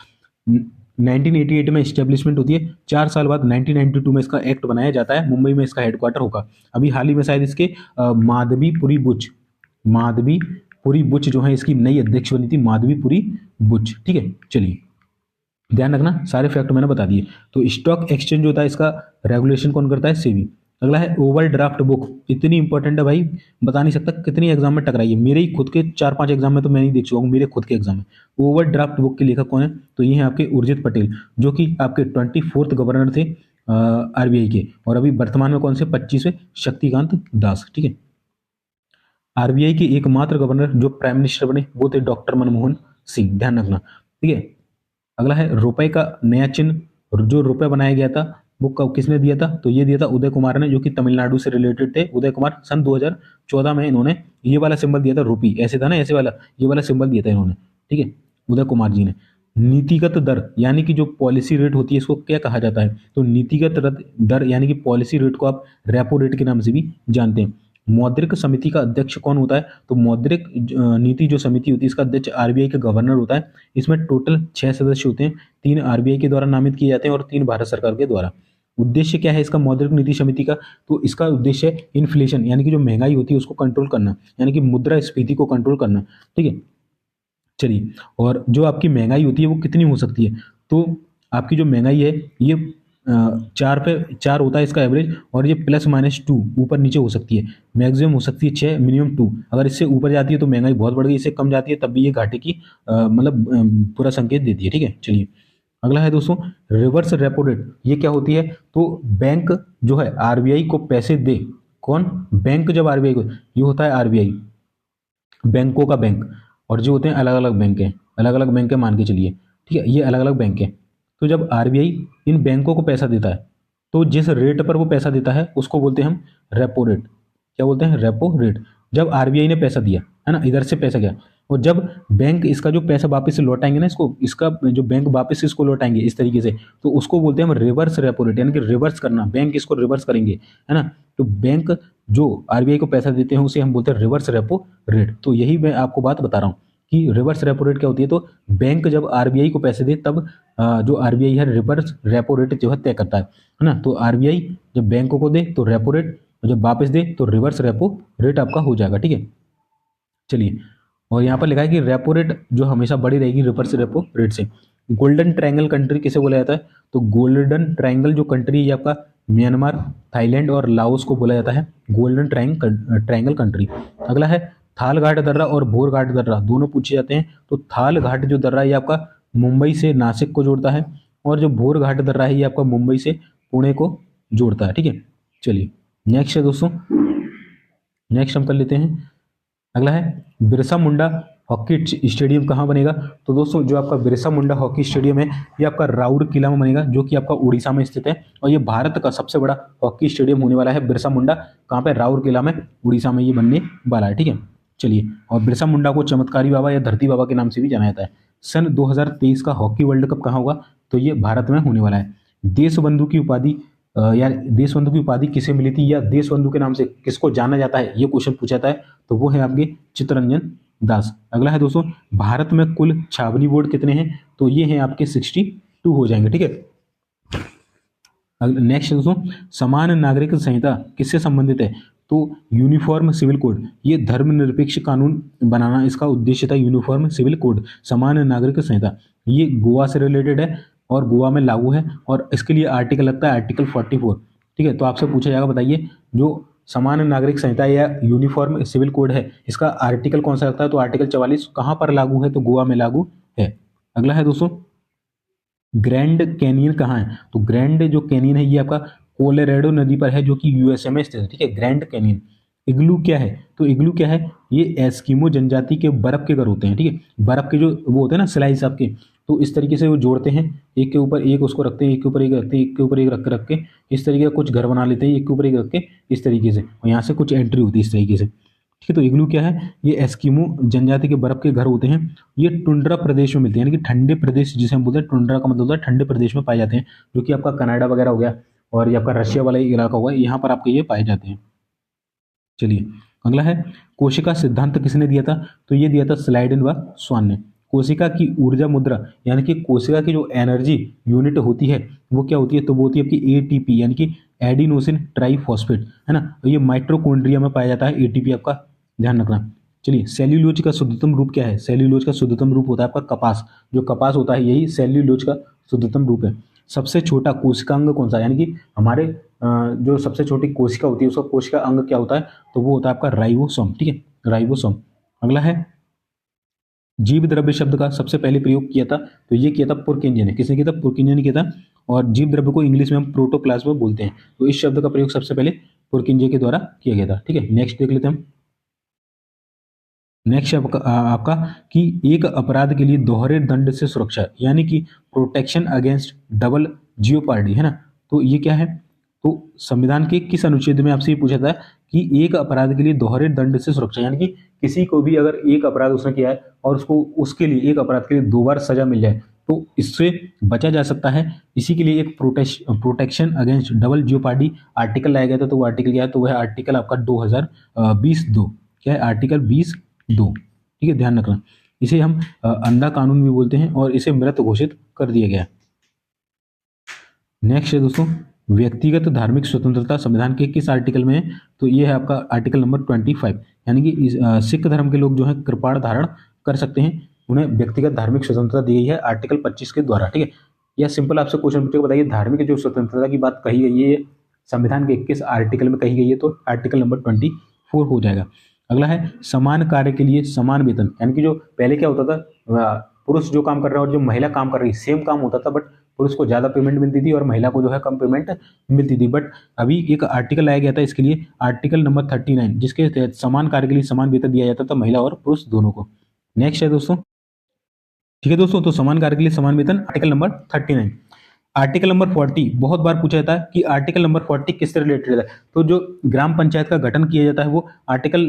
1988 में स्टेब्लिशमेंट होती है, 4 साल बाद 1992 में इसका एक्ट बनाया जाता है। मुंबई में इसका हेडक्वार्टर होगा। अभी हाल ही में शायद इसके माधवीपुरी बुच जो है इसकी नई अध्यक्ष बनी थी, माधवीपुरी बुच। ठीक है, चलिए ध्यान रखना, सारे फैक्ट मैंने बता दिए। तो स्टॉक एक्सचेंज होता है, इसका रेगुलेशन कौन करता है? सेबी। अगला है ओवर ड्राफ्ट बुक। इतनी इंपॉर्टेंट है भाई, बता नहीं सकता कितनी एग्जाम में टकराई है। मेरे ही खुद के 4-5 एग्जाम में तो मैं नहीं देख चुका हूँ, मेरे खुद के एग्जाम में। ओवर ड्राफ्ट बुक के लेखक कौन है? तो ये हैं आपके उर्जित पटेल, जो कि आपके 24th गवर्नर थे आरबीआई के, और अभी वर्तमान में कौन से? 25वें शक्तिकांत दास। ठीक है, आरबीआई के एकमात्र गवर्नर जो प्राइम मिनिस्टर बने वो थे डॉक्टर मनमोहन सिंह, ध्यान रखना। ठीक है, अगला है रुपए का नया चिन्ह, जो रुपए बनाया गया था वो कब किसने दिया था? तो ये दिया था उदय कुमार ने, जो कि तमिलनाडु से रिलेटेड थे। उदय कुमार सन 2014 में इन्होंने ये वाला सिंबल दिया था, रुपी ऐसे था ना, ऐसे वाला, ये वाला सिंबल दिया था इन्होंने। ठीक है, उदय कुमार जी ने। नीतिगत दर यानी कि जो पॉलिसी रेट होती है इसको क्या कहा जाता है? तो नीतिगत दर यानी कि पॉलिसी रेट को आप रेपो रेट के नाम से भी जानते हैं। मौद्रिक समिति का अध्यक्ष कौन होता है? तो मौद्रिक नीति जो समिति होती है इसका अध्यक्ष आरबीआई का गवर्नर होता है। इसमें टोटल 6 सदस्य होते हैं, 3 आरबीआई के द्वारा नामित किए जाते हैं और 3 भारत सरकार के द्वारा। उद्देश्य क्या है इसका मौद्रिक नीति समिति का? तो इसका उद्देश्य है इन्फ्लेशन यानी कि जो महंगाई होती है उसको कंट्रोल करना, यानी कि मुद्रास्फीति को कंट्रोल करना। ठीक है, चलिए, और जो आपकी महंगाई होती है वो कितनी हो सकती है? तो आपकी जो महंगाई है ये 4 होता है इसका एवरेज, और ये +-2 ऊपर नीचे हो सकती है। मैक्सिमम हो सकती है 6, मिनिमम 2। अगर इससे ऊपर जाती है तो महंगाई बहुत बढ़ गई, इससे कम जाती है तब भी ये घाटे की मतलब पूरा संकेत देती है। ठीक है, चलिए अगला है दोस्तों रिवर्स रेपो रेट। ये क्या होती है? तो बैंक जो है आरबीआई को पैसे दे, कौन? बैंक जब आरबीआई को, ये होता है आरबीआई बैंकों का बैंक, और जो होते हैं अलग अलग बैंक हैं, अलग अलग बैंक मान के चलिए। ठीक है, ये अलग अलग बैंक हैं। तो जब आरबीआई इन बैंकों को पैसा देता है तो जिस रेट पर वो पैसा देता है उसको बोलते हैं हम रेपो रेट। क्या बोलते हैं? Repo rate. जब आरबीआई ने पैसा दिया है ना, इधर से पैसा गया, और जब बैंक इसका जो पैसा वापस से लौटाएंगे ना, इसको इसका जो बैंक वापस से इसको लौटाएंगे इस तरीके से, तो उसको बोलते हैं हम रिवर्स रेपो रेट, यानी कि रिवर्स करना, बैंक इसको रिवर्स करेंगे, है ना। तो बैंक जो आरबीआई को पैसा देते हैं उसे हम बोलते हैं रिवर्स रेपो रेट। तो यही मैं आपको बात बता रहा हूँ कि रिवर्स रेपो रेट क्या होती है। तो बैंक जब आरबीआई को पैसे दे तब जो आरबीआई है रिवर्स रेपो रेट जो है तय करता है ना। तो आरबीआई जब बैंकों को दे तो रेपो रेट, जब वापस दे तो रिवर्स रेपो रेट आपका हो जाएगा, ठीक है। चलिए, और यहाँ पर लिखा है कि रेपो रेट जो हमेशा बढ़ी रहेगी रिवर्स रेपो रेट से। गोल्डन ट्रायंगल कंट्री किसे बोला जाता है, तो गोल्डन ट्रायंगल जो कंट्री है आपका म्यांमार, थाईलैंड और लाओस को बोला जाता है गोल्डन ट्रायंगल कंट्री। अगला है थाल घाट दर्रा और भोर घाट दर्रा, दोनों पूछे जाते हैं। तो थाल घाट जो दर्रा है ये आपका मुंबई से नासिक को जोड़ता है, और जो भोर घाट दर्रा है ये आपका मुंबई से पुणे को जोड़ता है, ठीक है। चलिए नेक्स्ट है दोस्तों, नेक्स्ट हम कर लेते हैं। अगला है बिरसा मुंडा हॉकी स्टेडियम कहाँ बनेगा। तो दोस्तों जो आपका बिरसा मुंडा हॉकी स्टेडियम है ये आपका राउर किला में बनेगा, जो कि आपका उड़ीसा में स्थित है, और ये भारत का सबसे बड़ा हॉकी स्टेडियम होने वाला है बिरसा मुंडा। कहाँ पे, राउर किला में, उड़ीसा में ये बनने वाला है, ठीक है। चलिए, और बिरसा मुंडा को चमत्कारी बाबा या धरती बाबा के नाम से भी जाना जाता है। सन 2023 का हॉकी वर्ल्ड कप कहाँ होगा, तो ये भारत में होने वाला है। देश बंधु की उपाधि या देश बंधु की उपाधि किसे मिली थी, या देश बंधु के नाम से किसको जाना जाता है, ये क्वेश्चन पूछा जाता है। तो वो है आपके चित्तरंजन दास। अगला है दोस्तों, भारत में कुल छावनी बोर्ड कितने हैं, तो ये हैं आपके 62 हो जाएंगे, ठीक है। नेक्स्ट दोस्तों, समान नागरिक संहिता किससे संबंधित है, तो यूनिफॉर्म सिविल कोड, ये धर्मनिरपेक्ष कानून बनाना इसका उद्देश्य था। यूनिफॉर्म सिविल कोड, समान नागरिक संहिता, ये गोवा से रिलेटेड है और गोवा में लागू है, और इसके लिए आर्टिकल लगता है आर्टिकल 44, ठीक है। तो आपसे पूछा जाएगा, बताइए जो समान नागरिक संहिता या यूनिफॉर्म सिविल कोड है इसका आर्टिकल कौन सा लगता है, तो आर्टिकल 44 कहाँ पर लागू है, तो गोवा में लागू है। अगला है दोस्तों, ग्रैंड कैनियन कहाँ है, तो ग्रैंड जो कैनियन है ये आपका कोलोराडो नदी पर है, जो कि यूएसए में स्थित है, ठीक है, ग्रैंड कैनियन। इग्लू क्या है, तो इग्लू क्या है, ये एस्किमो जनजाति के बर्फ के घर होते हैं, ठीक है। बर्फ के जो वो होते हैं ना स्लाइस आपके, तो इस तरीके से वो जोड़ते हैं, एक के ऊपर एक उसको रखते हैं, एक के ऊपर एक रखते हैं, एक के ऊपर एक रख के इस तरीके का कुछ घर बना लेते हैं, एक के ऊपर एक रख के इस तरीके से, और यहाँ से कुछ एंट्री होती है इस तरीके से, ठीक है। तो इग्लू क्या है, ये एस्किमो जनजाति के बर्फ के घर होते हैं। ये टुंड्रा प्रदेश में मिलते हैं, यानी कि ठंडे प्रदेश जिसे हम बोलते हैं, टुंड्रा का मतलब होता है ठंडे प्रदेश में पाए जाते हैं, जो कि आपका कनाडा वगैरह हो गया और ये आपका रशिया वाला इलाका हुआ, यहाँ पर आपके ये पाए जाते हैं। चलिए, अगला है कोशिका सिद्धांत किसने दिया था, तो ये दिया था स्लाइडन व स्वान ने। कोशिका की ऊर्जा मुद्रा, यानी कि कोशिका की जो एनर्जी यूनिट होती है वो क्या होती है, तो वो होती है आपकी एटीपी, यानी कि एडिनोसिन ट्राइफॉस्फेट, है ना। ये माइट्रोकॉन्ड्रिया में पाया जाता है एटीपी, आपका ध्यान रखना। चलिए, सेल्यूलोज का शुद्धतम रूप क्या है, सेल्यूलोज का शुद्धतम रूप होता है आपका कपास, जो कपास होता है यही सेल्यूलोज का शुद्धतम रूप है। सबसे छोटा कोशिका अंग कौन सा, यानी कि हमारे जो सबसे छोटी कोशिका होती है उसका कोशिका अंग क्या होता है, तो वो होता है आपका राइबोसोम, ठीक है, राइबोसोम। अगला है जीव द्रव्य शब्द का सबसे पहले प्रयोग किया था, तो ये किया था पुरकिंजे ने। किसने किया था, पुरकिंजे ने किया था। और जीव द्रव्य को इंग्लिश में हम प्रोटोप्लाज्मा बोलते हैं, तो इस शब्द का प्रयोग सबसे पहले पुरकिंजे के द्वारा किया गया था, ठीक है। नेक्स्ट देख लेते हैं हम। नेक्स्ट आपका कि एक अपराध के लिए दोहरे दंड से सुरक्षा, यानी कि प्रोटेक्शन अगेंस्ट डबल जियोपार्डी, है ना। तो ये क्या है, तो संविधान के किस अनुच्छेद में आपसे ये पूछा था कि एक अपराध के लिए दोहरे दंड से सुरक्षा, यानी कि किसी को भी अगर एक अपराध उसने किया है और उसको उसके लिए एक अपराध के लिए 2 बार सजा मिल जाए तो इससे बचा जा सकता है। इसी के लिए एक protection against double jeopardy article लाया गया था। तो वो आर्टिकल क्या है, तो वह आर्टिकल आपका 2020-2, क्या है, आर्टिकल 20-2, ठीक है, ध्यान रखना। इसे हम अंधा कानून भी बोलते हैं और इसे मृत घोषित कर दिया गया। नेक्स्ट है दोस्तों, व्यक्तिगत धार्मिक स्वतंत्रता संविधान के किस आर्टिकल में है, तो ये है आपका आर्टिकल नंबर 25, यानी कि सिख धर्म के लोग जो है कृपाण धारण कर सकते हैं, उन्हें व्यक्तिगत धार्मिक स्वतंत्रता दी गई है आर्टिकल 25 के द्वारा, ठीक है। यह सिंपल आपसे क्वेश्चन पूछेगा, बताइए धार्मिक जो स्वतंत्रता की बात कही गई है संविधान के किस आर्टिकल में कही गई है, तो आर्टिकल नंबर 24 हो जाएगा। अगला है समान कार्य के लिए समान वेतन, यानी कि जो पहले क्या होता था, पुरुष जो काम कर रहा है और जो महिला काम कर रही है सेम काम होता था, बट पुरुष को ज़्यादा पेमेंट मिलती थी और महिला को जो है कम पेमेंट मिलती थी। बट अभी एक आर्टिकल लाया गया था इसके लिए, आर्टिकल नंबर 39, जिसके तहत समान कार्य के लिए समान वेतन दिया जाता था महिला और पुरुष दोनों को। नेक्स्ट है दोस्तों, ठीक है दोस्तों, तो समान कार्य के लिए समान वेतन आर्टिकल नंबर 39। आर्टिकल नंबर 40 बहुत बार पूछा जाता है कि आर्टिकल नंबर 40 किससे रिलेटेड है। तो जो ग्राम पंचायत का गठन किया जाता है वो आर्टिकल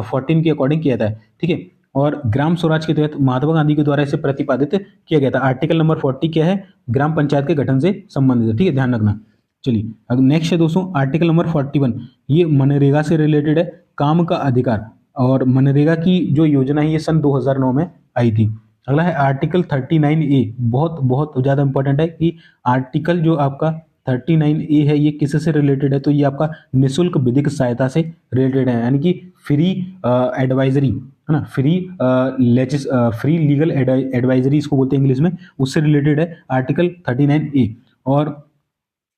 14 के अकॉर्डिंग किया जाता है, ठीक है। और ग्राम स्वराज के तहत महात्मा गांधी के द्वारा इसे प्रतिपादित किया गया था। आर्टिकल नंबर 40 क्या है, ग्राम पंचायत के गठन से संबंधित है, ठीक है, ध्यान रखना। चलिए अब नेक्स्ट है दोस्तों आर्टिकल नंबर 41, ये मनरेगा से रिलेटेड है, काम का अधिकार। और मनरेगा की जो योजना है ये सन 2009 में आई थी। अगला है आर्टिकल 39A, बहुत बहुत ज़्यादा इंपॉर्टेंट है कि आर्टिकल जो आपका 39A है ये किससे रिलेटेड है, तो ये आपका निःशुल्क विधिक सहायता से रिलेटेड है, यानी कि फ्री एडवाइजरी है ना, फ्री लीगल एडवाइजरी इसको बोलते हैं इंग्लिश में, उससे रिलेटेड है आर्टिकल 39A। और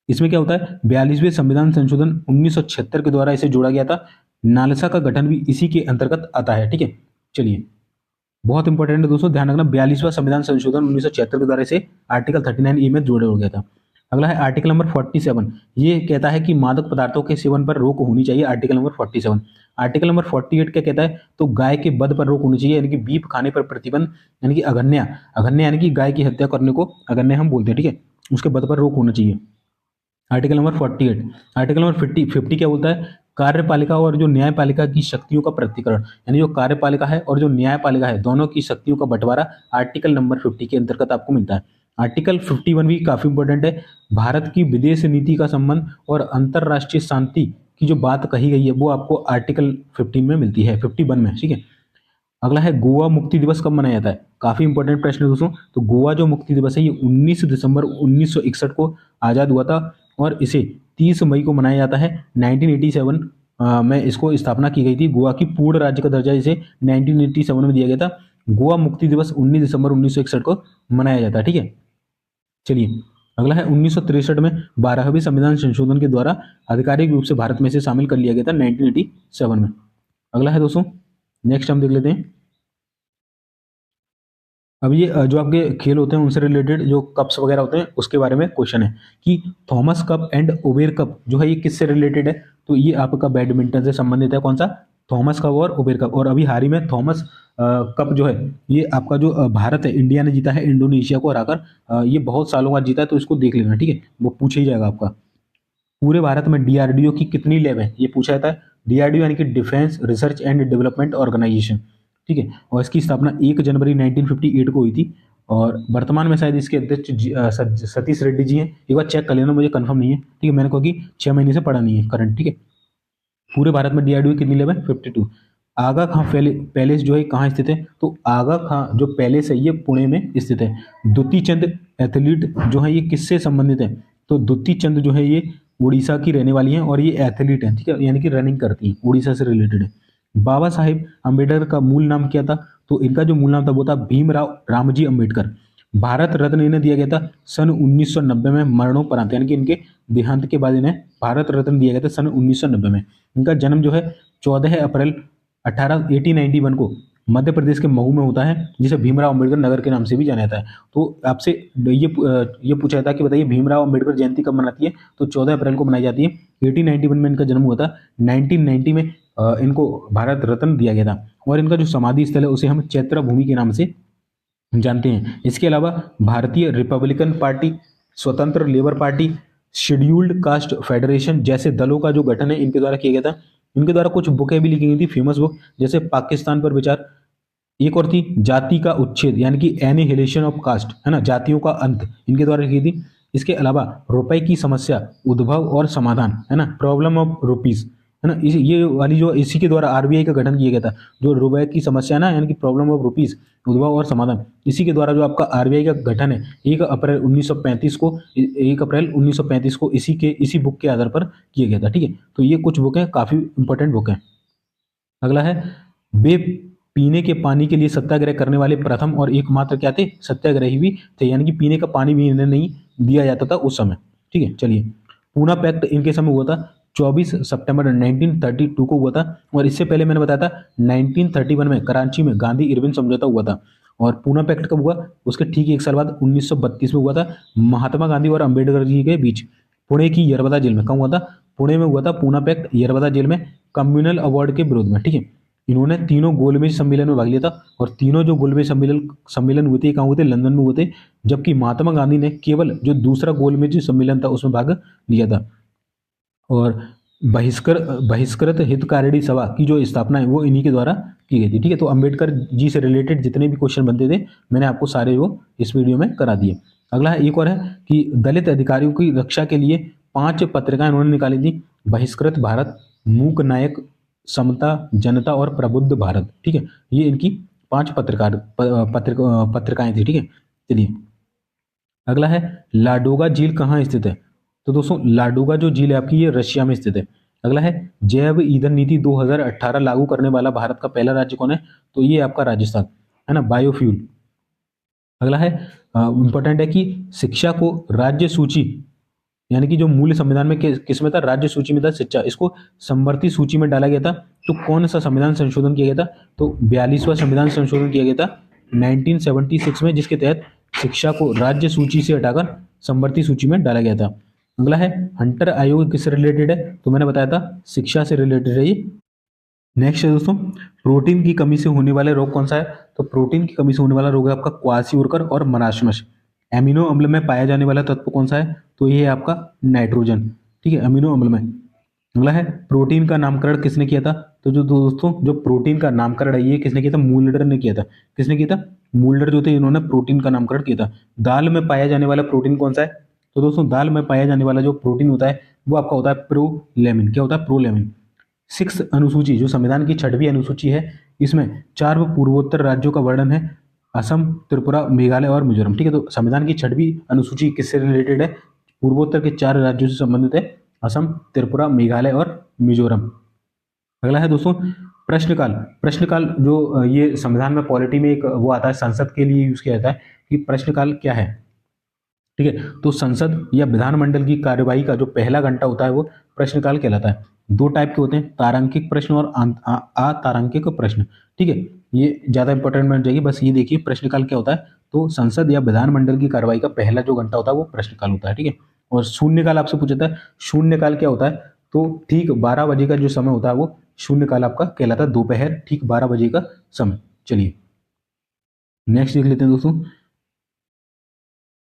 इसमें क्या होता है, 42वें संविधान संशोधन 1976 के द्वारा इसे जोड़ा गया था। नालसा का गठन भी इसी के अंतर्गत आता है, ठीक है। चलिए बहुत इंपॉर्टेंट है दोस्तों, ध्यान रखना, 42वां संविधान संशोधन 1976 के द्वारा इसे आर्टिकल 39A में जोड़ा गया था। अगला है आर्टिकल नंबर 47, ये कहता है कि मादक पदार्थों के सेवन पर रोक होनी चाहिए, आर्टिकल नंबर 47। आर्टिकल नंबर 48 क्या कहता है, तो गाय के वध पर रोक होनी चाहिए, यानी कि बीफ खाने पर प्रतिबंध, यानी कि अगन्या अगन्या यानी कि गाय की हत्या करने को अगन्या हम बोलते हैं, ठीक है, उसके वध पर रोक होना चाहिए, आर्टिकल नंबर 48। आर्टिकल नंबर 50 क्या बोलता है, कार्यपालिका और जो न्यायपालिका की शक्तियों का पृथक्करण, यानी जो कार्यपालिका है और जो न्यायपालिका है दोनों की शक्तियों का बंटवारा आर्टिकल नंबर 50 के अंतर्गत आपको मिलता है। आर्टिकल 51 भी काफी इंपॉर्टेंट है, भारत की विदेश नीति का संबंध और अंतरराष्ट्रीय शांति की जो बात कही गई है वो आपको आर्टिकल 15 में मिलती है, 51 में, ठीक है। अगला है गोवा मुक्ति दिवस कब मनाया जाता है, काफी इंपॉर्टेंट प्रश्न है दोस्तों। तो गोवा जो मुक्ति दिवस है ये 19 दिसंबर 1961 को आजाद हुआ था और इसे 30 मई को मनाया जाता है। 1987 में इसको स्थापना की गई थी, गोवा की पूर्ण राज्य का दर्जा इसे 1987 में दिया गया था। गोवा मुक्ति दिवस 19 दिसंबर 1961 को मनाया जाता है, ठीक है। चलिए अगला है 1963 में 12वें संविधान संशोधन के द्वारा आधिकारिक रूप से भारत में से शामिल कर लिया गया था 1987 में। अगला है दोस्तों नेक्स्ट हम देख लेते हैं। अब ये जो आपके खेल होते हैं उनसे रिलेटेड जो कप्स वगैरह होते हैं उसके बारे में क्वेश्चन है कि Thomas cup and Uber cup जो है ये किससे रिलेटेड है, तो ये आपका बैडमिंटन से संबंधित है। कौन सा, थॉमस कप और ओबेर कप। और अभी हाल ही में थॉमस कप जो है ये आपका जो भारत है, इंडिया ने जीता है इंडोनेशिया को हराकर। ये बहुत सालों बाद जीता है तो इसको देख लेना, ठीक है, वो पूछा ही जाएगा आपका। पूरे भारत में डीआरडीओ की कितनी लैब है ये पूछा जाता है। डीआरडीओ यानी कि defence research and development organisation, ठीक है। और इसकी स्थापना 1 जनवरी 1958 को हुई थी और वर्तमान में शायद इसके अध्यक्ष सतीश रेड्डी जी हैं। एक बार चेक कर लेना, मुझे कंफर्म नहीं है, ठीक है, मैंने कहा कि 6 महीने से पढ़ा नहीं है करंट, ठीक है। पूरे भारत में डीआरडीओ कितनी लैब है, 52। आगा खां पैलेस जो है कहाँ स्थित है, तो आगा खां जो पैलेस है ये पुणे में स्थित है। दुती चंद एथलीट जो है ये किससे संबंधित है, तो दुती चंद जो है ये उड़ीसा की रहने वाली हैं और ये एथलीट हैं, ठीक है, यानी कि रनिंग करती हैं, उड़ीसा से रिलेटेड है। बाबा साहेब अम्बेडकर का मूल नाम क्या था, तो इनका जो मूल नाम था वो था भीमराव रामजी अम्बेडकर। भारत रत्न इन्हें दिया गया था सन 1990 में मरणोपरांत, यानी कि इनके देहांत के बाद इन्हें भारत रत्न दिया गया था सन 1990 में। इनका जन्म जो है 14 अप्रैल 1891 को मध्य प्रदेश के महू में होता है, जिसे भीमराव अम्बेडकर नगर के नाम से भी जाना जाता है। तो आपसे ये पूछा जाता है कि बताइए भीमराव अम्बेडकर जयंती कब मनाती है, तो 14 अप्रैल को मनाई जाती है। 1891 में इनका जन्म हुआ था, 1990 में इनको भारत रत्न दिया गया था। और इनका जो समाधि स्थल है उसे हम चैत्य भूमि के नाम से जानते हैं। इसके अलावा भारतीय रिपब्लिकन पार्टी, स्वतंत्र labour party, scheduled caste federation जैसे दलों का जो गठन है इनके द्वारा किया गया था। इनके द्वारा कुछ बुकें भी लिखी गई थी फेमस बुक, जैसे पाकिस्तान पर विचार, एक और थी जाति का उच्छेद यानी कि एनिहिलेशन ऑफ कास्ट, है ना, जातियों का अंत, इनके द्वारा लिखी थी। इसके अलावा रुपए की समस्या, उद्भव और समाधान, है ना, प्रॉब्लम ऑफ रुपीज, है ना, ये वाली जो इसी के द्वारा आरबीआई का गठन किया गया था। जो रुपए की समस्या ना यानी कि प्रॉब्लम ऑफ रुपीज, उद्भव और समाधान, इसी के द्वारा जो आपका आरबीआई का गठन है 1 अप्रैल 1935 को इसी बुक के आधार पर किया गया था, ठीक है। तो ये कुछ बुक है, काफी इंपॉर्टेंट बुक है। अगला है बे पीने के पानी के लिए सत्याग्रह करने वाले प्रथम और एकमात्र क्या थे, सत्याग्रही भी थे, यानी कि पीने का पानी भी इन्हें नहीं दिया जाता था उस समय, ठीक है। चलिए पूना पैक्ट इनके समय हुआ था 24 सितंबर 1932 को हुआ था। और इससे पहले मैंने बताया था 1931 में कराची में गांधी इरविन समझौता हुआ था। और पूना पैक्ट कब हुआ, उसके ठीक 1 साल बाद 1932 में हुआ था, महात्मा गांधी और अम्बेडकर जी के बीच पुणे की यरबदा जेल में। कब हुआ था, पुणे में हुआ था पूना पैक्ट, यरबदा जेल में, कम्युनल अवार्ड के विरोध में, ठीक है। इन्होंने तीनों गोलमेज सम्मेलन में भाग लिया था, और तीनों जो गोलमेज सम्मेलन सम्मेलन हुए थे कहाँ हुए थे, लंदन में हुए थे। जबकि महात्मा गांधी ने केवल जो दूसरा गोलमेज सम्मेलन था उसमें भाग लिया था। और बहिष्कृत हितकारिणी सभा की जो स्थापना है वो इन्हीं के द्वारा की गई थी। ठीक है, तो अंबेडकर जी से रिलेटेड जितने भी क्वेश्चन बनते थे मैंने आपको सारे वो इस वीडियो में करा दिए। अगला है, एक और है कि दलित अधिकारियों की रक्षा के लिए 5 पत्रिकाएं उन्होंने निकाली थी। बहिष्कृत भारत, मूक नायक, समता, जनता और प्रबुद्ध भारत। ठीक है, ये इनकी 5 पत्रिकाएं थी। ठीक है, चलिए अगला है, लाडोगा झील कहाँ स्थित है। तो दोस्तों लाडोगा जो झील है आपकी ये रशिया में स्थित है। अगला है, जैव ईंधन नीति 2018 लागू करने वाला भारत का पहला राज्य कौन है। तो ये आपका राजस्थान है ना, बायोफ्यूल। अगला है, इंपॉर्टेंट है कि शिक्षा को राज्य सूची, यानी कि जो मूल संविधान में किस में था, राज्य सूची में था शिक्षा, इसको समवर्ती सूची में डाला गया था। तो कौन सा संविधान संशोधन किया गया था, तो 42वां संविधान संशोधन किया गया था 1976 में, जिसके तहत शिक्षा को राज्य सूची से हटाकर समवर्ती सूची में डाला गया था। अगला है, हंटर आयोग किससे रिलेटेड है, तो मैंने बताया था शिक्षा से रिलेटेड है ये। नेक्स्ट है दोस्तों, प्रोटीन की कमी से होने वाले रोग कौन सा है, तो प्रोटीन की कमी से होने वाला रोग है आपका क्वासियोरकर और मरासमस। एमिनो अम्ल में पाया जाने वाला तत्व कौन सा है, तो ये है आपका नाइट्रोजन। ठीक है, अमीनो अम्ल में। अगला है, प्रोटीन का नामकरण किसने किया था, तो जो दोस्तों जो प्रोटीन का नामकरण है ये किसने किया था, मूल्डर ने किया था। किसने किया था, मूल्डर जो थे इन्होंने प्रोटीन का नामकरण किया था। दाल में पाया जाने वाला प्रोटीन कौन सा है, तो दोस्तों दाल में पाया जाने वाला जो प्रोटीन होता है वो आपका होता है प्रोलेमिन। क्या होता है, प्रोलेमिन। 6 अनुसूची जो संविधान की 6वीं अनुसूची है, इसमें 4 पूर्वोत्तर राज्यों का वर्णन है, असम, त्रिपुरा, मेघालय और मिजोरम। ठीक है, तो संविधान की 6वीं अनुसूची किससे रिलेटेड है, पूर्वोत्तर के 4 राज्यों से संबंधित है, असम, त्रिपुरा, मेघालय और मिजोरम। अगला है दोस्तों, प्रश्नकाल। प्रश्नकाल जो ये संविधान में पॉलिटी में एक वो आता है, संसद के लिए यूज किया जाता है कि प्रश्नकाल क्या है। ठीक है, तो संसद या विधानमंडल की कार्यवाही का जो पहला घंटा होता है वो प्रश्नकाल कहलाता है। 2 टाइप के होते हैं, तारांकिक प्रश्न और अतारांकिक प्रश्न। ठीक है, ये ज्यादा इंपॉर्टेंट बन जाएगी, बस ये देखिए प्रश्नकाल क्या होता है। तो संसद या विधानमंडल की कार्यवाही का पहला जो घंटा होता है वो प्रश्नकाल होता है। ठीक है, और शून्यकाल आपसे पूछा था, शून्यकाल क्या होता है, तो ठीक 12 बजे का जो समय होता है वो शून्यकाल आपका कहलाता है, दोपहर ठीक 12 बजे का समय। चलिए नेक्स्ट देख लेते हैं दोस्तों।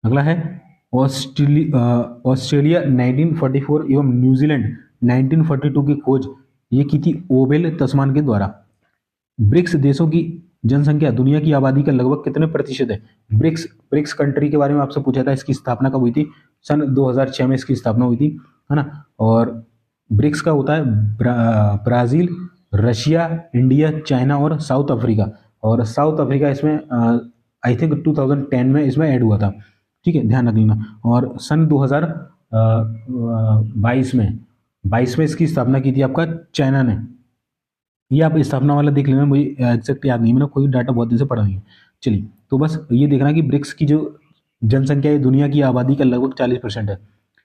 अगला है, ऑस्ट्रेलिया 1944 एवं न्यूजीलैंड 1942 की खोज ये की थी ओवेल तस्मान के द्वारा। ब्रिक्स देशों की जनसंख्या दुनिया की आबादी का लगभग कितने प्रतिशत है। ब्रिक्स कंट्री के बारे में आपसे पूछा था, इसकी स्थापना कब हुई थी, सन 2006 में इसकी स्थापना हुई थी, है ना। और ब्रिक्स का होता है ब्राजील, रशिया, इंडिया, चाइना और साउथ अफ्रीका। और साउथ अफ्रीका इसमें आई थिंक 2010 में इसमें ऐड हुआ था। ठीक है, ध्यान रख लेना। और सन 2022 में इसकी स्थापना की थी आपका चाइना ने। ये आप स्थापना वाला देख लेना, मुझे एग्जैक्ट याद नहीं, मैंने कोई डाटा बहुत दिन से पढ़ा नहीं है। चलिए, तो बस ये देखना कि ब्रिक्स की जो जनसंख्या है दुनिया की आबादी का लगभग 40% है,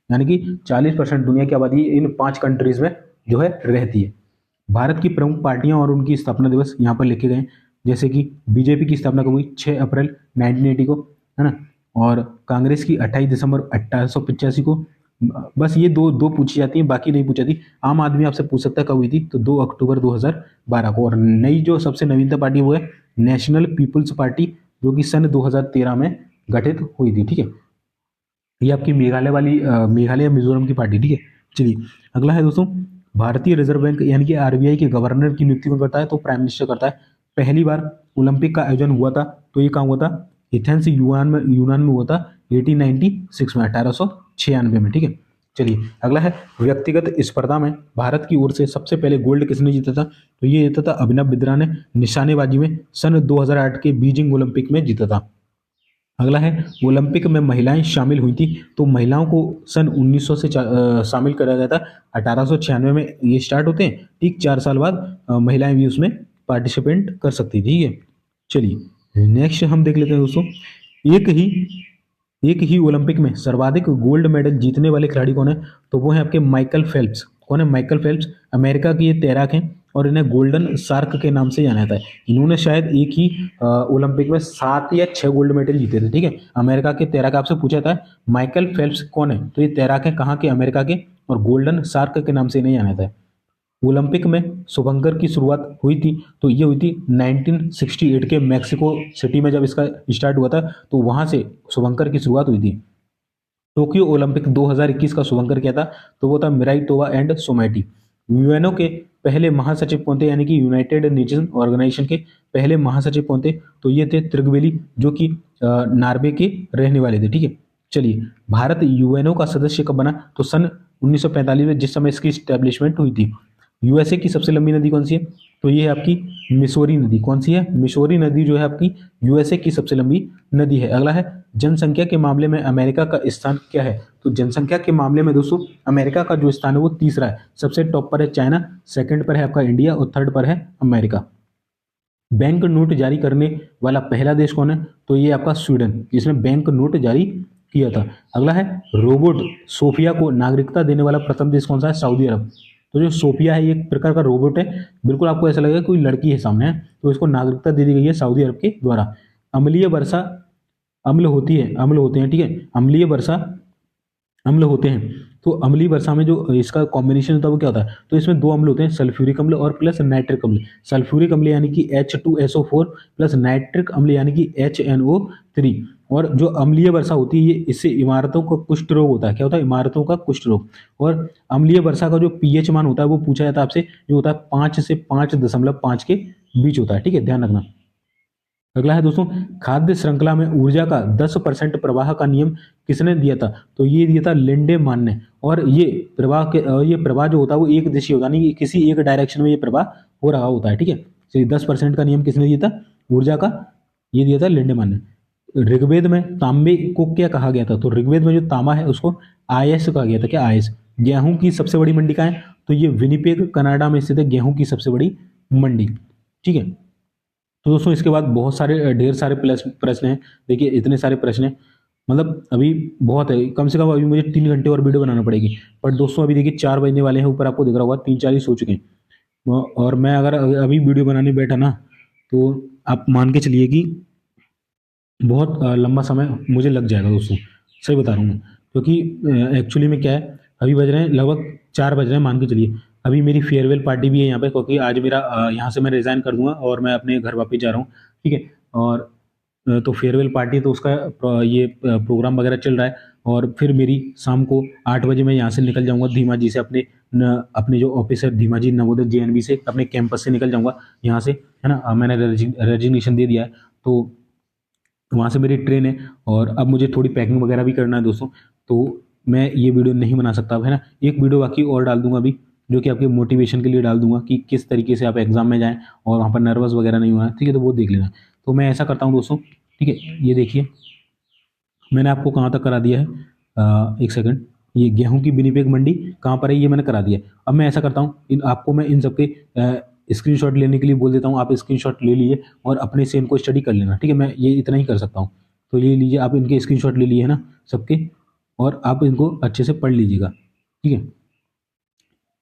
यानी कि 40% दुनिया की आबादी इन 5 कंट्रीज में जो है रहती है। भारत की प्रमुख पार्टियां और उनकी स्थापना दिवस यहाँ पर लिखे गए, जैसे कि बीजेपी की स्थापना कब हुई, 6 अप्रैल 1980 को, है ना। और कांग्रेस की 28 दिसंबर 1885 को। बस ये दो पूछी जाती है, बाकी नहीं पूछी जाती। आम आदमी आपसे पूछ सकता है कब हुई थी, तो 2 अक्टूबर 2012 को। और नई जो सबसे नवीनतम पार्टी वो है नेशनल पीपुल्स पार्टी, जो कि सन 2013 में गठित हुई थी। ठीक है, ये आपकी मेघालय मिजोरम की पार्टी। ठीक है, चलिए अगला है दोस्तों, भारतीय रिजर्व बैंक यानी कि आरबीआई के गवर्नर की नियुक्ति कौन करता है, तो प्राइम मिनिस्टर करता है। पहली बार ओलंपिक का आयोजन हुआ था, तो ये कहाँ हुआ था, एथेंस यूनान में हुआ था 1896 में, 1896 में। ठीक है, चलिए अगला है, व्यक्तिगत स्पर्धा में भारत की ओर से सबसे पहले गोल्ड किसने जीता था, तो ये जीता था अभिनव बिंद्रा ने निशानेबाजी में, सन 2008 के बीजिंग ओलंपिक में जीता था। अगला है, ओलंपिक में महिलाएं शामिल हुई थी, तो महिलाओं को सन 1900 से शामिल करा गया था। 1896 में ये स्टार्ट होते हैं, ठीक 4 साल बाद महिलाएं भी उसमें पार्टिसिपेट कर सकती थी। ठीक है, चलिए नेक्स्ट हम देख लेते हैं दोस्तों, एक ही ओलंपिक में सर्वाधिक गोल्ड मेडल जीतने वाले खिलाड़ी कौन है, तो वो है आपके माइकल फेल्प्स। कौन है, माइकल फेल्प्स। अमेरिका के ये तैराक हैं और इन्हें गोल्डन शार्क के नाम से जाना जाता है। इन्होंने शायद एक ही ओलंपिक में 7 या 6 गोल्ड मेडल जीते थे। ठीक है, अमेरिका के तैराक आपसे पूछा था माइकल फेल्प्स कौन है, तो ये तैराक है कहाँ के, अमेरिका के, और गोल्डन शार्क के नाम से इन्हें जाना जाता है। ओलंपिक में शुभंकर की शुरुआत हुई थी तो ये हुई थी 1968 के मैक्सिको सिटी में, जब इसका स्टार्ट हुआ था तो वहां से शुभंकर की शुरुआत हुई थी। टोक्यो ओलंपिक 2021 का शुभंकर किया था तो वो था मिराई तोवा एंड सोमैटी। यूएनओ के पहले महासचिव कौन थे, यानी कि यूनाइटेड नेशन ऑर्गेनाइजेशन के पहले महासचिव कौन थे, तो ये थे त्रिगवेली, जो कि नॉर्वे के रहने वाले थे। ठीक है, चलिए भारत यूएनओ का सदस्य कब बना, तो सन 1945 में, जिस समय इसकी स्टैब्लिशमेंट हुई थी। यूएसए की सबसे लंबी नदी कौन सी है, तो ये है आपकी मिसौरी नदी। कौन सी है, मिसौरी नदी जो है आपकी यूएसए की सबसे लंबी नदी है। अगला है जनसंख्या के मामले में अमेरिका का स्थान क्या है, तो जनसंख्या के मामले में दोस्तों अमेरिका का जो स्थान है वो तीसरा है। सबसे टॉप पर है चाइना, सेकंड पर है आपका इंडिया और थर्ड पर है अमेरिका। बैंक नोट जारी करने वाला पहला देश कौन है, तो ये आपका स्वीडन, जिसने बैंक नोट जारी किया था। अगला है रोबोट सोफिया को नागरिकता देने वाला प्रथम देश कौन सा है, सऊदी अरब। तो जो सोफिया है ये एक प्रकार का रोबोट है, बिल्कुल आपको ऐसा लगेगा कोई लड़की है सामने है, तो इसको नागरिकता दे दी गई है सऊदी अरब के द्वारा। अम्लीय वर्षा अम्ल होती है, अम्ल होते हैं, ठीक है, अम्लीय वर्षा अम्ल होते हैं। तो अम्लीय वर्षा में जो इसका कॉम्बिनेशन होता है वो क्या होता है, तो इसमें दो अम्ल होते हैं, सल्फ्यूरिक अम्ल और प्लस नाइट्रिक अम्ल। सल्फ्यूरिक अम्ल यानी कि H2SO4 प्लस नाइट्रिक अम्ल यानी कि HNO3। और जो अम्लीय वर्षा होती है ये इससे इमारतों का कुष्ठ रोग होता है। क्या होता है, इमारतों का कुष्ठ रोग। और अम्लीय वर्षा का जो पीएच मान होता है वो पूछा जाता है आपसे, जो होता है 5 से 5.5 के बीच होता है। ठीक है, ध्यान रखना। अगला है दोस्तों, खाद्य श्रृंखला में ऊर्जा का 10% प्रवाह का नियम किसने दिया था, तो ये दिया था लिंडेमान ने। और ये प्रवाह जो होता है वो एक दिशा होता है, नहीं किसी एक डायरेक्शन में ये प्रवाह हो रहा होता है। ठीक है, चलिए 10% का नियम किसने दिया था ऊर्जा का, ये दिया था लिंडेमान ने। ऋग्वेद में तांबे को क्या कहा गया था, तो ऋग्वेद में जो तांबा है उसको आयस कहा गया था। क्या आयस। गेहूं की सबसे बड़ी मंडी कहाँ है, तो ये विनिपेग कनाडा में स्थित है गेहूं की सबसे बड़ी मंडी। ठीक है, तो दोस्तों इसके बाद बहुत सारे ढेर सारे प्रश्न हैं। देखिए इतने सारे प्रश्न हैं, मतलब अभी बहुत है, कम से कम अभी मुझे 3 घंटे और वीडियो बनाना पड़ेगी। बट दोस्तों अभी देखिए 4 बजने वाले हैं, ऊपर आपको दिख रहा होगा 3-4 हो चुके हैं। और मैं अगर अभी वीडियो बनाने बैठा ना तो आप मान के चलिए कि बहुत लंबा समय मुझे लग जाएगा दोस्तों, सही बता रहा हूँ मैं। क्योंकि एक्चुअली में क्या है, अभी बज रहे हैं लगभग 4 बज रहे हैं, मान के चलिए। अभी मेरी फेयरवेल पार्टी भी है यहाँ पे, क्योंकि आज मेरा यहाँ से मैं रिज़ाइन कर दूंगा और मैं अपने घर वापस जा रहा हूँ। ठीक है, और तो फेयरवेल पार्टी तो उसका ये प्रोग्राम वगैरह चल रहा है। और फिर मेरी शाम को 8 बजे मैं यहाँ से निकल जाऊँगा धीमा जी से, अपने जो ऑफिस है धीमा जी नवोदय JNV से, अपने कैंपस से निकल जाऊँगा यहाँ से, है ना। मैंने रेजिग्नेशन दे दिया है, तो वहाँ से मेरी ट्रेन है। और अब मुझे थोड़ी पैकिंग वगैरह भी करना है दोस्तों, तो मैं ये वीडियो नहीं बना सकता, है ना। एक वीडियो बाकी और डाल दूंगा अभी, जो कि आपके मोटिवेशन के लिए डाल दूंगा कि किस तरीके से आप एग्जाम में जाएं और वहाँ पर नर्वस वगैरह नहीं होना। ठीक है, तो वो देख लेना। तो मैं ऐसा करता हूँ दोस्तों, ठीक है, ये देखिए मैंने आपको कहाँ तक करा दिया है, एक सेकंड, ये गेहूं की विनिपेग मंडी कहाँ पर है ये मैंने करा दिया है। अब मैं ऐसा करता हूँ, आपको मैं इन सबके स्क्रीनशॉट लेने के लिए बोल देता हूँ, आप स्क्रीनशॉट ले लिए और अपने से इनको स्टडी कर लेना। ठीक है, मैं ये इतना ही कर सकता हूँ। तो ये लीजिए, आप इनके स्क्रीनशॉट ले लिए है ना सबके, और आप इनको अच्छे से पढ़ लीजिएगा। ठीक है,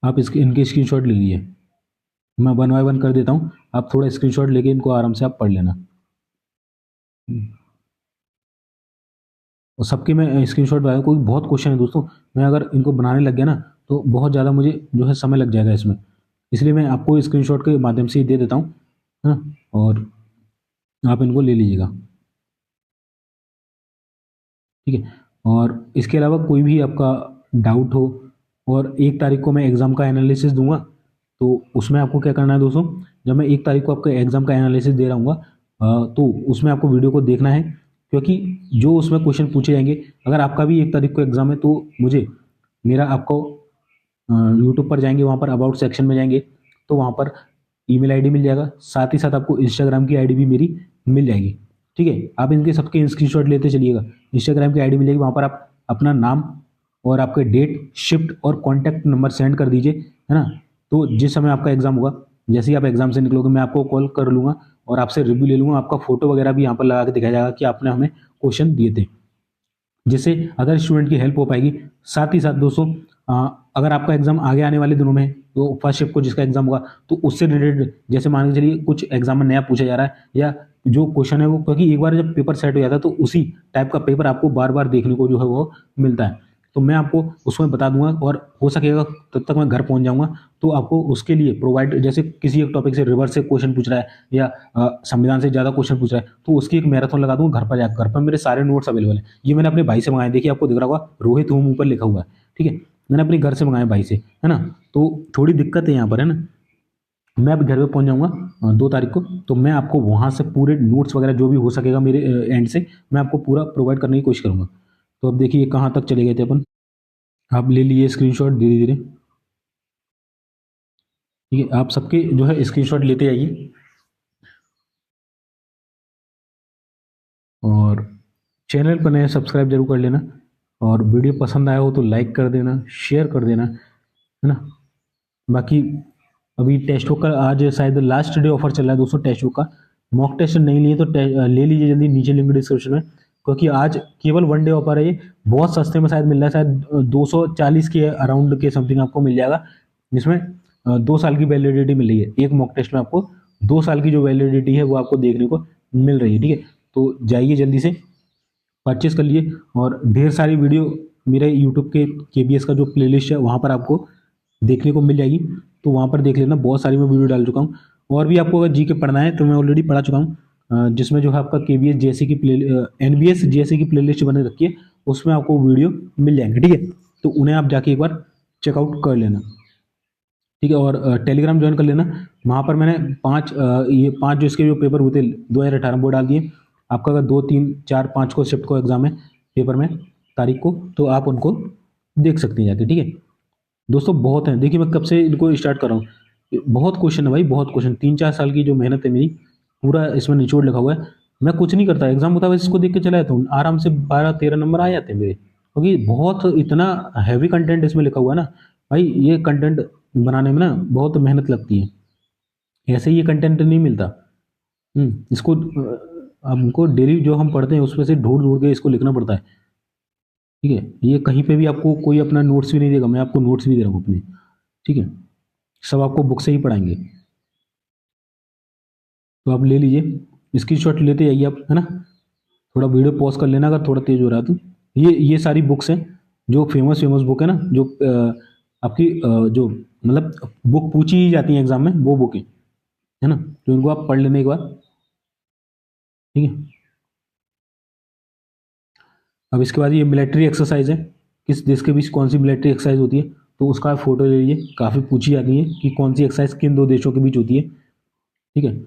आप इनके स्क्रीनशॉट ले लीजिए, मैं 1 बाय 1 कर देता हूँ, आप थोड़ा स्क्रीनशॉट लेके इनको आराम से आप पढ़ लेना। और सबके मैं स्क्रीनशॉट बनाया, कोई बहुत क्वेश्चन है दोस्तों, मैं अगर इनको बनाने लग गया ना तो बहुत ज़्यादा मुझे जो है समय लग जाएगा इसमें, इसलिए मैं आपको स्क्रीनशॉट के माध्यम से ही दे देता हूँ, है ना, और आप इनको ले लीजिएगा। ठीक है, और इसके अलावा कोई भी आपका डाउट हो, और 1 तारीख को मैं एग्ज़ाम का एनालिसिस दूंगा, तो उसमें आपको क्या करना है दोस्तों, जब मैं 1 तारीख को आपका एग्ज़ाम का एनालिसिस दे रहा हूँ तो उसमें आपको वीडियो को देखना है, क्योंकि जो उसमें क्वेश्चन पूछे जाएंगे, अगर आपका भी 1 तारीख को एग्ज़ाम है तो मुझे मेरा आपको यूट्यूब पर जाएंगे, वहाँ पर अबाउट सेक्शन में जाएंगे तो वहाँ पर ईमेल आईडी मिल जाएगा, साथ ही साथ आपको इंस्टाग्राम की आईडी भी मेरी मिल जाएगी। ठीक है, आप इनके सबके स्क्रीनशॉट लेते चलिएगा। इंस्टाग्राम की आईडी मिलेगी, वहाँ पर आप अपना नाम और आपके डेट, शिफ्ट और कॉन्टैक्ट नंबर सेंड कर दीजिए, है ना। तो जिस समय आपका एग्जाम होगा, जैसे ही आप एग्जाम से निकलोगे मैं आपको कॉल कर लूँगा और आपसे रिव्यू ले लूँगा, आपका फोटो वगैरह भी यहाँ पर लगा के दिखाया जाएगा कि आपने हमें क्वेश्चन दिए थे, जिससे अगर स्टूडेंट की हेल्प हो पाएगी। साथ ही साथ दोस्तों अगर आपका एग्जाम आगे आने वाले दिनों में, तो फर्स्ट शिफ्ट को जिसका एग्जाम होगा, तो उससे रिलेटेड जैसे मान के चलिए कुछ एग्जाम में नया पूछा जा रहा है, या जो क्वेश्चन है वो, क्योंकि एक बार जब पेपर सेट हो जाता है तो उसी टाइप का पेपर आपको बार बार देखने को जो है वो मिलता है। तो मैं आपको उसमें बता दूंगा, और हो सकेगा तब तक मैं घर पहुंच जाऊंगा। तो आपको उसके लिए प्रोवाइड, जैसे किसी एक टॉपिक से रिवर्स से क्वेश्चन पूछ रहा है या संविधान से ज़्यादा क्वेश्चन पूछ रहा है, तो उसकी एक मैराथन लगा दूंगा घर पर जाकर। घर पर मेरे सारे नोट्स अवेलेबल हैं। ये मैंने अपने भाई से मंगाए, देखिए आपको दिख रहा होगा रोहित होम ऊपर लिखा हुआ है, ठीक है, मैंने अपने घर से मंगाए भाई से, है ना। तो थोड़ी दिक्कत है यहाँ पर, है ना। मैं अभी घर पे पहुंच जाऊंगा 2 तारीख को, तो मैं आपको वहाँ से पूरे नोट्स वगैरह जो भी हो सकेगा मेरे एंड से मैं आपको पूरा प्रोवाइड करने की कोशिश करूंगा। तो अब देखिए कहाँ तक चले गए थे अपन। आप ले लीजिए स्क्रीनशॉट धीरे धीरे, ठीक है। आप सबके जो है स्क्रीनशॉट लेते आइए, और चैनल पर नए सब्सक्राइब जरूर कर लेना, और वीडियो पसंद आया हो तो लाइक कर देना, शेयर कर देना, है ना। बाकी अभी टेस्ट बुक का आज शायद लास्ट डे ऑफर चल रहा है दोस्तों। टेस्ट बुक का मॉक टेस्ट नहीं लिए तो ले लीजिए जल्दी, नीचे लिंक डिस्क्रिप्शन में, क्योंकि आज केवल 1 डे ऑफर है ये। बहुत सस्ते में शायद मिल रहा है, शायद 240 के अराउंड के समथिंग आपको मिल जाएगा, जिसमें 2 साल की वैलिडिटी मिल रही है। एक मॉक टेस्ट में आपको 2 साल की जो वैलिडिटी है वो आपको देखने को मिल रही है, ठीक है। तो जाइए जल्दी से परचेस कर लिए, और ढेर सारी वीडियो मेरे यूट्यूब के KBS का जो प्लेलिस्ट है वहाँ पर आपको देखने को मिल जाएगी, तो वहाँ पर देख लेना। बहुत सारी मैं वीडियो डाल चुका हूँ, और भी आपको अगर GK पढ़ना है तो मैं ऑलरेडी पढ़ा चुका हूँ, जिसमें जो है आपका KBS JSE की NBS JSE की प्लेलिस्ट बने रखी है, उसमें आपको वीडियो मिल जाएंगे, ठीक है। तो उन्हें आप जाके एक बार चेकआउट कर लेना, ठीक है। और टेलीग्राम ज्वाइन कर लेना। वहाँ पर मैंने 5 जो इसके जो पेपर हुए थे 2018 वो डाल दिए। आपका अगर 2, 3, 4, 5 को शिफ्ट को एग्जाम है पेपर में तारीख को, तो आप उनको देख सकते हैं जाके, ठीक है। दोस्तों बहुत हैं, देखिए मैं कब से इनको स्टार्ट कर रहा हूँ, बहुत क्वेश्चन है भाई, बहुत क्वेश्चन। 3-4 साल की जो मेहनत है मेरी, पूरा इसमें निचोड़ लिखा हुआ है। मैं कुछ नहीं करता, एग्जाम होता है बस इसको देख के चला जाता हूँ, आराम से 12-13 नंबर आ जाते हैं मेरे, क्योंकि बहुत इतना हैवी कंटेंट इसमें लिखा हुआ है ना भाई। ये कंटेंट बनाने में ना बहुत मेहनत लगती है, ऐसे ही ये कंटेंट नहीं मिलता। इसको हमको डेली जो हम पढ़ते हैं उसमें से ढूंढ ढूंढ के इसको लिखना पड़ता है, ठीक है। ये कहीं पे भी आपको कोई अपना नोट्स भी नहीं देगा, मैं आपको नोट्स भी दे रहा हूँ अपने, ठीक है। सब आपको बुक से ही पढ़ाएंगे, तो आप ले लीजिए स्क्रीनशॉट लेते जाइए आप, है ना। थोड़ा वीडियो पॉज कर लेना अगर थोड़ा तेज हो रहा है तो। ये सारी बुक्स हैं जो फेमस फेमस बुक है ना, जो आपकी जो मतलब बुक पूछी ही जाती है एग्जाम में, वो बुक है ना। तो इनको आप पढ़ लेने एक बार, ठीक है। अब इसके बाद ये मिलिट्री एक्सरसाइज है, किस देश के बीच कौन सी मिलिट्री एक्सरसाइज होती है, तो उसका फोटो ले लीजिए। काफ़ी पूछी जाती है कि कौन सी एक्सरसाइज किन 2 देशों के बीच होती है, ठीक है।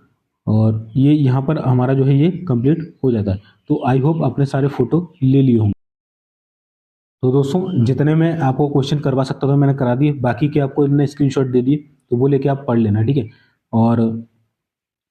और ये यहाँ पर हमारा जो है ये कंप्लीट हो जाता है। तो आई होप आपने सारे फोटो ले लिए होंगे। तो दोस्तों जितने मैं आपको क्वेश्चन करवा सकता था मैंने करा दिए, बाकी के आपको इन्होंने स्क्रीनशॉट दे दिए, तो वो लेके आप पढ़ लेना, ठीक है। और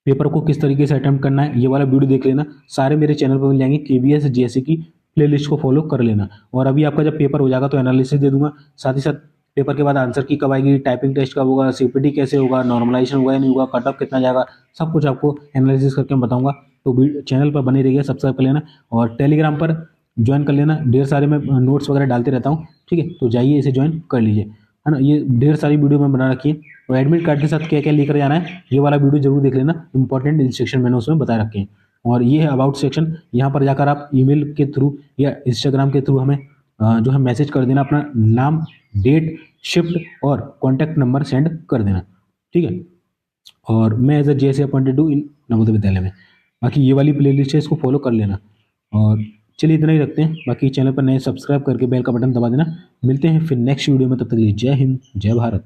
पेपर को किस तरीके से अटेम्प्ट करना है ये वाला वीडियो देख लेना, सारे मेरे चैनल पर मिल जाएंगे। KBS JSE की प्लेलिस्ट को फॉलो कर लेना। और अभी आपका जब पेपर हो जाएगा तो एनालिसिस दे दूंगा, साथ ही साथ पेपर के बाद आंसर की कब आएगी, टाइपिंग टेस्ट कब होगा, CPT कैसे होगा, नॉर्मलाइजेशन होगा या नहीं होगा, कट ऑफ कितना जाएगा, सब कुछ आपको एनालिसिस करके मैं बताऊंगा। तो चैनल पर बने रहिए, सब्सक्राइब कर लेना, और टेलीग्राम पर ज्वाइन कर लेना। ढेर सारे मैं नोट्स वगैरह डालते रहता हूँ, ठीक है। तो जाइए इसे ज्वाइन कर लीजिए, है ना। ये ढेर सारी वीडियो मैं बना रखी है, और एडमिट कार्ड के साथ क्या क्या लेकर जाना है ये वाला वीडियो जरूर देख लेना। इंपॉर्टेंट इंस्ट्रक्शन मैंने उसमें बता रखे हैं। और ये है अबाउट सेक्शन, यहाँ पर जाकर आप ईमेल के थ्रू या इंस्टाग्राम के थ्रू हमें जो है मैसेज कर देना, अपना नाम, डेट, शिफ्ट और कॉन्टैक्ट नंबर सेंड कर देना, ठीक है। और मैं एज अ JSE अपॉइंटेड हूँ इन नवोदय विद्यालय में। बाकी ये वाली प्लेलिस्ट है, इसको फॉलो कर लेना। और चलिए इतना ही रखते हैं, बाकी चैनल पर नए सब्सक्राइब करके बेल का बटन दबा देना। मिलते हैं फिर नेक्स्ट वीडियो में, तब तक के लिए जय हिंद, जय भारत।